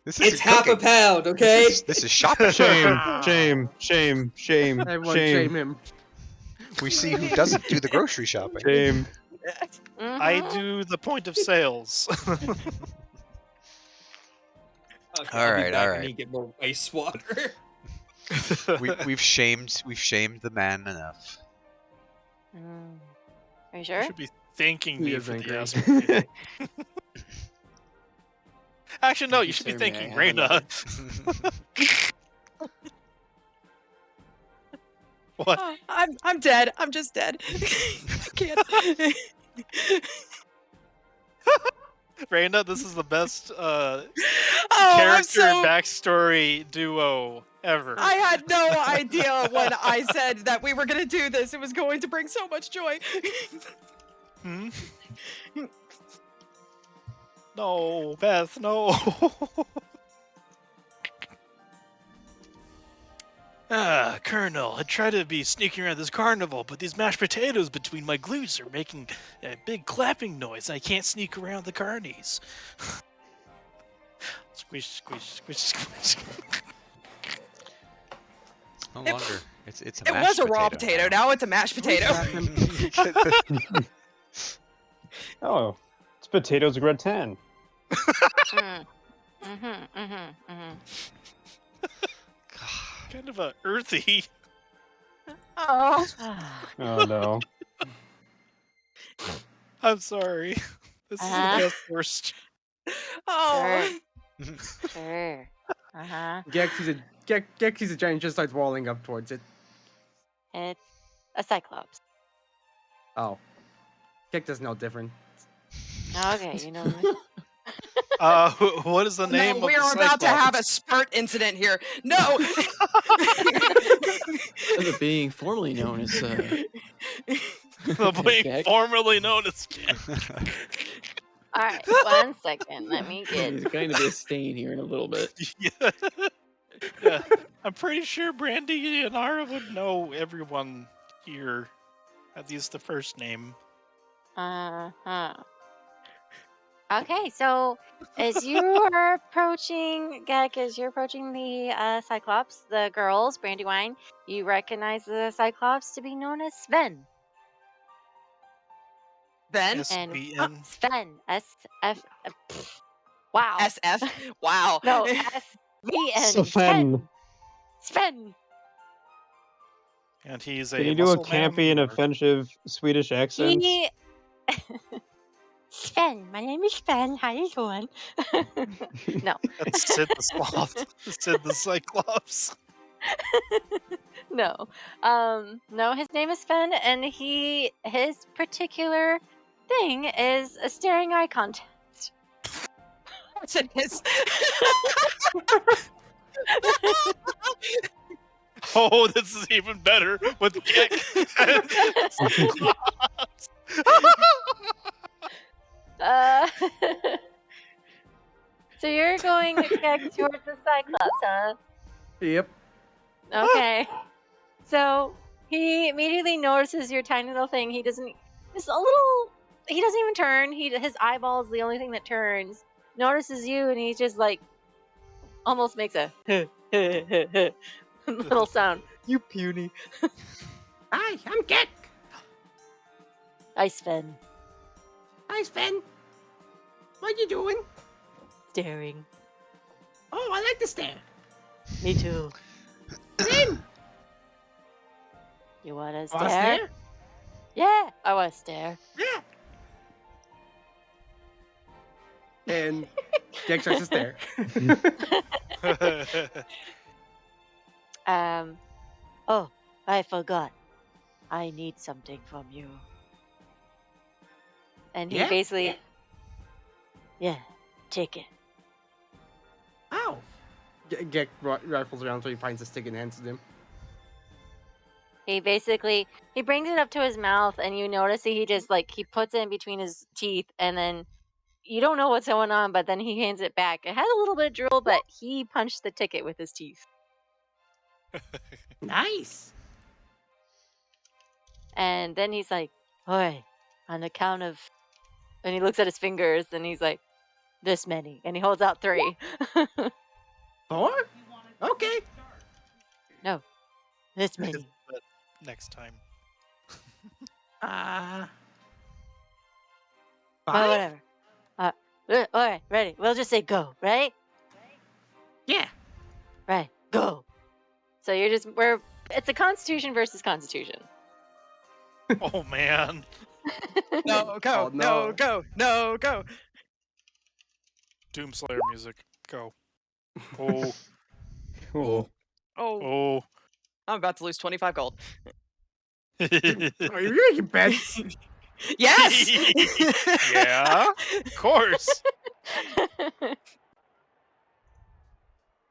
This It's is half a pound, okay? This is shopping. Shame. Everyone shame him. We see who doesn't do the grocery shopping. Shame. I Mhm. do the point of sales. Okay, All I'll be right, back. all I right. need to get more ice water. We've shamed them man enough. Mm. Are you You sure? should be thanking He me is for the angry. ass potato. Actually, no, Thank you you, should be sir. May I thanking have Reyna. What? I'm dead. I'm just dead. I can't. Reyna, this is the best Oh, I'm character so. backstory duo ever. I had no idea when I said that we were going to do this. It was going to bring so much joy. Hmm? No, Beth, no. Colonel, I try to be sneaking around this carnival, but these mashed potatoes between my glutes are making a big clapping noise. I can't sneak around the carnies. Squish, squish, squish, squish. No longer. It's a It mashed was a raw potato. Now it's a mashed potato. Oh, it's potatoes gratin. Mm. Mm-hmm, mm-hmm, mm-hmm. Kind of a earthy. Oh. Oh no. I'm sorry. This is Uh-huh. the best worst. Oh. Sure. Uh-huh. Gek sees a giant, just starts walling up towards it. It's a Cyclops. Oh. Gek does no different. Okay, you know me. What is the name No, we of the are about to have a Cyclops? spurt incident here. No. Instead of being formerly known as The being Gek. formerly known as Jack. All right, 1 second. Let me get. There's going to be a stain here in a little bit. Yeah. Yeah. I'm pretty sure Brandy and Ara would know everyone here. At least the first name. Uh-huh. Okay, so as you are approaching, Gek, as you're approaching the Cyclops, the girls, Brandywine, you recognize the Cyclops to be known as Sven. Ben? And SBN. Sven, S-F, wow. SF? Wow. No, S-V-N, Sven. Sven. Sven. And he's a Can you do a muscle man, campy and or- offensive Swedish accent? He... Sven, my name is Sven. How you doing? No. That's Sid the Sloth. Sid the Cyclops. No. No, his name is Sven, and his particular thing is a staring eye contest. What's it is? Oh, this is even better with Gek and Cyclops. So you're going back towards the Cyclops, huh? Yep. Okay. So he immediately notices your tiny little thing. He doesn't. Just a little. He doesn't even turn. His eyeball is the only thing that turns. Notices you, and he just like almost makes a little sound. You puny. Hi, I'm Gek. Hi, Sven. Hi, Sven. What you doing? Staring. Oh, I like to stare. Me too. Same. You wanna stare? Wanna stare? Yeah, I wanna stare. Yeah. And Gek starts to stare. Oh, I forgot. I need something from you. And he Yeah? basically, yeah, take it. Ow. Gek rifles around so he finds a stick and hands it to him. He brings it up to his mouth, and you notice he just he puts it in between his teeth, and then you don't know what's going on, but then he hands it back. It has a little bit of drool, but he punched the ticket with his teeth. Nice. And then he's like, all right, on the count of, and he looks at his fingers, and he's like, this many, and he holds out 3. 4? Okay. No, this many. But next time. Uh. Oh, 5? whatever. All right, ready. We'll just say go, right? Yeah. Right, go. So it's a Constitution versus Constitution. Oh man. No, go, Oh, no, no. go, no, go. Doomslayer music. Go. Oh. Cool. Oh, Oh. I'm about to lose 25 gold. Are you making bets? Yes! Yeah, of course.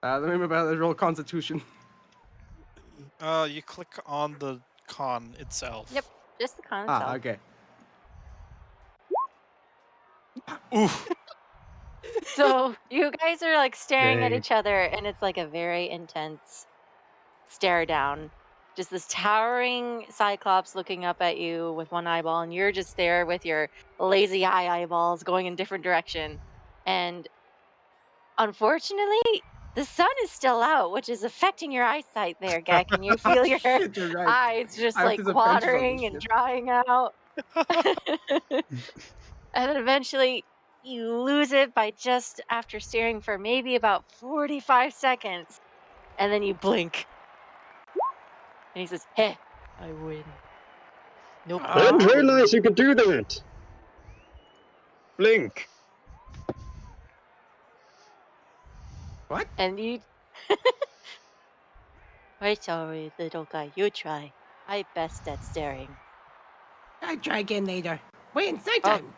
Let me remember how to roll Constitution. You click on the con itself. Yep. Just the con Ah, itself. okay. Oof. So you guys are staring at Dang. each other, and it's a very intense stare down. Just this towering Cyclops looking up at you with one eyeball, and you're just there with your lazy eye eyeballs going in different direction. And unfortunately, the sun is still out, which is affecting your eyesight there, Gek, and you feel your Shit, you're right. eyes just I have to defend you on watering this and shit. drying out. And then eventually you lose it by just after staring for maybe about 45 seconds. And then you blink. And he says, hey, I win. Nope. I didn't realize you could do that. Blink. And you... I'm sorry, little guy. You try. I'm best at staring. I try again later. Wait, it's nighttime.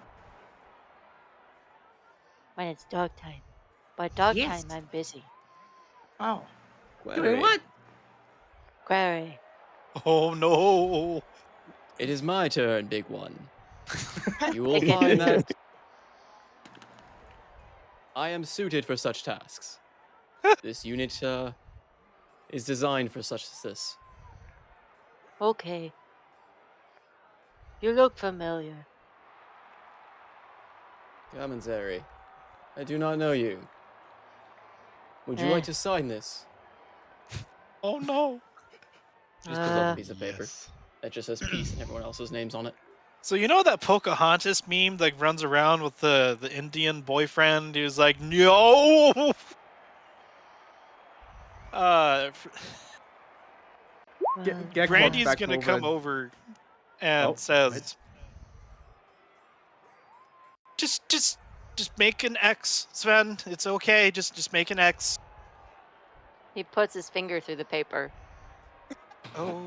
When it's dog time. But dog Yes. time, I'm busy. Oh. Query. Doing what? Query. Oh no. It is my turn, big one. You will find that I am suited for such tasks. This unit is designed for such as this. Okay. You look familiar. Commentary. I do not know you. Would you like to sign this? Oh no. Just pulls out a Uh, piece of paper Yes. that just says peace and everyone else's names on it. So you know that Pocahontas meme that runs around with the Indian boyfriend who's like, no. Get Brandy's back gonna come over and Oh, says, just make an X, Sven. It's okay. Just make an X. he puts his finger through the paper. Oh.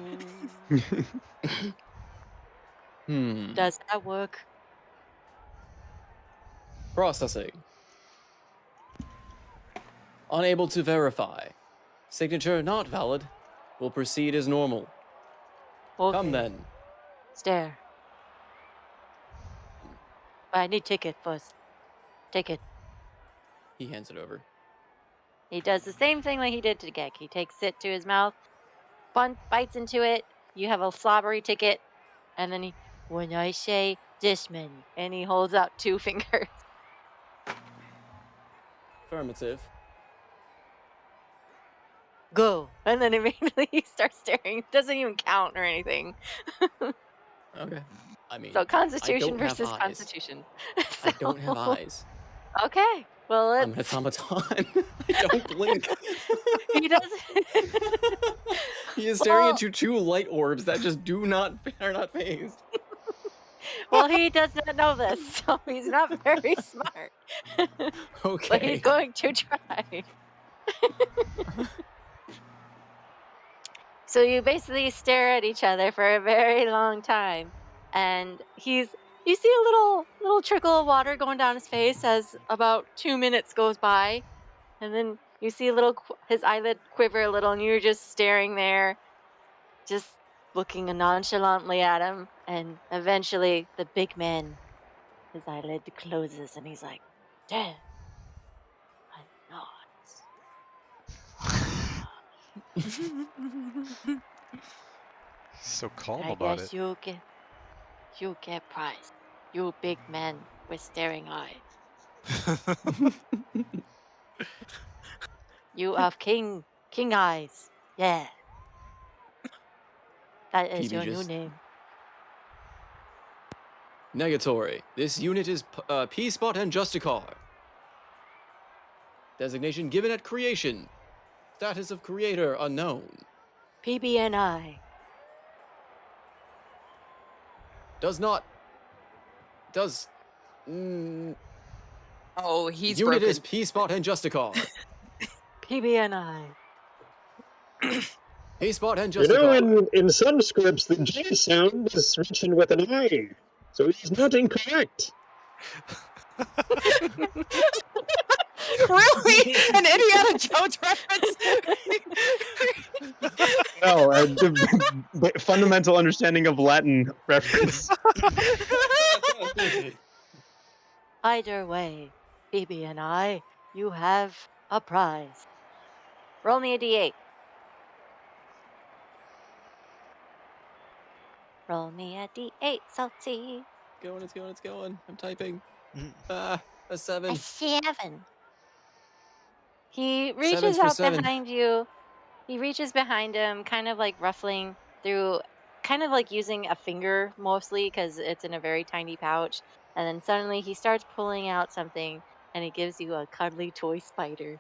Does that work? Processing. Unable to verify. Signature not valid. Will proceed as normal. Okay. Come then. Stare. But I need ticket first. Ticket. He hands it over. He does the same thing like he did to Gek. He takes it to his mouth, bites into it. You have a slobbery ticket, and then he, when I say this many, and he holds out 2 fingers. Affirmative. Go. And then immediately he starts staring. Doesn't even count or anything. Okay. I mean, So Constitution I don't have versus eyes. Constitution. I don't have eyes. Okay. Well, I'm an let's. automaton. I don't blink. He doesn't. He is staring Well- into 2 light orbs that just are not phased. Well, he does not know this, so he's not very smart. Okay. But he's going to try. So you basically stare at each other for a very long time, and you see a little trickle of water going down his face as about 2 minutes goes by, and then you see his eyelid quiver a little, and you're just staring there, just looking nonchalantly at him, and eventually the big man, his eyelid closes, and he's like, "Damn, I'm not." So calm I about guess it. you get prize. You big man with staring eyes. You have king eyes. Yeah. That is your new just- name. Negatory. This unit is P-Spot and Justicar. Designation given at creation. Status of creator unknown. PBNI. Does not. Oh, he's unit broken. is P-Spot and Justicar. PBNI. P-Spot and You know, Justicar. in some scripts, the J sound is written with an I, so he's not incorrect. Really? An Indiana Jones reference? No, the fundamental understanding of Latin reference. Either way, PBNI, you have a prize. Roll me a d8. Roll me a d8, Salty. It's going. I'm typing. Mm. A 7. A 7. He Sevens reaches for out 7. behind you. He reaches behind him, kind of like ruffling through, kind of like using a finger mostly because it's in a very tiny pouch. And then suddenly he starts pulling out something and he gives you a cuddly toy spider.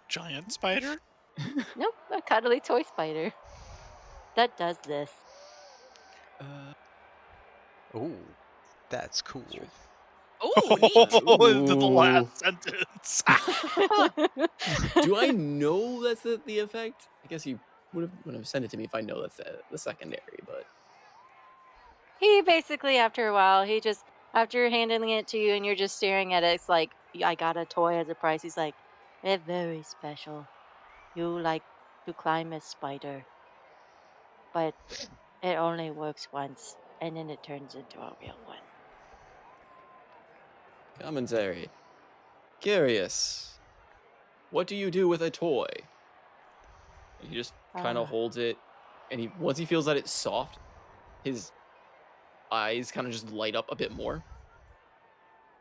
Giant spider? Nope, a cuddly toy spider. That does this. Oh, that's cool. Oh, neat. Into the Ooh. last sentence. Do I know that's the effect? I guess you would have sent it to me if I know that's the secondary, but He basically, after a while, after handing it to you and you're just staring at it, it's like, I got a toy as a prize. He's like, it's very special. You like to climb a spider. but it only works once, and then it turns into a real one. Commentary. Curious. What do you do with a toy? And he just kind of holds it, and once he feels that it's soft, his eyes kind of just light up a bit more.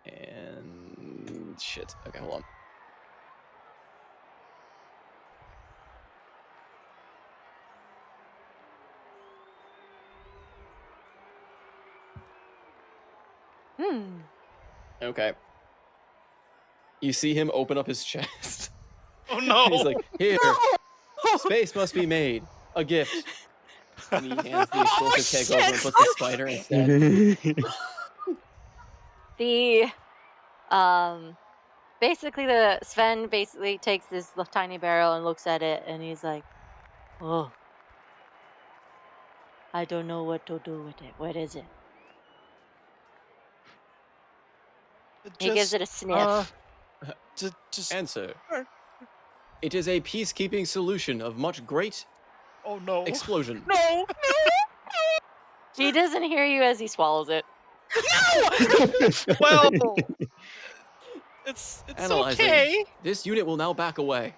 And shit. Okay, hold on. Okay. You see him open up his chest. Oh no! He's like, here, space must be made. A gift. And he hands the explosive keg over and puts the spider instead. Basically the Sven basically takes this tiny barrel and looks at it, and he's like, "Oh, I don't know what to do with it. What is it?" He gives it a sniff. Just Answer. It is a peacekeeping solution of much great explosion. No! He doesn't hear you as he swallows it. No! Well, it's Analyzing. okay. This unit will now back away.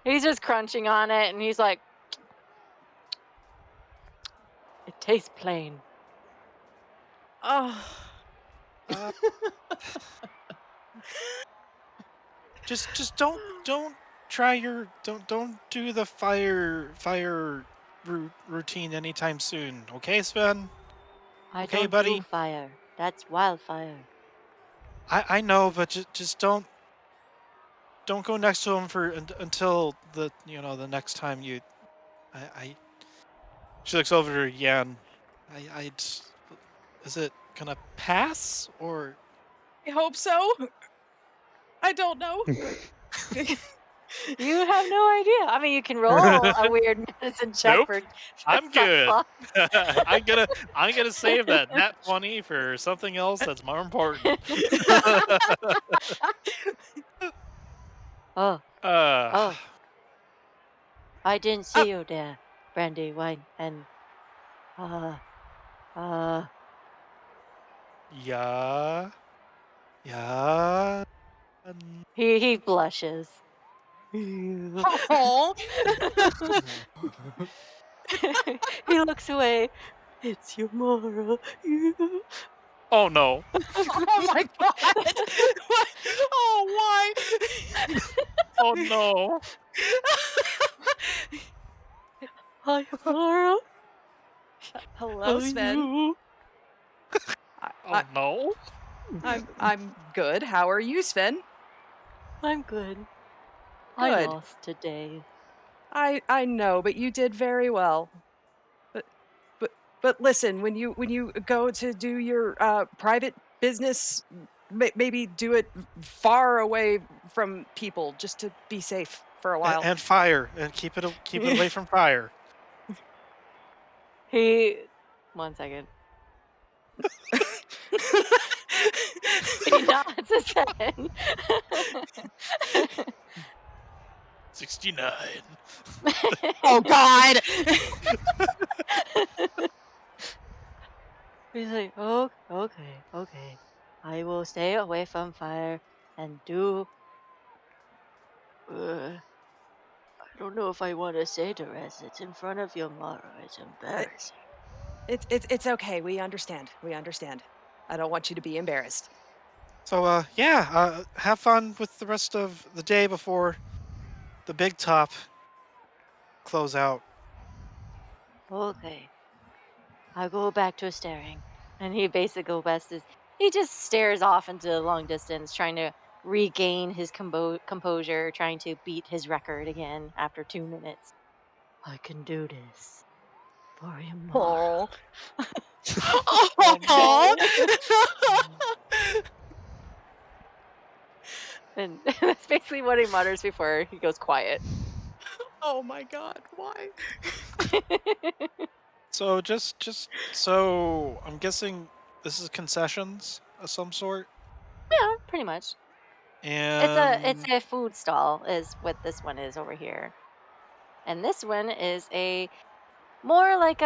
He's just crunching on it, and he's like, "It tastes plain." Oh. Just don't try your don't do the fire routine anytime soon, okay, Sven? I Okay, don't buddy? do fire. That's wildfire. I know, but just don't go next to him until the the next time you. She looks over to Yan. Is it gonna pass or? I hope so. I don't know. You have no idea. I mean, you can roll a weird medicine check Nope. for I'm some good. luck. I'm gonna save that nat 20 for something else that's more important. Oh, I didn't see you there, Brandy, wine, and Yeah. he blushes. Oh. He looks away. It's Yamara. Oh no. Oh my god. What? Oh, why? Oh no. Hi, Yamara. Hello, Sven. Oh no. I'm good. How are you, Sven? I'm good. I Good. lost today. I know, but you did very well. But listen, when you go to do your private business, maybe do it far away from people, just to be safe for a while. And fire, and keep it away from fire. One second. He nods his head. 69. Oh God. He's like, "Oh, okay. I will stay away from fire and do. I don't know if I want to say the rest. It's in front of Yamara. It's embarrassing." It's okay. We understand. I don't want you to be embarrassed. So yeah, have fun with the rest of the day before the big top close out. Okay. I'll go back to staring. And he basically he just stares off into the long distance, trying to regain his composure, trying to beat his record again after 2 minutes. I can do this for Yamara. Oh. And that's basically what he mutters before he goes quiet. Oh my God! Why? So just so I'm guessing this is concessions of some sort. Yeah, pretty much. And it's a food stall is what this one is over here. And this one is a more like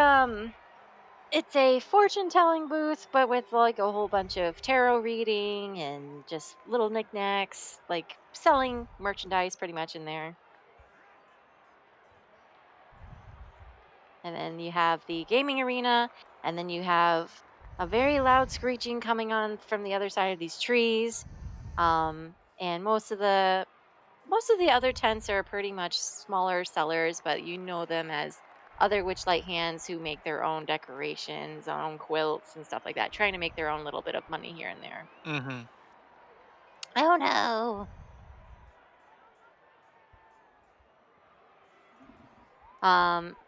it's a fortune telling booth, but with like a whole bunch of tarot reading and just little knickknacks, like selling merchandise pretty much in there. And then you have the gaming arena, and then you have a very loud screeching coming on from the other side of these trees. And most of the other tents are pretty much smaller sellers, but you know them as other Witchlight hands who make their own decorations, own quilts and stuff like that, trying to make their own little bit of money here and there. mm-hmm. Oh no.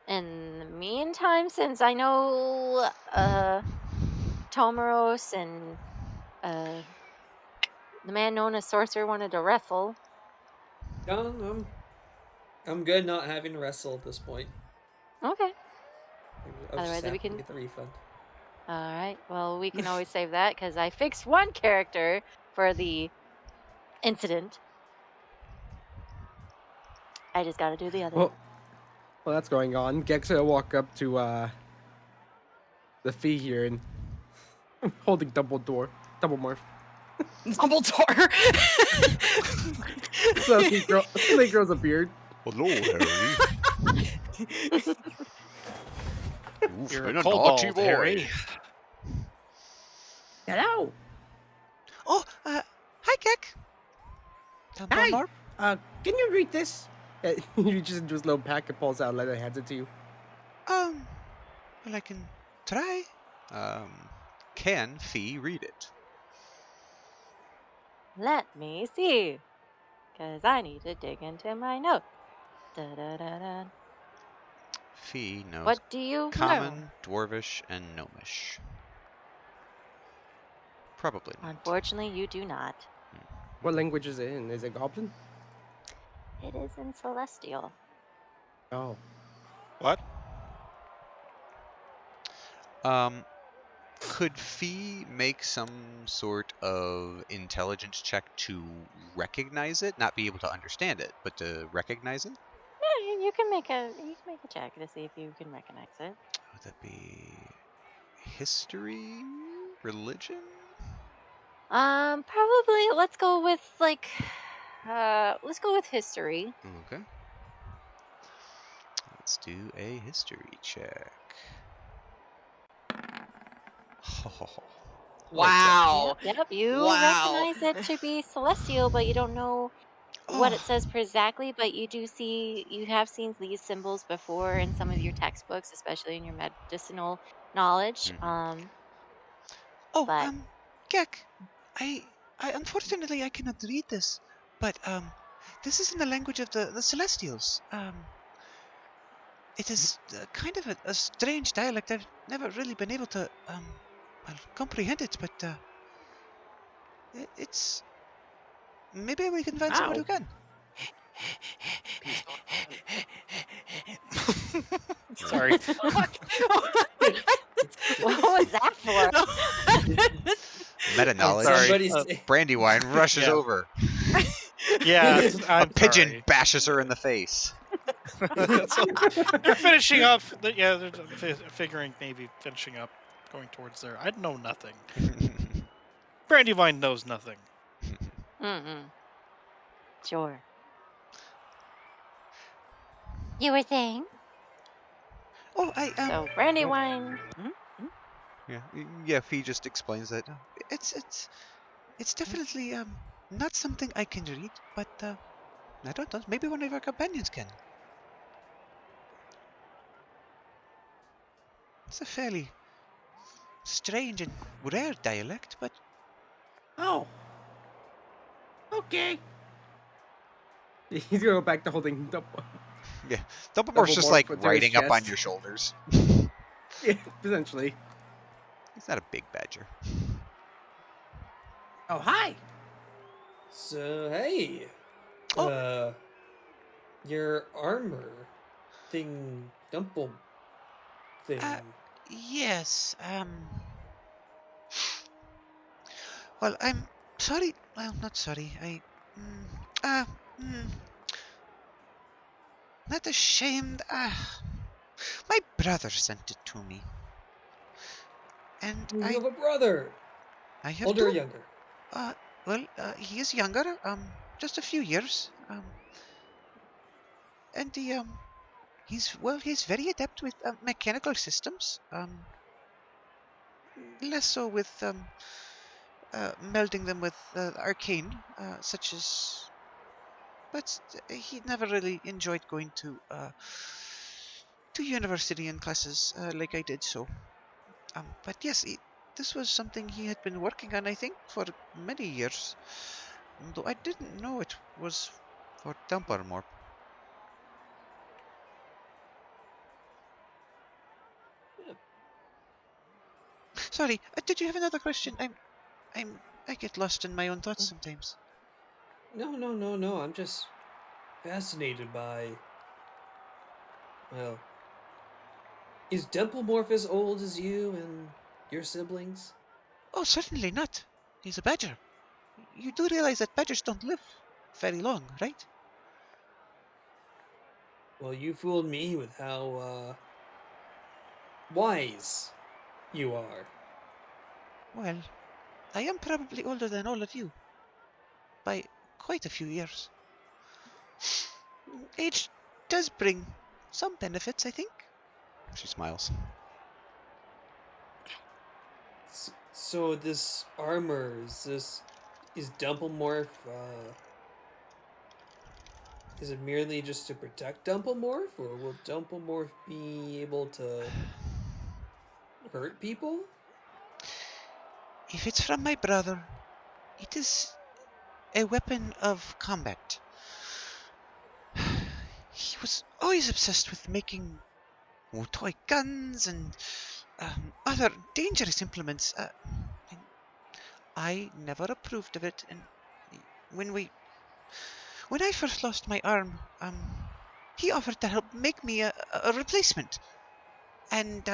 In the meantime, since I know Tomaros and uh the man known as Sorcerer wanted to wrestle. I'm good not having to wrestle at this point. Okay. I was just Otherwise we happy to can get the refund. all right. Well, we can always save that because I fixed one character for the incident. I just got to do the other. Well, that's going on. Gek's gonna walk up to the fee here and holding double morph. Dumbledore. So he grows a beard. Hello, Harry. You've You're been a a naughty kobold, boy. Harry. Hello. Oh, hi, Gek. Hi. More? Can you read this? You just into his little pack and pulls out, and hands it to you. Well, I can try. Can Fee read it? Let me see. Because I need to dig into my notes. Da-da-da-da. Fee knows What do you know? Common, Dwarvish, and Gnomish. Probably not. Unfortunately, you do not. What language is it in? Is it Goblin? It is in Celestial. Oh. What? Could Fee make some sort of intelligence check to recognize it? Not be able to understand it, but to recognize it? Yeah, you can make a check to see if you can recognize it. Would that be history? Religion? Probably let's go with let's go with history. Okay. Let's do a history check. Wow. Yep, you Wow. recognize it to be celestial, but you don't know what it says exactly, but you have seen these symbols before in some of your textbooks, especially in your medicinal knowledge. But Gek, I unfortunately I cannot read this, but this is in the language of the Celestials. It is kind of a strange dialect. I've never really been able to comprehend it, but it's maybe we can find someone who can. Sorry. what was that for? Meta knowledge. Brandywine rushes over. Yeah, a pigeon bashes her in the face. So they're finishing up. Yeah, they're figuring maybe finishing up, going towards there. I know nothing. Brandywine knows nothing. Sure. You were saying? Oh, So Brandywine. Yeah. Fee just explains that. It's definitely not something I can read, but I don't know. Maybe one of our companions can. It's a fairly strange and rare dialect, but Oh. Okay. He's gonna go back to holding double. Yeah, Dumbledore's just like riding up on your shoulders. Yeah, essentially. He's not a big badger. Oh, hi. So hey, your armor thing, Dumple thing. Yes. Well, I'm sorry. Well, not sorry. Not ashamed. My brother sent it to me. And You have a brother. I have Older or two. younger? Well, he is younger, just a few years. And he's very adept with mechanical systems. Less so with melding them with arcane, such as. But he never really enjoyed going to university and classes like I did. So, but yes, this was something he had been working on, I think, for many years. Though I didn't know it was for Dumpermorp. Yeah. Sorry, did you have another question? I get lost in my own thoughts sometimes. No. I'm just fascinated by. Well, is Dumplemorph as old as you and your siblings? Oh, certainly not. He's a badger. You do realize that badgers don't live very long, right? Well, you fooled me with how wise you are. Well, I am probably older than all of you. By quite a few years. Age does bring some benefits, I think. She smiles. So this armor is Dumplemorph is it merely just to protect Dumplemorph, or will Dumplemorph be able to hurt people? If it's from my brother, it is a weapon of combat. He was always obsessed with making toy guns and other dangerous implements. I never approved of it, and when I first lost my arm, he offered to help make me a replacement. And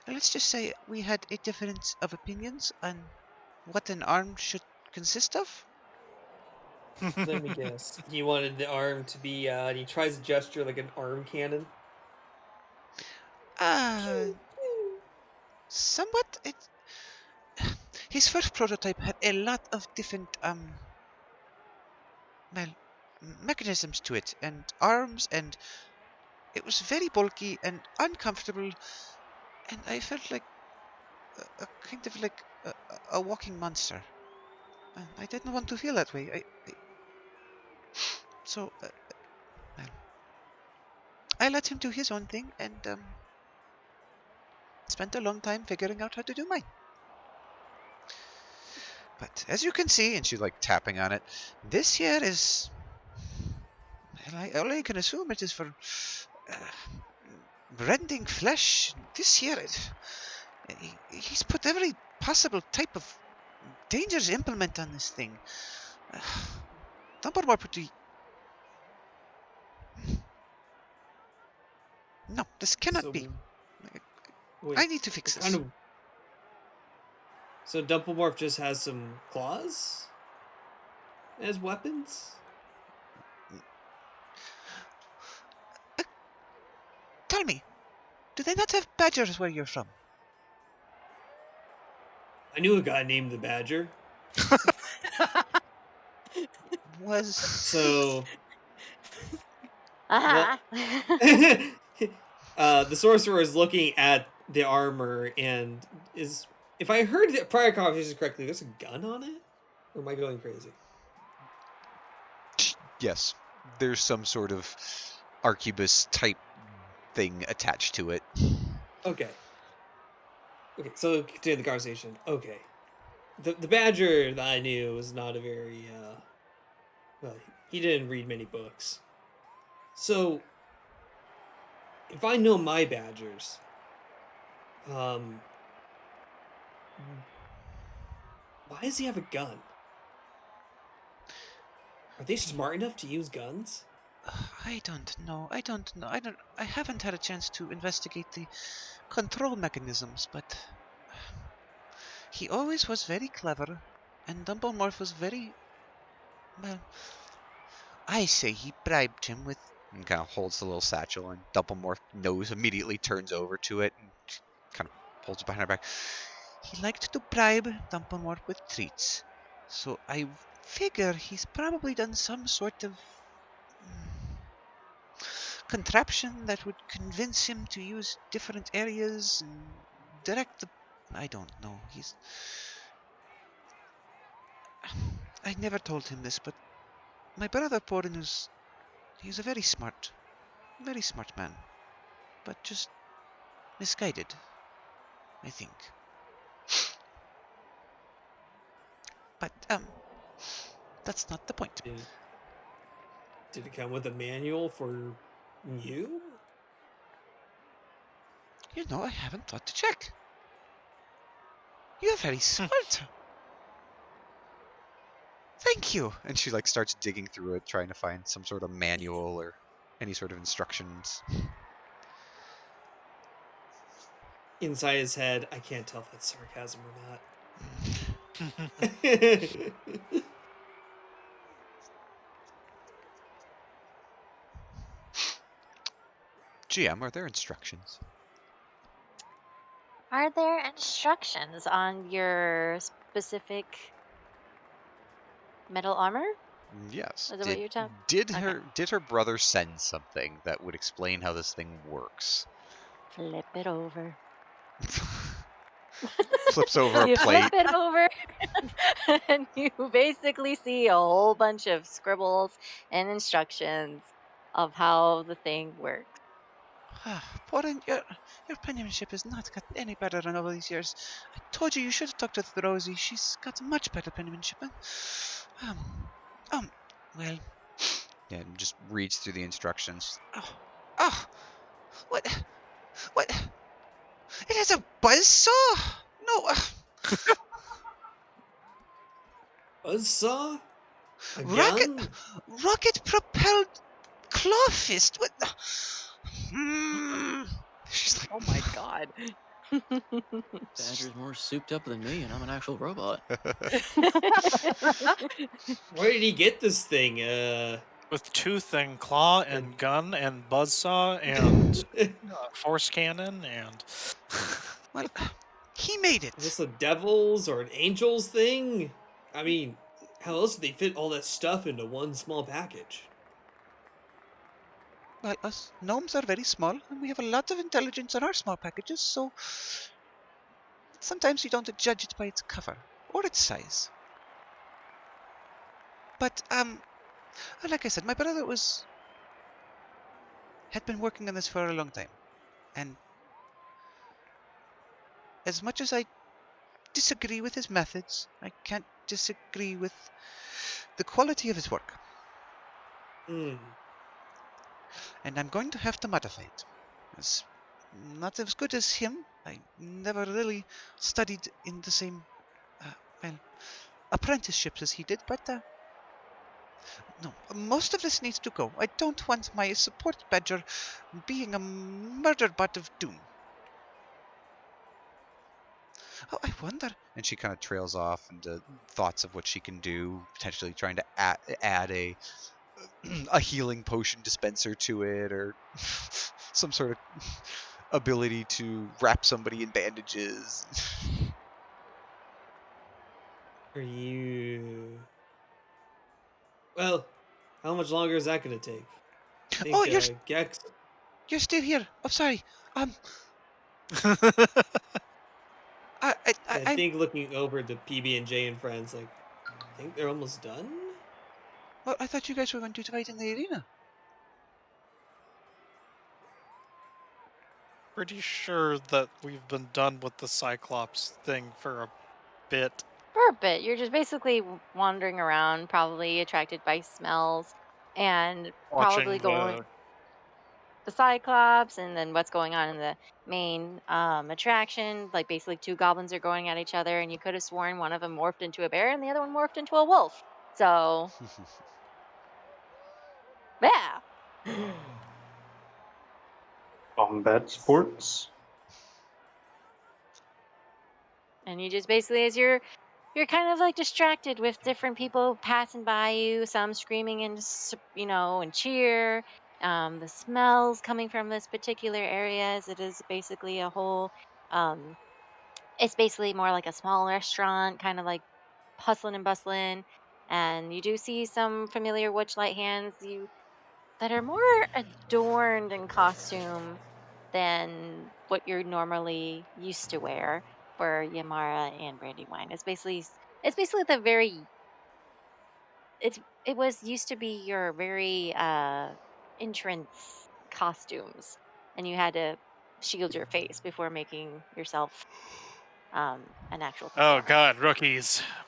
let's just say we had a difference of opinions on what an arm should consist of. Let me guess. He wanted the arm to be and he tries to gesture like an arm cannon. Somewhat. His first prototype had a lot of different mechanisms to it, and arms, and it was very bulky and uncomfortable, and I felt like a kind of like a walking monster. And I didn't want to feel that way. So I let him do his own thing, and spent a long time figuring out how to do mine. But as you can see, and she's like tapping on it, this here is. All I can assume it is for rending flesh. This here, he's put every possible type of dangerous implement on this thing. Number one pretty. No, this cannot be. Wait, I need to fix this. So Dumplemorph just has some claws as weapons? Tell me, do they not have badgers where you're from? I knew a guy named the Badger. Was so. Uh-huh. The sorcerer is looking at the armor and is. If I heard the prior conversation correctly, there's a gun on it? Or am I going crazy? Yes. There's some sort of arquebus type thing attached to it. Okay, so continue the conversation. Okay. The Badger that I knew was not a very, well, he didn't read many books. So, if I know my Badgers, why does he have a gun? Are they smart enough to use guns? I don't know. I haven't had a chance to investigate the control mechanisms, but he always was very clever And Dumbledore was very, well, I say he bribed him with, and kind of holds the little satchel, and Dumbledore nose immediately turns over to it and kind of holds it behind her back. He liked to bribe Dumbledore with treats. So I figure he's probably done some sort of contraption that would convince him to use different areas and direct the... I don't know. I never told him this, but my brother Porin he's a very smart man. But just misguided, I think. But, that's not the point. Did it come with a manual for you? You know, I haven't thought to check. You're very smart. Thank you. And she like starts digging through it, trying to find some sort of manual or any sort of instructions. Inside his head, I can't tell if that's sarcasm or not. GM, are there instructions? Are there instructions on your specific metal armor? Yes. Is that what you're talking? Did her brother send something that would explain how this thing works? Flip it over. Flips over You a plate. flip it over, and you basically see a whole bunch of scribbles and instructions of how the thing works. Porin, your penmanship has not gotten any better in all these years. I told you should have talked to Rosie. She's got much better penmanship. Well... Yeah, and just reads through the instructions. Oh, what? It has a buzzsaw? No. Buzzsaw? A gun? Rocket-propelled claw fist. What? She's like, Oh my god. Badger's more souped up than me, and I'm an actual robot. Where did he get this thing? With tooth and claw and gun and buzzsaw and force cannon and... Well, he made it. Is this a devil's or an angel's thing? I mean, how else did they fit all that stuff into one small package? Well, us gnomes are very small, and we have a lot of intelligence on our small packages, so sometimes you don't judge it by its cover or its size. But, like I said, my brother had been working on this for a long time, and as much as I disagree with his methods, I can't disagree with the quality of his work. And I'm going to have to modify it. It's not as good as him. I never really studied in the same, apprenticeships as he did, but, no, most of this needs to go. I don't want my support badger being a murder bot of doom. Oh, I wonder. and she kind of trails off into thoughts of what she can do, potentially trying to add a healing potion dispenser to it, or some sort of ability to wrap somebody in bandages. Are you... Well, how much longer is that going to take? I think, Gex... You're still here. I'm sorry. I think looking over to PB&J and friends, like, I think they're almost done? Well, I thought you guys were going to fight in the arena. Pretty sure that we've been done with the Cyclops thing for a bit. For a bit, you're just basically wandering around, probably attracted by smells, and probably going the Cyclops, and then what's going on in the main attraction. Like basically, two goblins are going at each other, and you could have sworn one of them morphed into a bear, and the other one morphed into a wolf. So, yeah. Combat sports. And you just basically, as you're you're kind of like distracted with different people passing by you, some screaming and and cheer. The smells coming from this particular area, as it is basically a whole. Um, it's basically more like a small restaurant, kind of like hustling and bustling. And you do see some familiar Witchlight hands that are more adorned in costume than what you're normally used to wear for Yamara and Brandywine. It's basically the very it was used to be your very entrance costumes, and you had to shield your face before making yourself an actual Oh performer. God,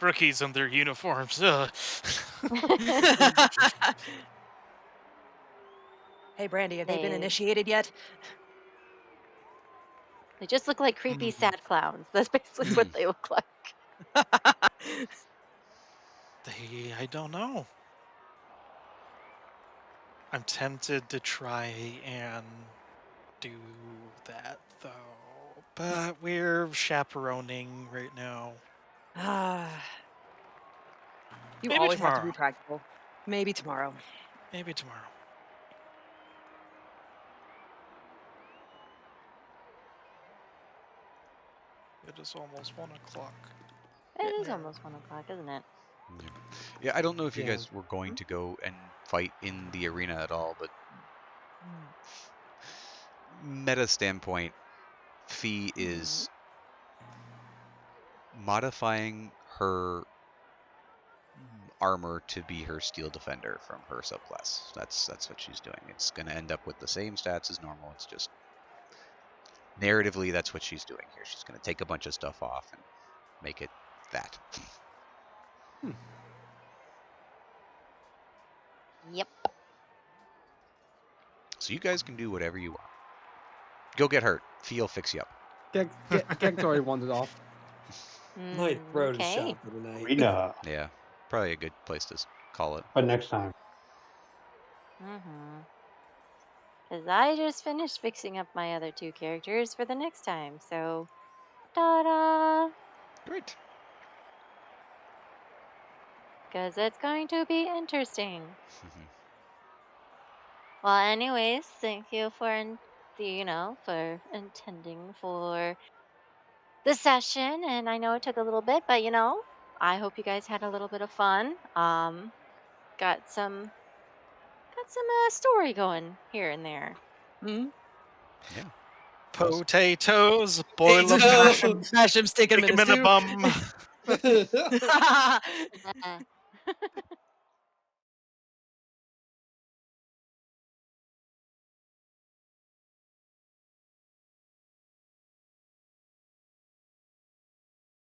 rookies in their uniforms. Ugh. Hey, Brandy, have they been they initiated yet? they just look like creepy Mm, sad clowns. That's basically what they look like. I don't know. I'm tempted to try and do that though, but we're chaperoning right now. You Maybe always have to be tomorrow. practical. Maybe tomorrow. Maybe tomorrow. It is almost 1:00. It Getting is there. almost 1 o'clock, isn't it? Yeah, I don't know if you Yeah. guys were going to go and fight in the arena at all, but meta standpoint, Fee is modifying her armor to be her steel defender from her subclass. That's what she's doing. It's going to end up with the same stats as normal. It's just narratively that's what she's doing here. She's going to take a bunch of stuff off and make it that. Yep. So you guys can do whatever you want. Go get hurt. Fee will fix you up. Gek's already wandered off. My throat is Okay. shot for the night. Arena. Yeah, probably a good place to call it. But next time. Because I just finished fixing up my other two characters for the next time. So, ta-da! Great. Because it's going to be interesting. Well, anyways, thank you for intending for the session. And I know it took a little bit, but I hope you guys had a little bit of fun. Got some story going here and there. Hmm? Yeah. Potatoes, boil them, mash them, Smash him, stick him stick in a them in a stew. bum. Uh,